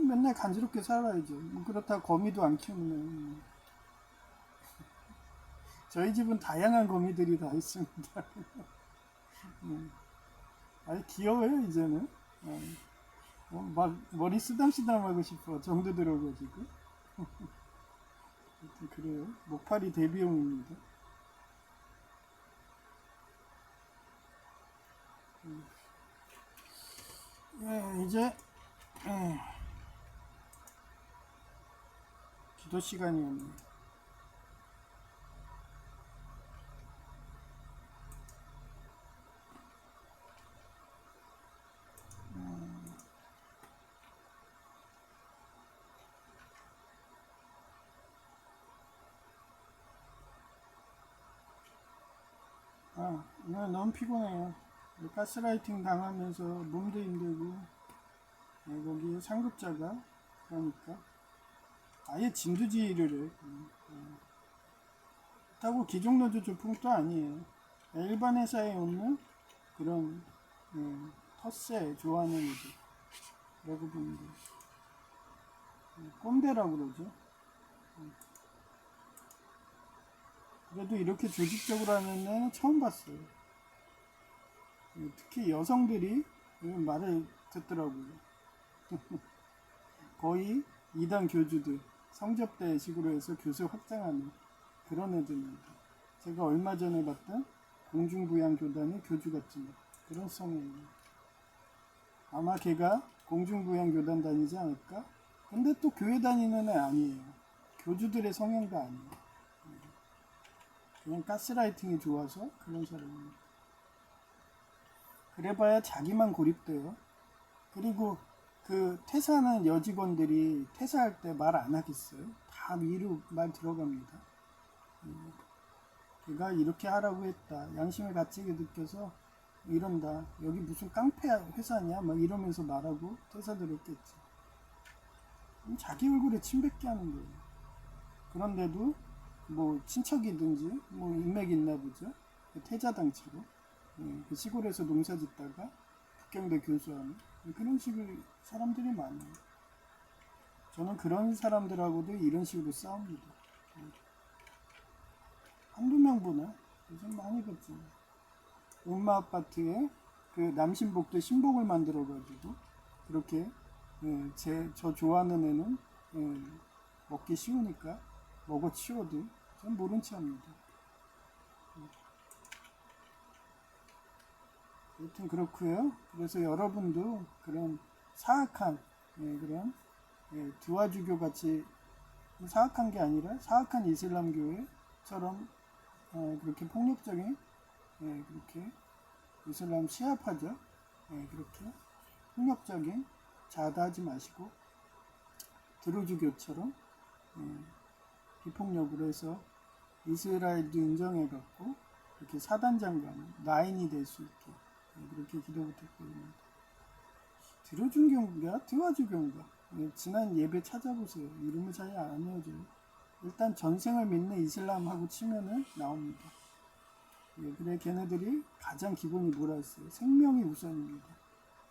맨날 간지럽게 살아야죠. 뭐 그렇다고 거미도 안 키우면. 저희 집은 다양한 거미들이 다 있습니다. 아니 귀여워요 이제는. 막 머리 쓰담쓰담 하고 싶어 정도 들어가지고. 그래요. 목파리 대비용입니다. 이제 기도 시간이었네요. 오늘 너무 피곤해요. 가스라이팅 당하면서 몸도 힘들고 거기 상급자가 그러니까 아예 진두지휘를 해. 그렇다고 기종노조 조풍도 아니에요. 일반 회사에 없는 그런 텃세 좋아하는 애들. 라고 보면 돼요. 꼰대라고 그러죠. 그래도 이렇게 조직적으로 하는 애는 처음 봤어요. 특히 여성들이 말을 듣더라고요. 거의 이단 교주들, 성접대 식으로 해서 교수 확장하는 그런 애들입니다. 제가 얼마 전에 봤던 공중부양교단의 교주 같은 그런 성향이에요. 아마 걔가 공중부양교단 다니지 않을까? 근데 또 교회 다니는 애 아니에요. 교주들의 성향도 아니에요. 그냥 가스라이팅이 좋아서 그런 사람입니다. 그래봐야 자기만 고립돼요. 그리고 그 퇴사하는 여직원들이 퇴사할 때 말 안 하겠어요? 다 위로 말 들어갑니다. 걔가 이렇게 하라고 했다. 양심을 가치게 느껴서 이런다. 여기 무슨 깡패 회사냐? 막 이러면서 말하고 퇴사들 했겠지. 자기 얼굴에 침 뱉게 하는 거예요. 그런데도 뭐 친척이든지 뭐 인맥이 있나 보죠. 태자당처럼 그 시골에서 농사 짓다가 북경대 교수하는 그런 식의 사람들이 많아요. 저는 그런 사람들하고도 이런 식으로 싸웁니다. 한두 명 보나? 요즘 많이 봤죠. 엄마 아파트에 그 남신복도 신복을 만들어가지고 그렇게 저 좋아하는 애는 먹기 쉬우니까 먹어 치워도 전 모른 체 합니다. 여튼 그렇고요. 그래서 여러분도 그런 사악한 그런 두아주교 같이 사악한 게 아니라 사악한 이슬람교회처럼 그렇게 폭력적인 그렇게 이슬람 시아파죠. 그렇게 폭력적인 자다하지 마시고 드루즈교처럼 비폭력으로 해서 이스라엘도 인정해갖고 이렇게 사단장관 라인이 될 수 있게 그렇게 기도 부탁드립니다. 드루즈교인가 드와주교인가 지난 예배 찾아보세요. 이름을 잘 안 외워져요. 일단 전생을 믿는 이슬람하고 치면은 나옵니다. 그래 걔네들이 가장 기본이 뭐라 했어요? 생명이 우선입니다.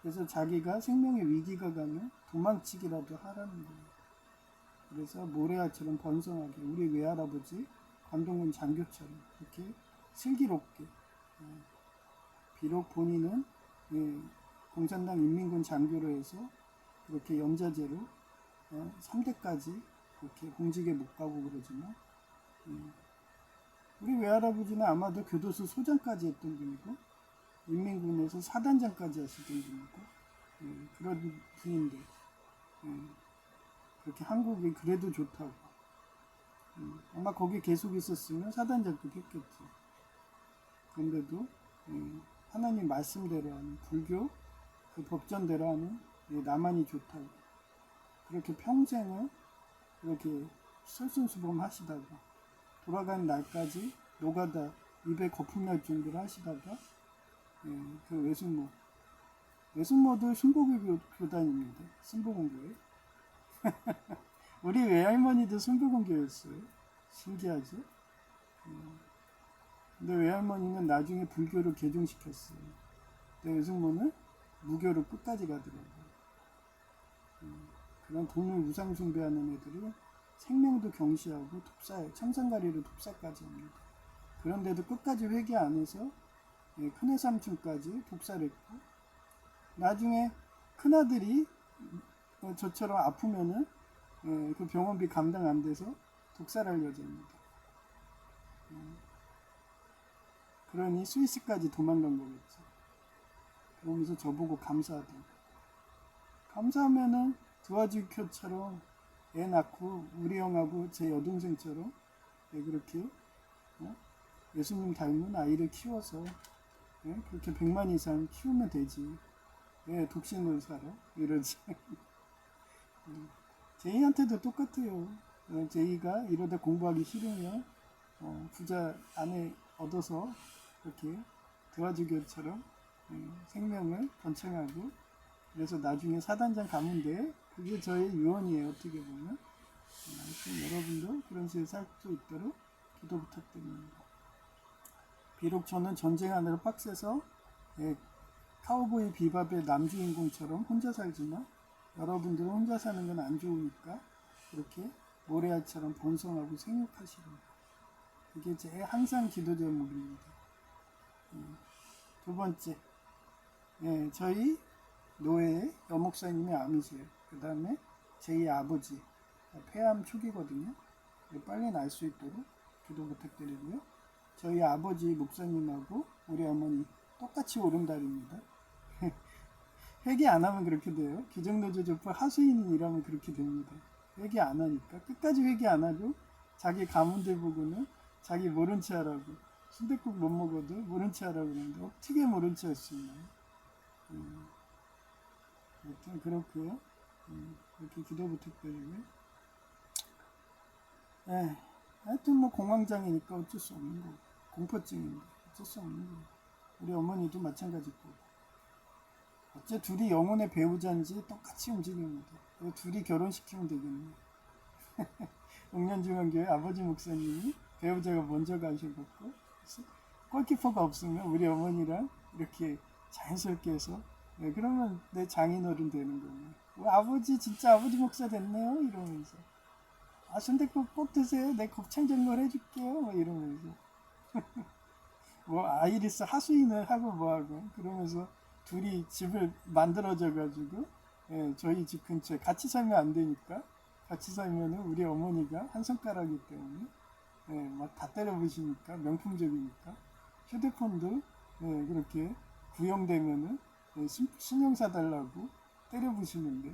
그래서 자기가 생명의 위기가 가면 도망치기라도 하라는 거예요. 그래서 모래알처럼 번성하게 우리 외할아버지 관동군 장교처럼 그렇게 슬기롭게 비록 본인은 공산당 인민군 장교로 해서 그렇게 연자제로 3대까지 그렇게 공직에 못 가고 그러지만 우리 외할아버지는 아마도 교도소 소장까지 했던 분이고 인민군에서 사단장까지 하시던 분이고 그런 분인데 그렇게 한국이 그래도 좋다고 아마 거기 계속 있었으면 사단장도 했겠지. 그런데도 하나님 말씀대로 하는 불교 그 법전대로 하는 나만이 좋다고 그렇게 평생을 이렇게 솔선수범 하시다가 돌아가는 날까지 노가다 입에 거품 날 정도로 하시다가 그 외숙모도 순복음 교단입니다. 순복음교회. 우리 외할머니도 순복음교였어요. 신기하죠? 근데 외할머니는 나중에 불교를 개종시켰어요. 근데 외숙모는 무교를 끝까지 가더라고요. 그런 돈을 우상 숭배하는 애들이 생명도 경시하고 청산가리로 독사까지 합니다. 그런데도 끝까지 회개 안 해서 큰애 삼촌까지 독살했고 나중에 큰아들이 저처럼 아프면은 그 병원비 감당 안 돼서 독살할 여자입니다. 그러니 스위스까지 도망간 거겠죠. 그러면서 저보고 감사하더라고요. 감사하면은 두아주교처럼 애 낳고 우리 형하고 제 여동생처럼 그렇게 예수님 닮은 아이를 키워서 그렇게 100만 이상 키우면 되지. 왜 독신으로 살아? 이러지. 제이한테도 똑같아요. 제이가 이러다 공부하기 싫으면 부자 아내 얻어서 그렇게 두아주교처럼 생명을 번창하고 그래서 나중에 사단장 가면 돼. 그게 저의 유언이에요. 어떻게 보면. 하여튼 여러분도 그런 식으로 살 수 있도록 기도 부탁드립니다. 비록 저는 전쟁하느라 빡세서 카우보이 비밥의 남주인공처럼 혼자 살지만 여러분들은 혼자 사는 건 안 좋으니까 그렇게 모래알처럼 번성하고 생육하시는 거예요. 그게 제 항상 기도 제목입니다. 두 번째, 저희 노예의 여목사님의 암이세요. 그 다음에 제 아버지, 폐암 초기거든요. 빨리 날 수 있도록 기도 부탁드리고요. 저희 아버지 목사님하고 우리 어머니 똑같이 오른달입니다. 회개 안 하면 그렇게 돼요. 기정노조조파 하수인이라면 그렇게 됩니다. 회개 안 하니까 끝까지 회개 안 하고 자기 가문들 보고는 자기 모른 체 하라고 순댓국 못 먹어도 모른 체 하라고 그러는데 어떻게 모른 체 할 수 있나요? 하여튼 그렇고요. 이렇게 기도 부탁드리고요. 하여튼 뭐 공황장애니까 어쩔 수 없는 거고 공포증인데 어쩔 수 없는 거고 우리 어머니도 마찬가지고 어째 둘이 영혼의 배우자인지 똑같이 움직입니다. 둘이 결혼시키면 되겠네. 용년중앙교회 아버지 목사님이 배우자가 먼저 가셔갖고 골키퍼가 없으면 우리 어머니랑 이렇게 자연스럽게 해서 그러면 내 장인어른 되는 거예요. 아버지 진짜 아버지 목사 됐네요 이러면서 순댓국 꼭 드세요. 내 곱창 전골 해줄게요. 뭐 이러면서 뭐 아이리스 하수인을 하고 뭐하고 그러면서 둘이 집을 만들어져 가지고 저희 집 근처에 같이 살면 안 되니까 같이 살면은 우리 어머니가 한 손가락이기 때문에 막 다 때려 부시니까 명품적이니까 휴대폰도 그렇게 구형되면은 신용 사달라고 때려 부시는데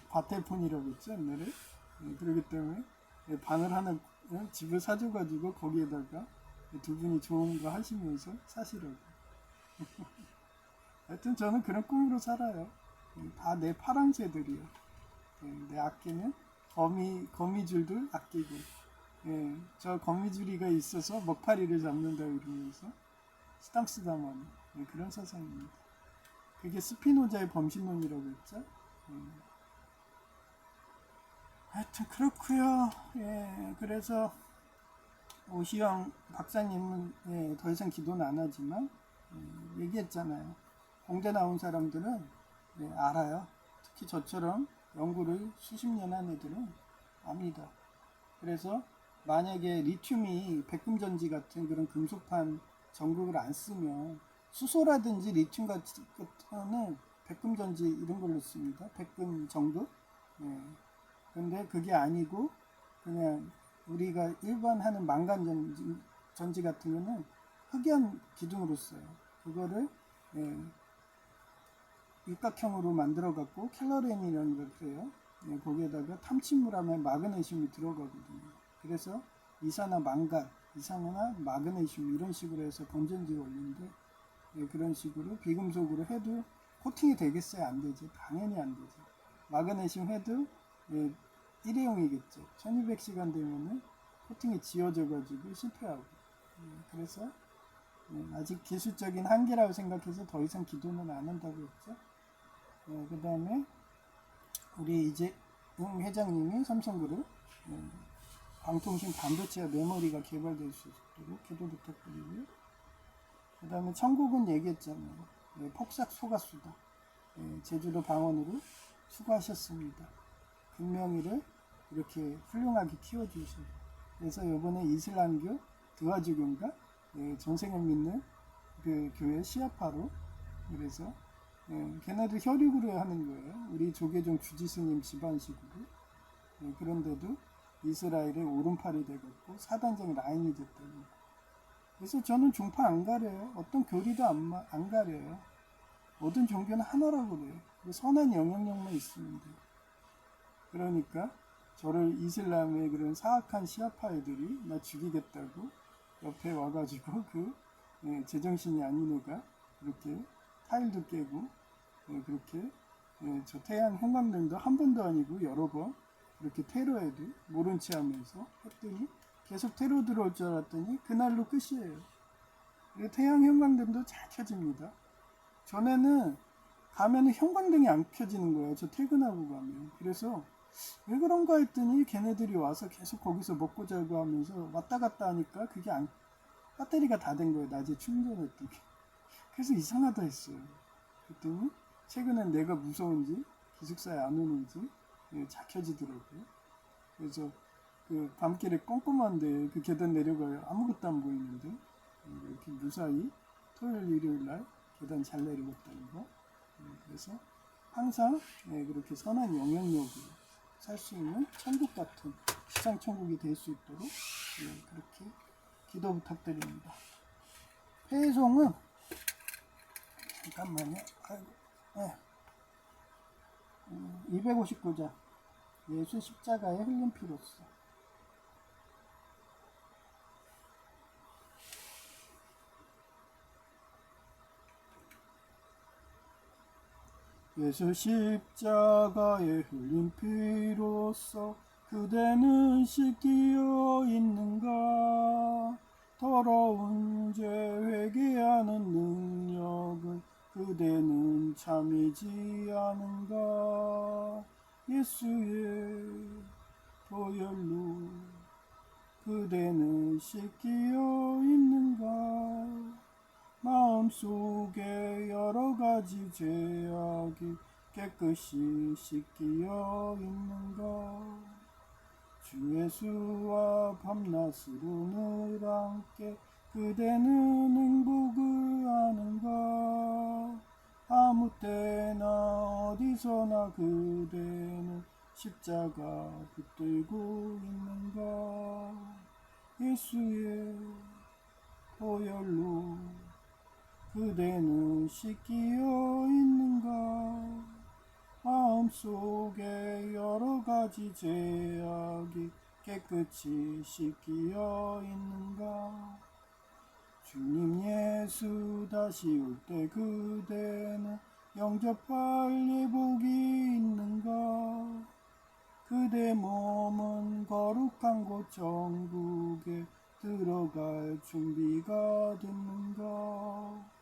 바텔폰이라고 했죠 옛날에. 그렇기 때문에 방을 하나 집을 사줘가지고 거기에다가 두 분이 좋은 거 하시면서 사시라고. 하여튼 저는 그런 꿈으로 살아요. 다 내 파랑새들이요. 내 아끼는 거미줄도 아끼고 저 거미줄이가 있어서 먹파리를 잡는다 이러면서 스담스담하는 그런 세상입니다. 그게 스피노자의 범신론이라고 했죠. 하여튼 그렇고요. 그래서 오시영 박사님은 더 이상 기도는 안 하지만 얘기했잖아요. 공대 나온 사람들은 알아요. 특히 저처럼 연구를 수십 년 한 애들은 압니다. 그래서 만약에 리튬이 백금전지 같은 그런 금속판 전극을 안 쓰면 수소라든지 리튬 같은 거는 백금전지 이런 걸로 씁니다. 백금 전극. 근데 그게 아니고 그냥 우리가 일반 하는 망간 전지 같은 거는 흑연 기둥으로 써요. 그거를 육각형으로 만들어 갖고 켈러렌이라는 걸 그래요. 거기에다가 탐침물하면 마그네슘이 들어가거든요. 그래서 이산화 망간, 이산화나 마그네슘 이런 식으로 해서 건전지를 올리는데 그런 식으로 비금속으로 해도 코팅이 되겠어요? 안 되죠. 당연히 안 되죠. 마그네슘 해도 일회용이겠죠. 1200시간 되면은 코팅이 지워져 가지고 실패하고 그래서 아직 기술적인 한계라고 생각해서 더 이상 기도는 안 한다고 했죠. 그 다음에 우리 이제 회장님이 삼성그룹 방통신 반도체 메모리가 개발될 수 있도록 기도 부탁드리고요. 그 다음에 천국은 얘기했잖아요. 폭삭 속았수다. 제주도 방언으로 수고하셨습니다. 금명이를 이렇게 훌륭하게 키워주시고 그래서 이번에 이슬람교 드와주교인가 전생을 믿는 그 교회 시아파로 그래서 걔네들 혈육으로 하는 거예요. 우리 조계종 주지스님 집안식으로 그런데도 이스라엘의 오른팔이 되겠고 사단장 라인이 됐다고. 그래서 저는 종파 안 가려요. 어떤 교리도 안 가려요. 모든 종교는 하나라고 그래요. 선한 영향력만 있으면 돼요. 그러니까 저를 이슬람의 그런 사악한 시아파 애들이 나 죽이겠다고 옆에 와가지고 제정신이 아닌 애가 그렇게 타일도 깨고 그렇게 저 태양 형광등도 한 번도 아니고 여러 번 그렇게 테러에도 모른 체 하면서 했더니 계속 테러 들어올 줄 알았더니 그날로 끝이에요. 태양 형광등도 잘 켜집니다. 전에는 가면은 형광등이 안 켜지는 거예요. 저 퇴근하고 가면. 그래서 왜 그런가 했더니 걔네들이 와서 계속 거기서 먹고 자고 하면서 왔다 갔다 하니까 그게 배터리가 다 된 거예요. 낮에 충전했던 게. 그래서 이상하다 했어요. 그랬더니 최근엔 내가 무서운지 기숙사에 안 오는지 작혀지더라고요. 그래서 그 밤길에 꼼꼼한데 그 계단 내려가요. 아무것도 안 보이는데 이렇게 무사히 토요일 일요일 날 계단 잘 내려갔다는 거. 그래서 항상 그렇게 선한 영향력으로 살 수 있는 천국 같은 지상 천국이 될 수 있도록 그렇게 기도 부탁드립니다. 회송은 잠깐만요. 아이고, 259장 예수 십자가의 흘린 피로써. 예수 십자가의 흘린 피로써 그대는 씻기어 있는가? 더러운 죄 회개하는 능력을 그대는 참이지 않은가? 예수의 보혈로 그대는 씻기어 있는가? 마음속에 여러 가지 죄악이 깨끗이 씻기어 있는가? 주 예수와 밤낮으로 늘 함께 그대는 행복을 아는가? 아무 때나 어디서나 그대는 십자가 붙들고 있는가? 예수의 보혈로 그대는 씻기어 있는가? 마음속에 여러 가지 죄악이 깨끗이 씻기어 있는가? 주님 예수 다시 올 때 그대는 영접할 예복이 있는가? 그대 몸은 거룩한 곳 천국에 들어갈 준비가 됐는가?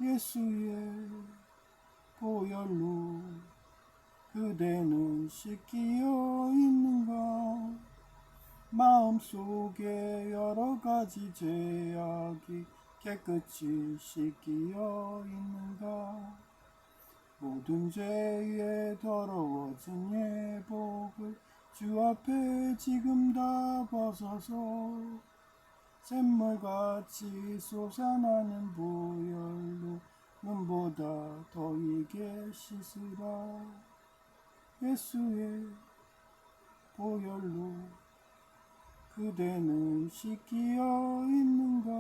예수의 보혈로 그대는 씻기어 있는가? 마음속에 여러 가지 죄악이 깨끗이 씻기어 있는가? 모든 죄에 더러워진 예복을 주 앞에 지금 다 벗어서 샘물같이 솟아나는 보혈로 눈보다 더 이게 씻으라. 예수의 보혈로 그대는 씻기어 있는가?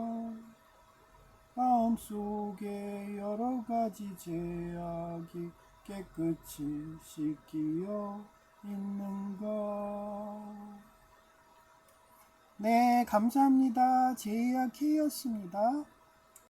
마음속에 여러 가지 죄악이 깨끗이 씻기어 있는가? 네, 감사합니다. 제이아케이였습니다.